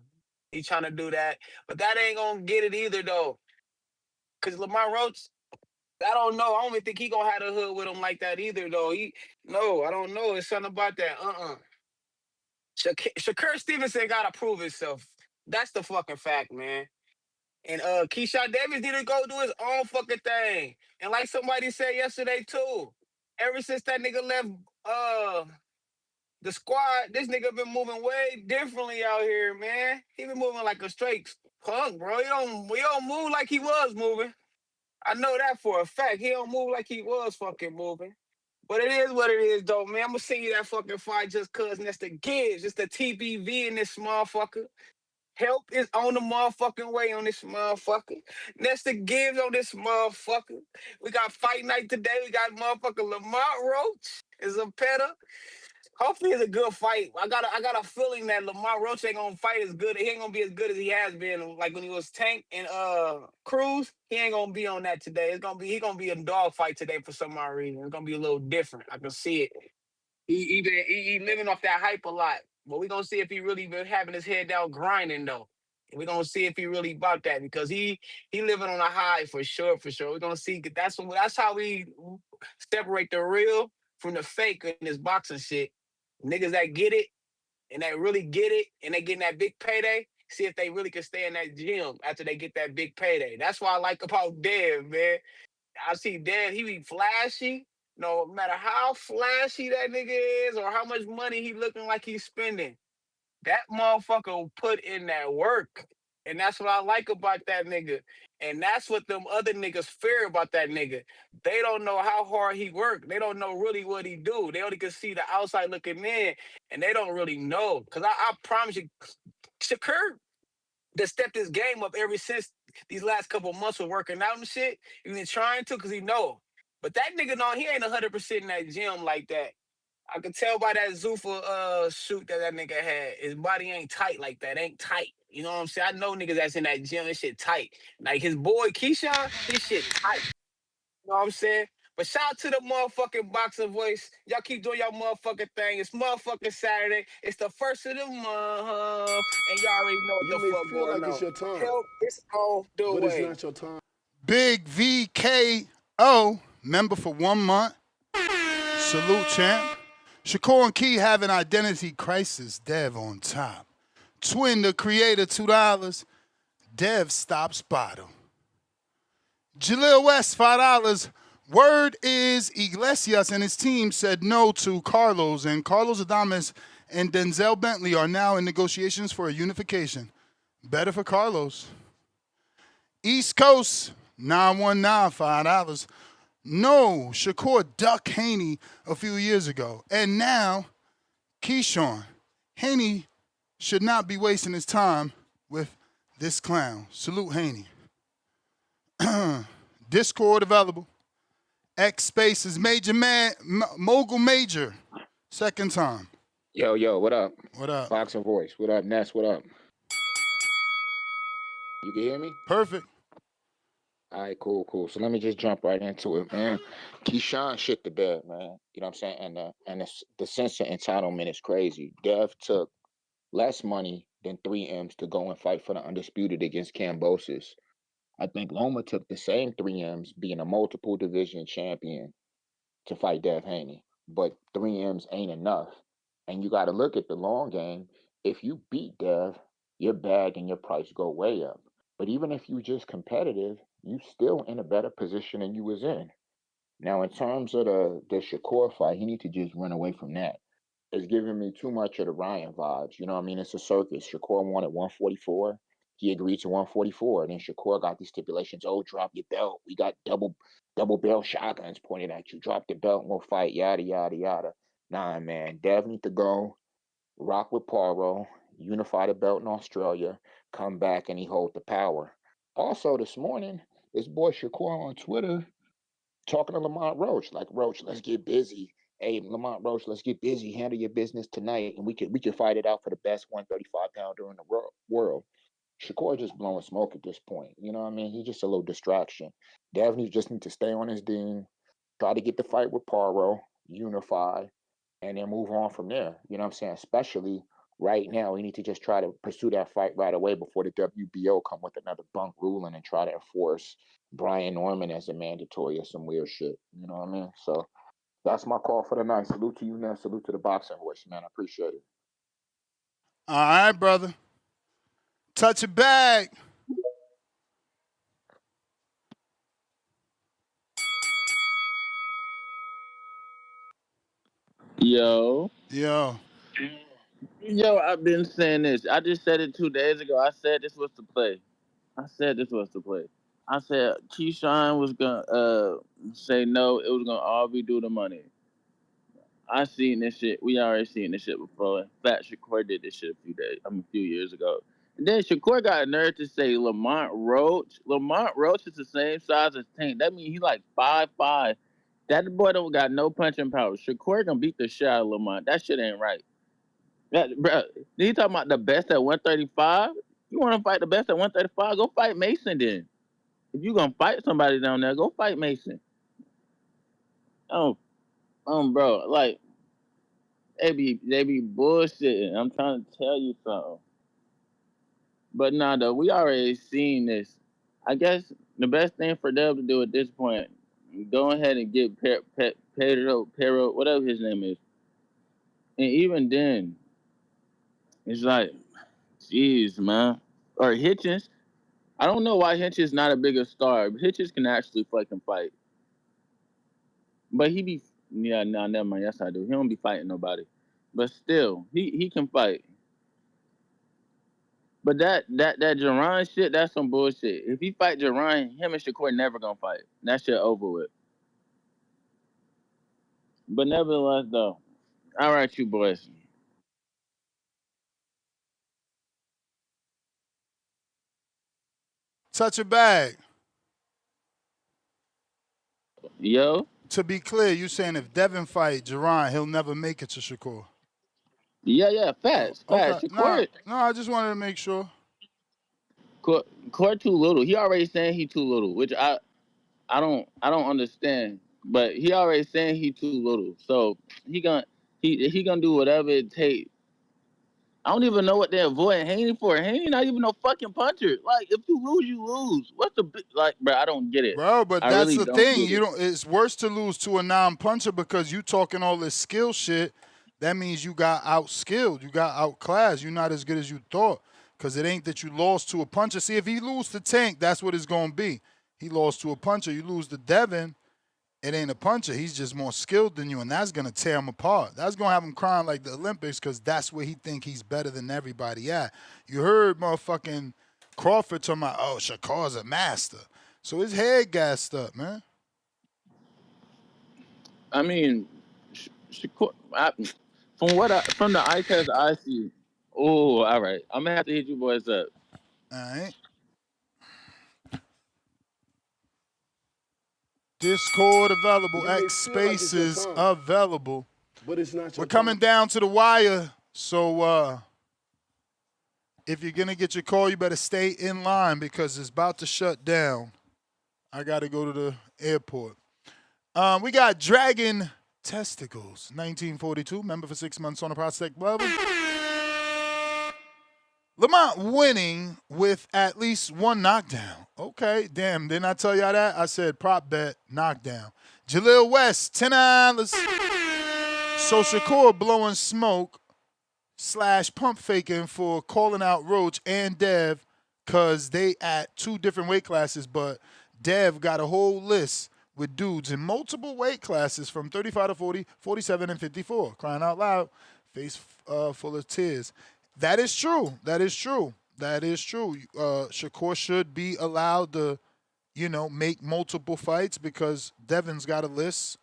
He's trying to do that, but that ain't gonna get it either though. Cause Lamont Roach, I don't know. I don't even think he gonna have the hood with him like that either though. I don't know. It's something about that. Shakur Stevenson gotta prove himself. That's the fucking fact, man. And Keyshawn Davis need to go do his own fucking thing. And like somebody said yesterday too, ever since that nigga left the squad, this nigga been moving way differently out here, man. He been moving like a straight punk, bro. He don't move like he was moving. I know that for a fact. He don't move like he was fucking moving. But it is what it is, though, man. I'm gonna send you that fucking fight just cause, and that's the Gibbs. It's the TBV in this motherfucker. Help is on the motherfucking way on this motherfucker. That's the Gibbs on this motherfucker. We got fight night today. We got motherfucker Lamont Roach is a petter. Hopefully it's a good fight. I got a feeling that Lamont Roach ain't gonna fight as good. He ain't gonna be as good as he has been. Like when he was Tank and Cruz, he ain't gonna be on that today. He gonna be a dog fight today for some odd reason. It's gonna be a little different. I can see it. He living off that hype a lot. But we're gonna see if he really been having his head down grinding though. And we're gonna see if he really about that because he living on a high for sure, for sure. We're gonna see that's how we separate the real from the fake in this boxing shit. Niggas that get it and that really get it and they getting that big payday, see if they really can stay in that gym after they get that big payday. That's what I like about Dev, man. I see Dev, he be flashy. No matter how flashy that nigga is or how much money he looking like he's spending, that motherfucker will put in that work. And that's what I like about that nigga. And that's what them other niggas fear about that nigga. They don't know how hard he worked. They don't know really what he do. They only can see the outside looking in, and they don't really know. Because I promise you, Shakur that stepped his game up ever since these last couple of months of working out and shit. He been trying to because he know. But that nigga, no, he ain't 100% in that gym like that. I could tell by that Zuffa shoot that nigga had. His body ain't tight like that. Ain't tight. You know what I'm saying? I know niggas that's in that gym, this shit tight. Like his boy Keyshawn, his shit tight. You know what I'm saying? But shout out to the motherfucking boxing voice. Y'all keep doing y'all motherfucking thing. It's motherfucking Saturday. It's the first of the month. And y'all already know what You the may fuck feel going like it's on. your time, Help is on the but it's way. not your time. Big VKO, member for 1 month. Salute, champ. Shakur and Key have an identity crisis. Dev on top. Twin, the creator, $2. Dev stops bottom. Jaleel West, $5. Word is Iglesias and his team said no to Carlos, and Carlos Adames and Denzel Bentley are now in negotiations for a unification. Better for Carlos. East Coast, 919, $5. No, Shakur ducked Haney a few years ago. And now, Keyshawn. Haney should not be wasting his time with this clown. Salute Haney. Discord available. X Spaces Major Man, Mogul Major. Second time. Yo, what up? What up? Boxing Voice. What up, Ness? What up? You can hear me? Perfect. All right, cool. So let me just jump right into it, man. Keyshawn shit the bed, man. You know what I'm saying? And the sense of entitlement is crazy. Dev took less money than 3 M's to go and fight for the undisputed against Cambosis. I think Loma took the same 3 M's, being a multiple division champion, to fight Dev Haney. But 3 M's ain't enough. And you got to look at the long game. If you beat Dev, your bag and your price go way up. But even if you just competitive, you still in a better position than you was in. Now, in terms of the Shakur fight, he need to just run away from that. It's giving me too much of the Ryan vibes. You know what I mean? It's a circus. Shakur wanted 144. He agreed to 144. And then Shakur got these stipulations. Oh, drop your belt. We got double barrel shotguns pointed at you. Drop the belt and we'll fight. Yada yada yada. Nah, man. Dev need to go rock with Paro, unify the belt in Australia, come back and he hold the power. Also, this morning, this boy Shakur on Twitter talking to Lamont Roach, like, Roach, let's get busy. Hey, Lamont Roach, let's get busy. Handle your business tonight, and we could fight it out for the best 135 pounder in the world. Shakur just blowing smoke at this point. You know what I mean? He's just a little distraction. Devin just need to stay on his dean, try to get the fight with Paro, unify, and then move on from there. You know what I'm saying? Especially right now, we need to just try to pursue that fight right away before the WBO come with another bunk ruling and try to enforce Brian Norman as a mandatory or some weird shit. You know what I mean? So that's my call for the night. Salute to you, man. Salute to the boxing voice, man. I appreciate it. All right, brother. Touch a bag. Yo. Yo. Yo, I've been saying this. I just said it 2 days ago. I said this was the play. I said Keyshawn was gonna say no. It was gonna all be due to money. I seen this shit. We already seen this shit before. In fact, Shakur did this shit a few years ago. And then Shakur got a nerve to say Lamont Roach. Lamont Roach is the same size as Tank. That means he like 5'5". That boy don't got no punching power. Shakur gonna beat the shit out of Lamont. That shit ain't right. That, bro, you talking about the best at 135? You want to fight the best at 135? Go fight Mason then. If you gonna fight somebody down there, go fight Mason. Oh, bro, like they be bullshitting. I'm trying to tell you something. But nah, though, we already seen this. I guess the best thing for them to do at this point, go ahead and get Pero, whatever his name is. And even then, it's like, jeez, man. Or Hitchens. I don't know why Hitchens not a bigger star. Hitchens can actually fucking fight. But never mind. Yes, I do. He don't be fighting nobody. But still, he can fight. But that Jerron shit, that's some bullshit. If he fight Jerron, him and Shakur never gonna fight. That shit over with. But nevertheless, though, all right, you boys. Touch a bag. Yo. To be clear, you saying if Devin fight Jerron, he'll never make it to Shakur. Yeah, Oh, facts. okay. Nah, Shakur, no, I just wanted to make sure. Shakur too little. He already saying he too little, which I don't understand. But he already saying he too little, so he gonna do whatever it takes. I don't even know what they're avoiding Haney for. Haney not even no fucking puncher. Like, if you lose, you lose. What's like, bro? I don't get it. Bro, but I that's really the don't thing. get You it. don't. It's worse to lose to a non-puncher because you talking all this skill shit. That means you got out-skilled. You got outclassed. You're not as good as you thought. Because it ain't that you lost to a puncher. See, if he lose to Tank, that's what it's going to be. He lost to a puncher. You lose to Devin, it ain't a puncher. He's just more skilled than you, and that's going to tear him apart. That's going to have him crying like the Olympics because that's where he think he's better than everybody at. You heard motherfucking Crawford talking about, oh, Shakur's a master. So his head gassed up, man. I mean, Shakur, from the eye test I see. Oh, all right. I'm gonna have to hit you boys up. All right. Discord available. You may X feel like it's your Spaces time, available. but it's not We're your coming time. down to the wire. So if you're going to get your call, you better stay in line because it's about to shut down. I got to go to the airport. We got Dragon Testicles, 1942, member for 6 months on a prospect level. Lamont winning with at least one knockdown. Okay, damn, didn't I tell y'all that? I said prop bet knockdown. Jaleel West, $10. So Shakur blowing smoke / pump faking for calling out Roach and Dev because they at two different weight classes, but Dev got a whole list with dudes in multiple weight classes from 35 to 40, 47, and 54. Crying out loud, face full of tears. That is true. That is true. That is true. Shakur should be allowed to, make multiple fights because Devin's got a list.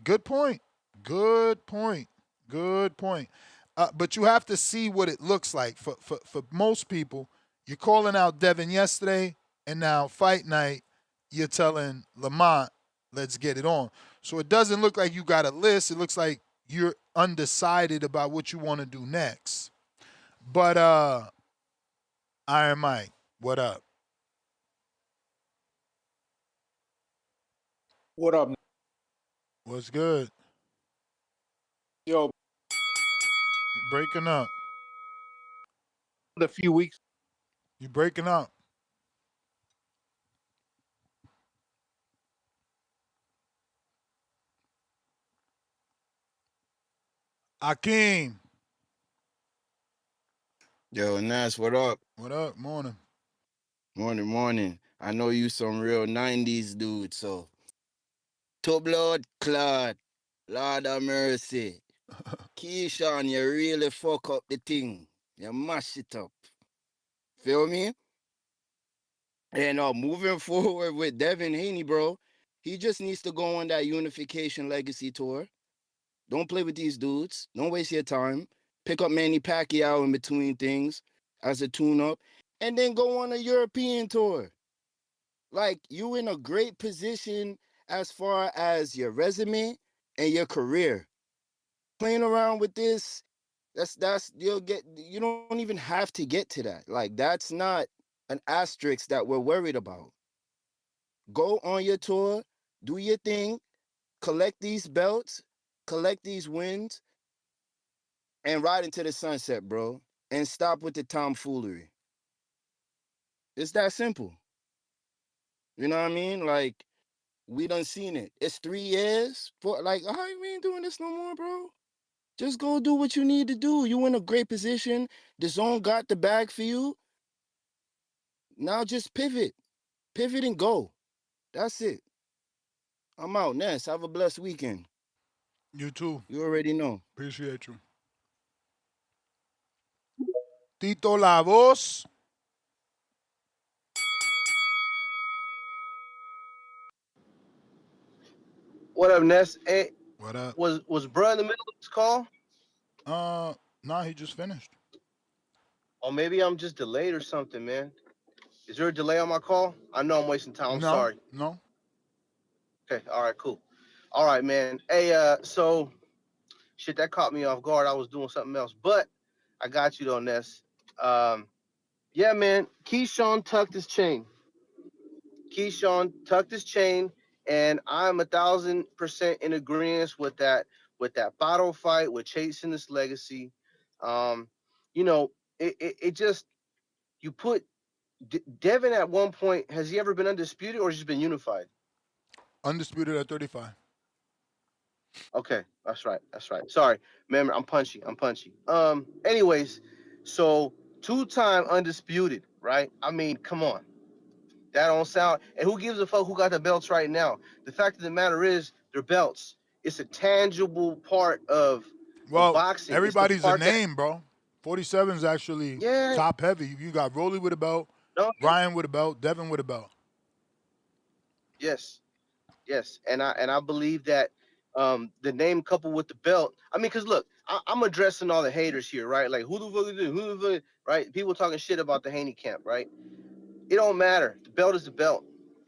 Good point. Good point. Good point. But you have to see what it looks like. For most people, you're calling out Devin yesterday, and now fight night, you're telling Lamont, let's get it on. So it doesn't look like you got a list. It looks like you're undecided about what you want to do next. But Iron Mike, what up? What up? What's good? Yo, You breaking up. a few weeks. You breaking up. Akeem. Yo, Nas, what up? What up? Morning. Morning, morning. I know you some real 90s dude, so. To blood clot. Lord of mercy. Keyshawn, you really fuck up the thing. You mash it up. Feel me? And moving forward with Devin Haney, bro, he just needs to go on that Unification Legacy Tour. Don't play with these dudes. Don't waste your time. Pick up Manny Pacquiao in between things as a tune-up. And then go on a European tour. Like, you in a great position as far as your resume and your career. Playing around with this, you don't even have to get to that. Like, that's not an asterisk that we're worried about. Go on your tour, do your thing, collect these belts, collect these wins, and ride into the sunset, bro. And stop with the tomfoolery. It's that simple. You know what I mean? Like, we done seen it. It's 3 years. Like, all right, we ain't doing this no more, bro. Just go do what you need to do. You in a great position. The zone got the bag for you. Now just pivot. Pivot and go. That's it. I'm out. Ness, have a blessed weekend. You too. You already know. Appreciate you. Tito La Voz. What up, Ness? Hey, What up? was bruh in the middle of this call? Nah, he just finished. Or maybe I'm just delayed or something, man. Is there a delay on my call? I know I'm wasting time. I'm sorry. No. Okay, all right, cool. All right, man. Hey, so shit that caught me off guard. I was doing something else, but I got you though, Ness. Yeah, man. Keyshawn tucked his chain. And I'm 1,000% in agreement with that bottle fight, with chasing this legacy. You know, it just, you put Devin at one point. Has he ever been undisputed or has he been unified? Undisputed at 35. Okay, that's right. Sorry, remember, I'm punchy. Anyways, so 2-time undisputed, right? I mean, come on. That don't sound. And who gives a fuck who got the belts right now? The fact of the matter is, they're belts. It's a tangible part of boxing. Everybody's a name, bro. 47 is actually top heavy. You got Rolly with a belt, Ryan with a belt, Devin with a belt. Yes, and I believe that the name coupled with the belt. I mean, cause look, I'm addressing all the haters here, right? Like, who the fuck is this? Who the fuck, right? People talking shit about the Haney camp, right? It don't matter. The belt is the belt.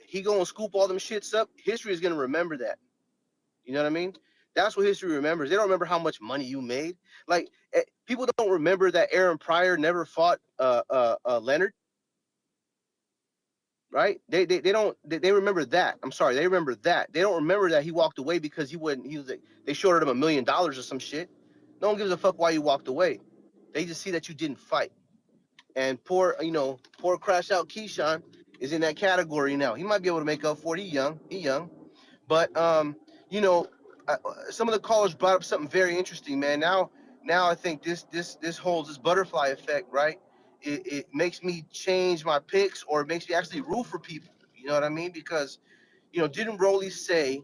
He gonna scoop all them shits up. History is gonna remember that. You know what I mean? That's what history remembers. They don't remember how much money you made. Like, people don't remember that Aaron Pryor never fought Leonard. Right? They remember that. I'm sorry, they remember that. They don't remember that he walked away because they shorted him $1 million or some shit. No one gives a fuck why you walked away. They just see that you didn't fight. And poor crash out Keyshawn is in that category now. He might be able to make up for it. He young. But you know, some of the callers brought up something very interesting, man. Now I think this holds this butterfly effect, right? It makes me change my picks, or it makes me actually root for people. You know what I mean? Because didn't Rolly say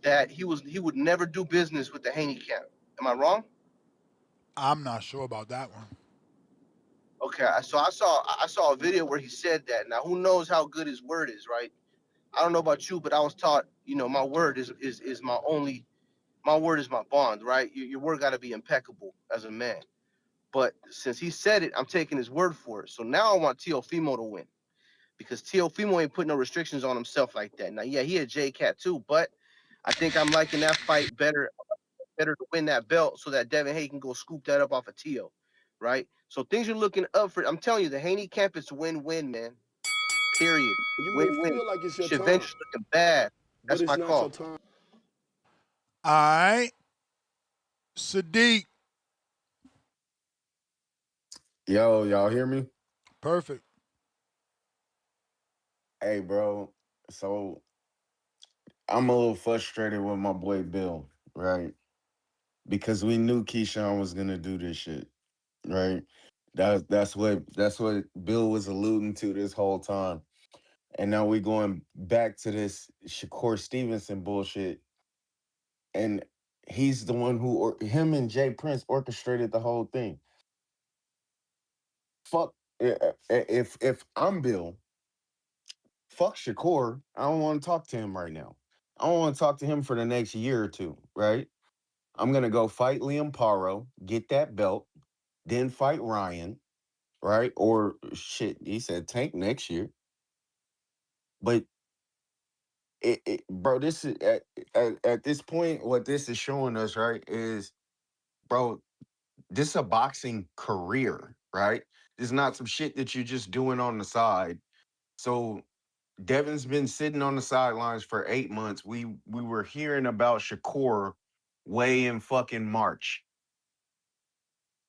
that he would never do business with the Haney camp? Am I wrong? I'm not sure about that one. Okay, so I saw a video where he said that. Now who knows how good his word is, right? I don't know about you, but I was taught, my word is my word is my bond, right? Your word got to be impeccable as a man. But since he said it, I'm taking his word for it. So now I want Teofimo to win, because Teofimo ain't put no restrictions on himself like that. Now, yeah, he a J Cat too, but I think I'm liking that fight better to win that belt so that Devin Haney can go scoop that up off of Teo, right? So things are looking up for. I'm telling you, the Haney camp is win-win, man. Period. You may Win-win. feel like it's your time, Shaventure's looking bad. but That's it's my not your call. time. All right, Sadiq, Yo, y'all hear me? perfect. Hey, bro. So I'm a little frustrated with my boy Bill, right? Because we knew Keyshawn was gonna do this shit, right? That's what Bill was alluding to this whole time. And now we going back to this Shakur Stevenson bullshit. And he's the one him and Jay Prince orchestrated the whole thing. Fuck if I'm Bill, fuck Shakur. I don't want to talk to him right now. I don't want to talk to him for the next year or two, right? I'm gonna go fight Liam Paro, get that belt, then fight Ryan, right? Or shit, he said Tank next year. But bro, this is at this point, what this is showing us, right, is bro, this is a boxing career, right? It's not some shit that you're just doing on the side. So Devin's been sitting on the sidelines for 8 months. We were hearing about Shakur way in fucking March.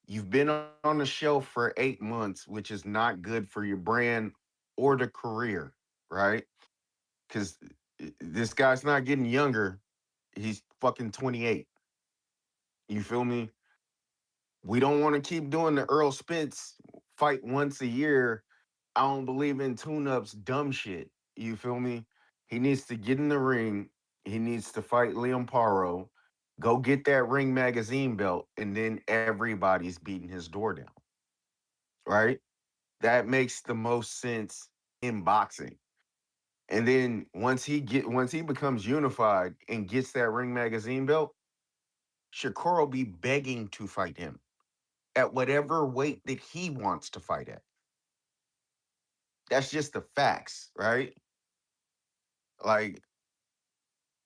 You've been on the show for 8 months, which is not good for your brand or the career, right? Because this guy's not getting younger. He's fucking 28. You feel me? We don't want to keep doing the Earl Spence fight once a year. I don't believe in tune-ups, dumb shit. You feel me? He needs to get in the ring. He needs to fight Liam Paro, go get that Ring Magazine belt, and then everybody's beating his door down. Right? That makes the most sense in boxing. And then once he becomes unified and gets that Ring Magazine belt, Shakur will be begging to fight him at whatever weight that he wants to fight at. That's just the facts, right? Like,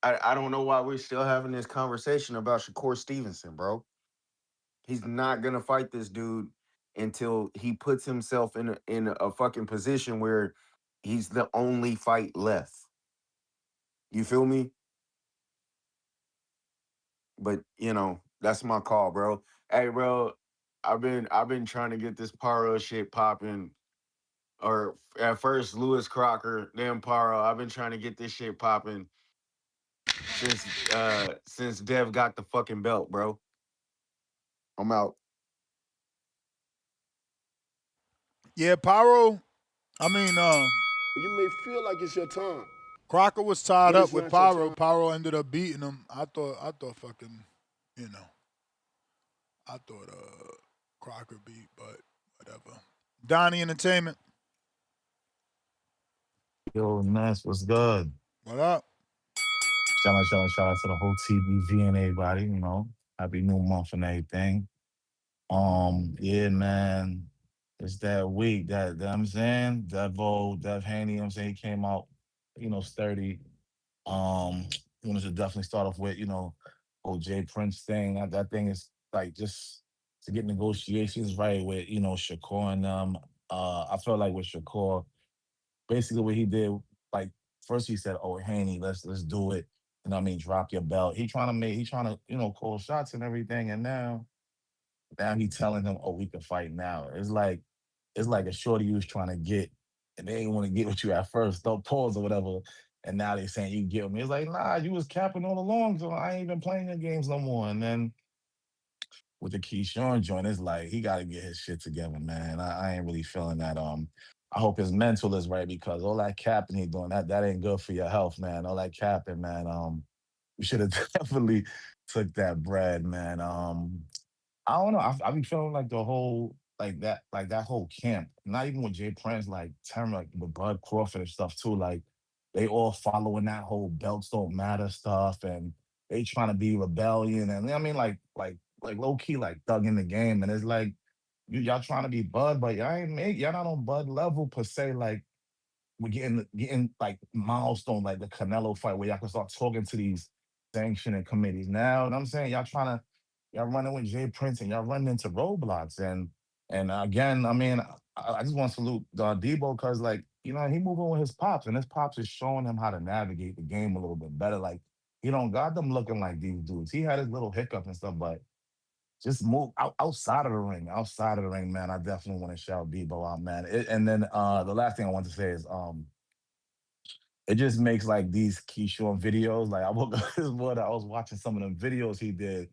I don't know why we're still having this conversation about Shakur Stevenson, bro. He's not gonna fight this dude until he puts himself in a fucking position where he's the only fight left. You feel me? But that's my call, bro. Hey, bro, I've been trying to get this Paro shit popping. Or at first Lewis Crocker, then Paro. I've been trying to get this shit popping since Dev got the fucking belt, bro. I'm out. Yeah, Pyro. I mean, You may feel like it's your time, Crocker was tied but up it's with not your Pyro. time. Pyro ended up beating him. I thought fucking, you know, I thought Crocker beat, but whatever. Donnie Entertainment. Yo, Ness, what's good? What up? Shout out to the whole TBV and everybody, Happy new month and everything. Yeah, man. It's that week that I'm saying, Dev Haney, he came out, sturdy. Um, wanted to definitely start off with, OJ Prince thing. That thing is like just to get negotiations right with, Shakur and them. I felt like with Shakur, basically what he did, like first he said, "Oh, Haney, let's do it." Drop your belt. He trying to, call shots and everything. And now he telling him, "Oh, we can fight now." It's like it's like a shorty you was trying to get, and they didn't want to get with you at first, don't pause or whatever. And now they saying you get me. It's like, nah, you was capping all along, so I ain't been playing your games no more. And then with the Keyshawn joint, it's like he got to get his shit together, man. I ain't really feeling that. I hope his mental is right because all that capping he doing that ain't good for your health, man. All that capping, man. You should have definitely took that bread, man. I don't know. I be feeling like the whole like that whole camp. Not even with Jay Prince, like Terry, like with Bud Crawford and stuff too. Like they all following that whole belts don't matter stuff, and they trying to be rebellion. And I mean, like low key, like thug in the game. And it's like y'all trying to be Bud, but y'all not on Bud level per se. Like we're getting like milestone like the Canelo fight where y'all can start talking to these sanctioning committees. Now, you know what I'm saying? Y'all running with Jay Prince and y'all running into roadblocks. And again, I mean, I just want to salute Debo because like, you know, he moving with his pops and his pops is showing him how to navigate the game a little bit better. Like, he don't got them looking like these dudes. He had his little hiccup and stuff, but just move outside of the ring. Outside of the ring, man. I definitely want to shout Debo out, man. And then the last thing I want to say is it just makes like these Keyshawn videos. Like I woke up this morning, I was watching some of them videos he did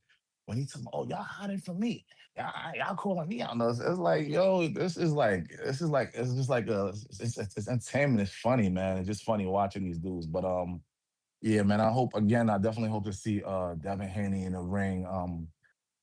when he told me, "Oh, y'all hiding from me. Y'all calling me out." No, it's like, yo, it's just like it's entertainment. It's funny, man. It's just funny watching these dudes. But yeah, man. I definitely hope to see Devin Haney in the ring.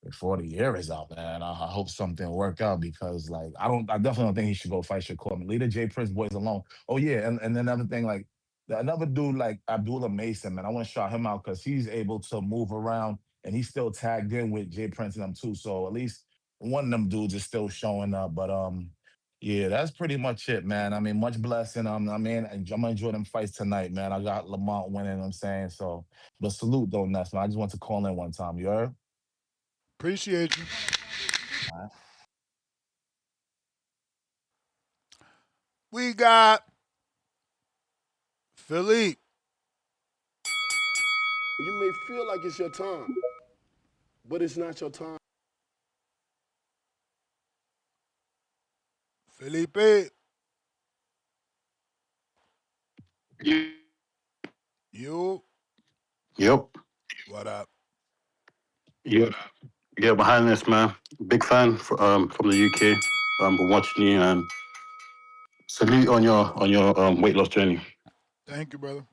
Before the year is out, man. I hope something work out because like I definitely don't think he should go fight Shakur. I mean, leave the J Prince boys alone. Oh yeah, and then another thing, like another dude like Abdullah Mason, man. I want to shout him out because he's able to move around and he's still tagged in with J Prince and them too. So at least one of them dudes is still showing up. But yeah, that's pretty much it, man. I mean, much blessing. I mean, I'm gonna enjoy them fights tonight, man. I got Lamont winning, you know what I'm saying? So but salute though, Ness, man. I just want to call in one time. You heard? Appreciate you. We got Philippe. You may feel like it's your time, but it's not your time. Felipe. You. You. Yep. What up? Yep. Yeah, behind this, man. Big fan from the UK. Been watching you and salute on your weight loss journey. Thank you, brother.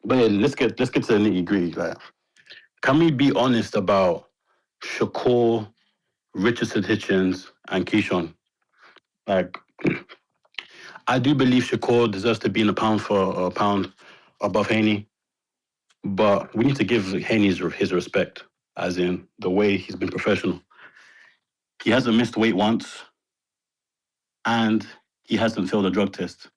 But yeah, let's get to the nitty gritty. Like, can we be honest about Shakur, Richardson Hitchens, and Keyshawn? Like, I do believe Shakur deserves to be in a pound for a pound above Haney, but we need to give Haney his respect, as in the way he's been professional. He hasn't missed weight once, and he hasn't failed a drug test.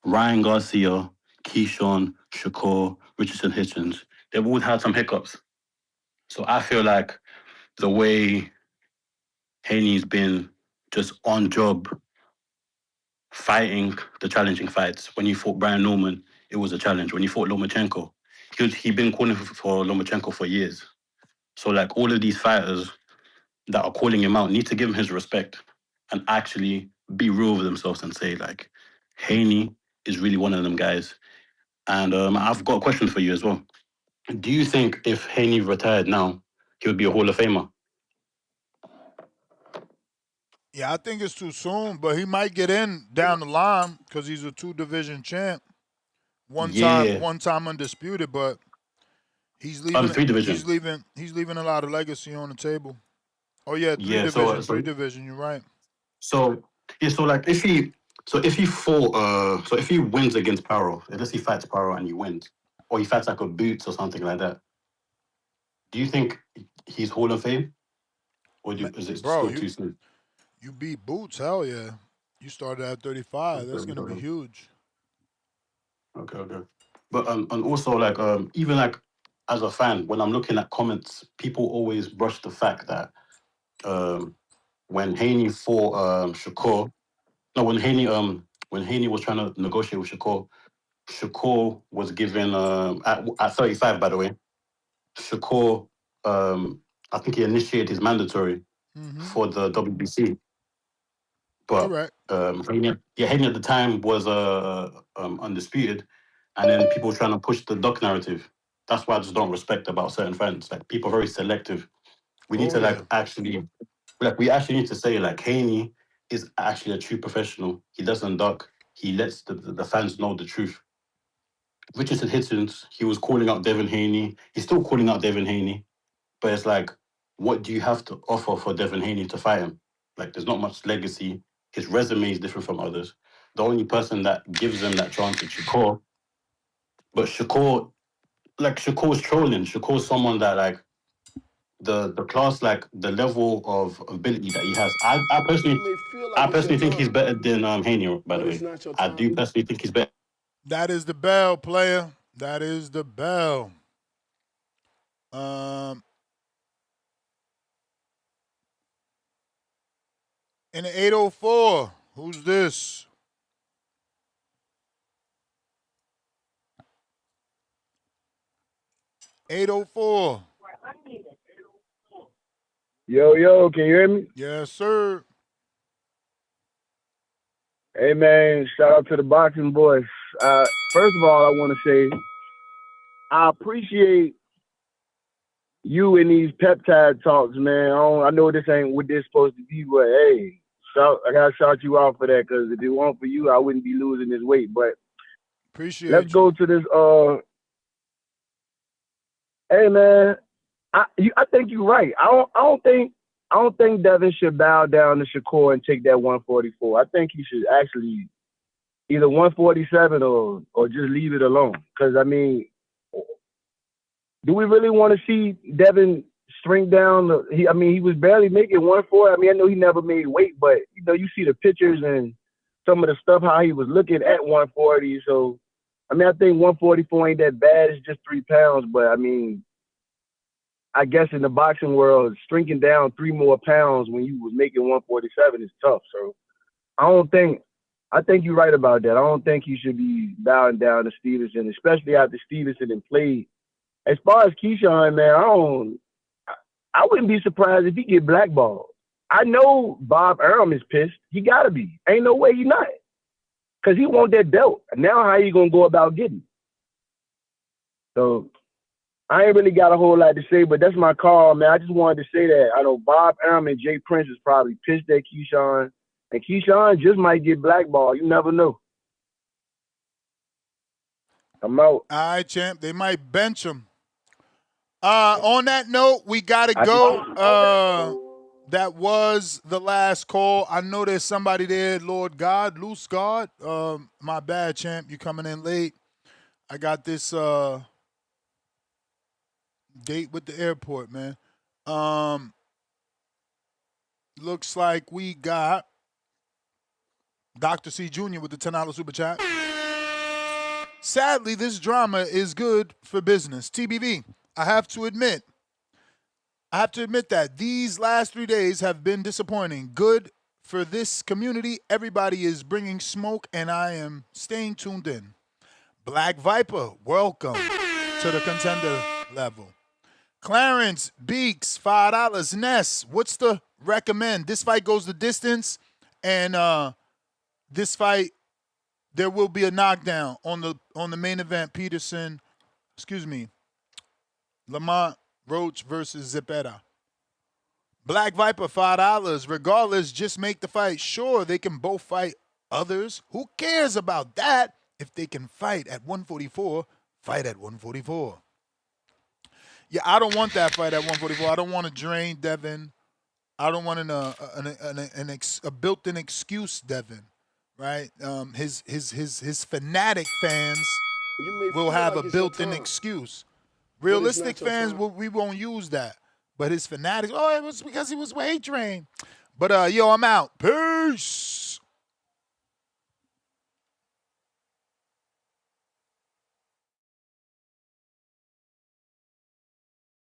Ryan Garcia, Keyshawn, Shakur, Richardson Hitchens, they've all had some hiccups. So I feel like the way Haney's been just on job fighting the challenging fights. When he fought Brian Norman, it was a challenge. When he fought Lomachenko, he'd been calling for Lomachenko for years. So like all of these fighters that are calling him out need to give him his respect and actually be real with themselves and say like, Haney is really one of them guys. And I've got a question for you as well. Do you think if Haney retired now, he would be a Hall of Famer? Yeah, I think it's too soon, but he might get in down the line because he's a 2 division champ. Yeah. One time undisputed, but he's leaving 3 division. he's leaving a lot of legacy on the table. Oh yeah, Yeah. So 3 division, you're right. so yeah. So like if he fought so if he wins against Paro, let's say he fights Paro and he wins, or he fights like a Boots or something like that. Do you think he's Hall of Fame, or is it Bro, still too soon? you beat Boots, hell yeah. You started at 35. That's gonna be huge. Okay. But and also like even like as a fan, when I'm looking at comments, people always brush the fact that when Haney fought Shakur, no, when Haney was trying to negotiate with Shakur, Shakur was given at 35, by the way. Shakur, I think he initiated his mandatory Mm-hmm. for the WBC. But Correct. Haney at the time was undisputed, and then people trying to push the Doc narrative. That's why I just don't respect about certain fans. Like people are very selective. We need Oh to yeah. we actually need to say like Haney is actually a true professional. He doesn't duck. He lets the fans know the truth. Richardson Hitchens, he was calling out Devin Haney. He's still calling out Devin Haney, but it's like, what do you have to offer for Devin Haney to fight him? Like, there's not much legacy. His resume is different from others. The only person that gives him that chance is Shakur. But Shakur's trolling. Shakur's someone that like the class, like the level of ability that he has. You may feel like I it's your personally think he's time, better than Haney. By the but it's way, not your I time. do personally think he's better. That is the bell, player. That is the bell. In the 804, who's this? $804. Yo, can you hear me? Yes, sir. Hey man, shout out to the boxing boys. First of all, I want to say I appreciate you in these peptide talks, man. I know this ain't what this supposed to be, but hey, I gotta shout you out for that because if it weren't for you, I wouldn't be losing this weight. But let's Appreciate go you. to this. Hey man, I think you're right. I don't think Devin should bow down to Shakur and take that 144. I think he should actually either 147 or just leave it alone. Because I mean, do we really want to see Devin shrink down? He was barely making 140. I mean, I know he never made weight, but you see the pictures and some of the stuff how he was looking at 140. So I mean, I think 144 ain't that bad. It's just 3 pounds, but I mean, I guess in the boxing world, shrinking down 3 more pounds when you was making 147 is tough. So I think you're right about that. I don't think he should be bowing down to Stevenson, especially after Stevenson and played. As far as Keyshawn, man, I wouldn't be surprised if he get blackballed. I know Bob Arum is pissed. He gotta be. Ain't no way he not. Cause he want that belt. Now how you gonna go about getting it? So I ain't really got a whole lot to say, but that's my call, man. I just wanted to say that. I know Bob Arum and Jay Prince is probably pissed at Keyshawn. And Keyshawn just might get blackballed. You never know. I'm out. All right, champ. They might bench him. On that note, we gotta go. That was the last call. I know there's somebody there, Lord God, Loose God. My bad, champ. You coming in late. I got this date with the airport, man. Looks like we got Dr. C Jr. with the $10 super chat. Sadly, this drama is good for business. TBV, I have to admit that these last 3 days have been disappointing. Good for this community. Everybody is bringing smoke, and I am staying tuned in. Black Viper, welcome to the contender level. Clarence Beeks, $5. Ness, what's the recommend? This fight goes the distance, and this fight, there will be a knockdown on the main event. Lamont Roach versus Zepeda. Black Viper, $5. Regardless, just make the fight. Sure, they can both fight others. Who cares about that? If they can fight at 144, fight at 144. Yeah, I don't want that fight at 144. I don't want to drain Devin. I don't want a built-in excuse, Devin. Right? His fanatic fans will have a built-in excuse. Realistic fans, we won't use that. But his fanatics, it was because he was weight trained. But yo, I'm out. Peace.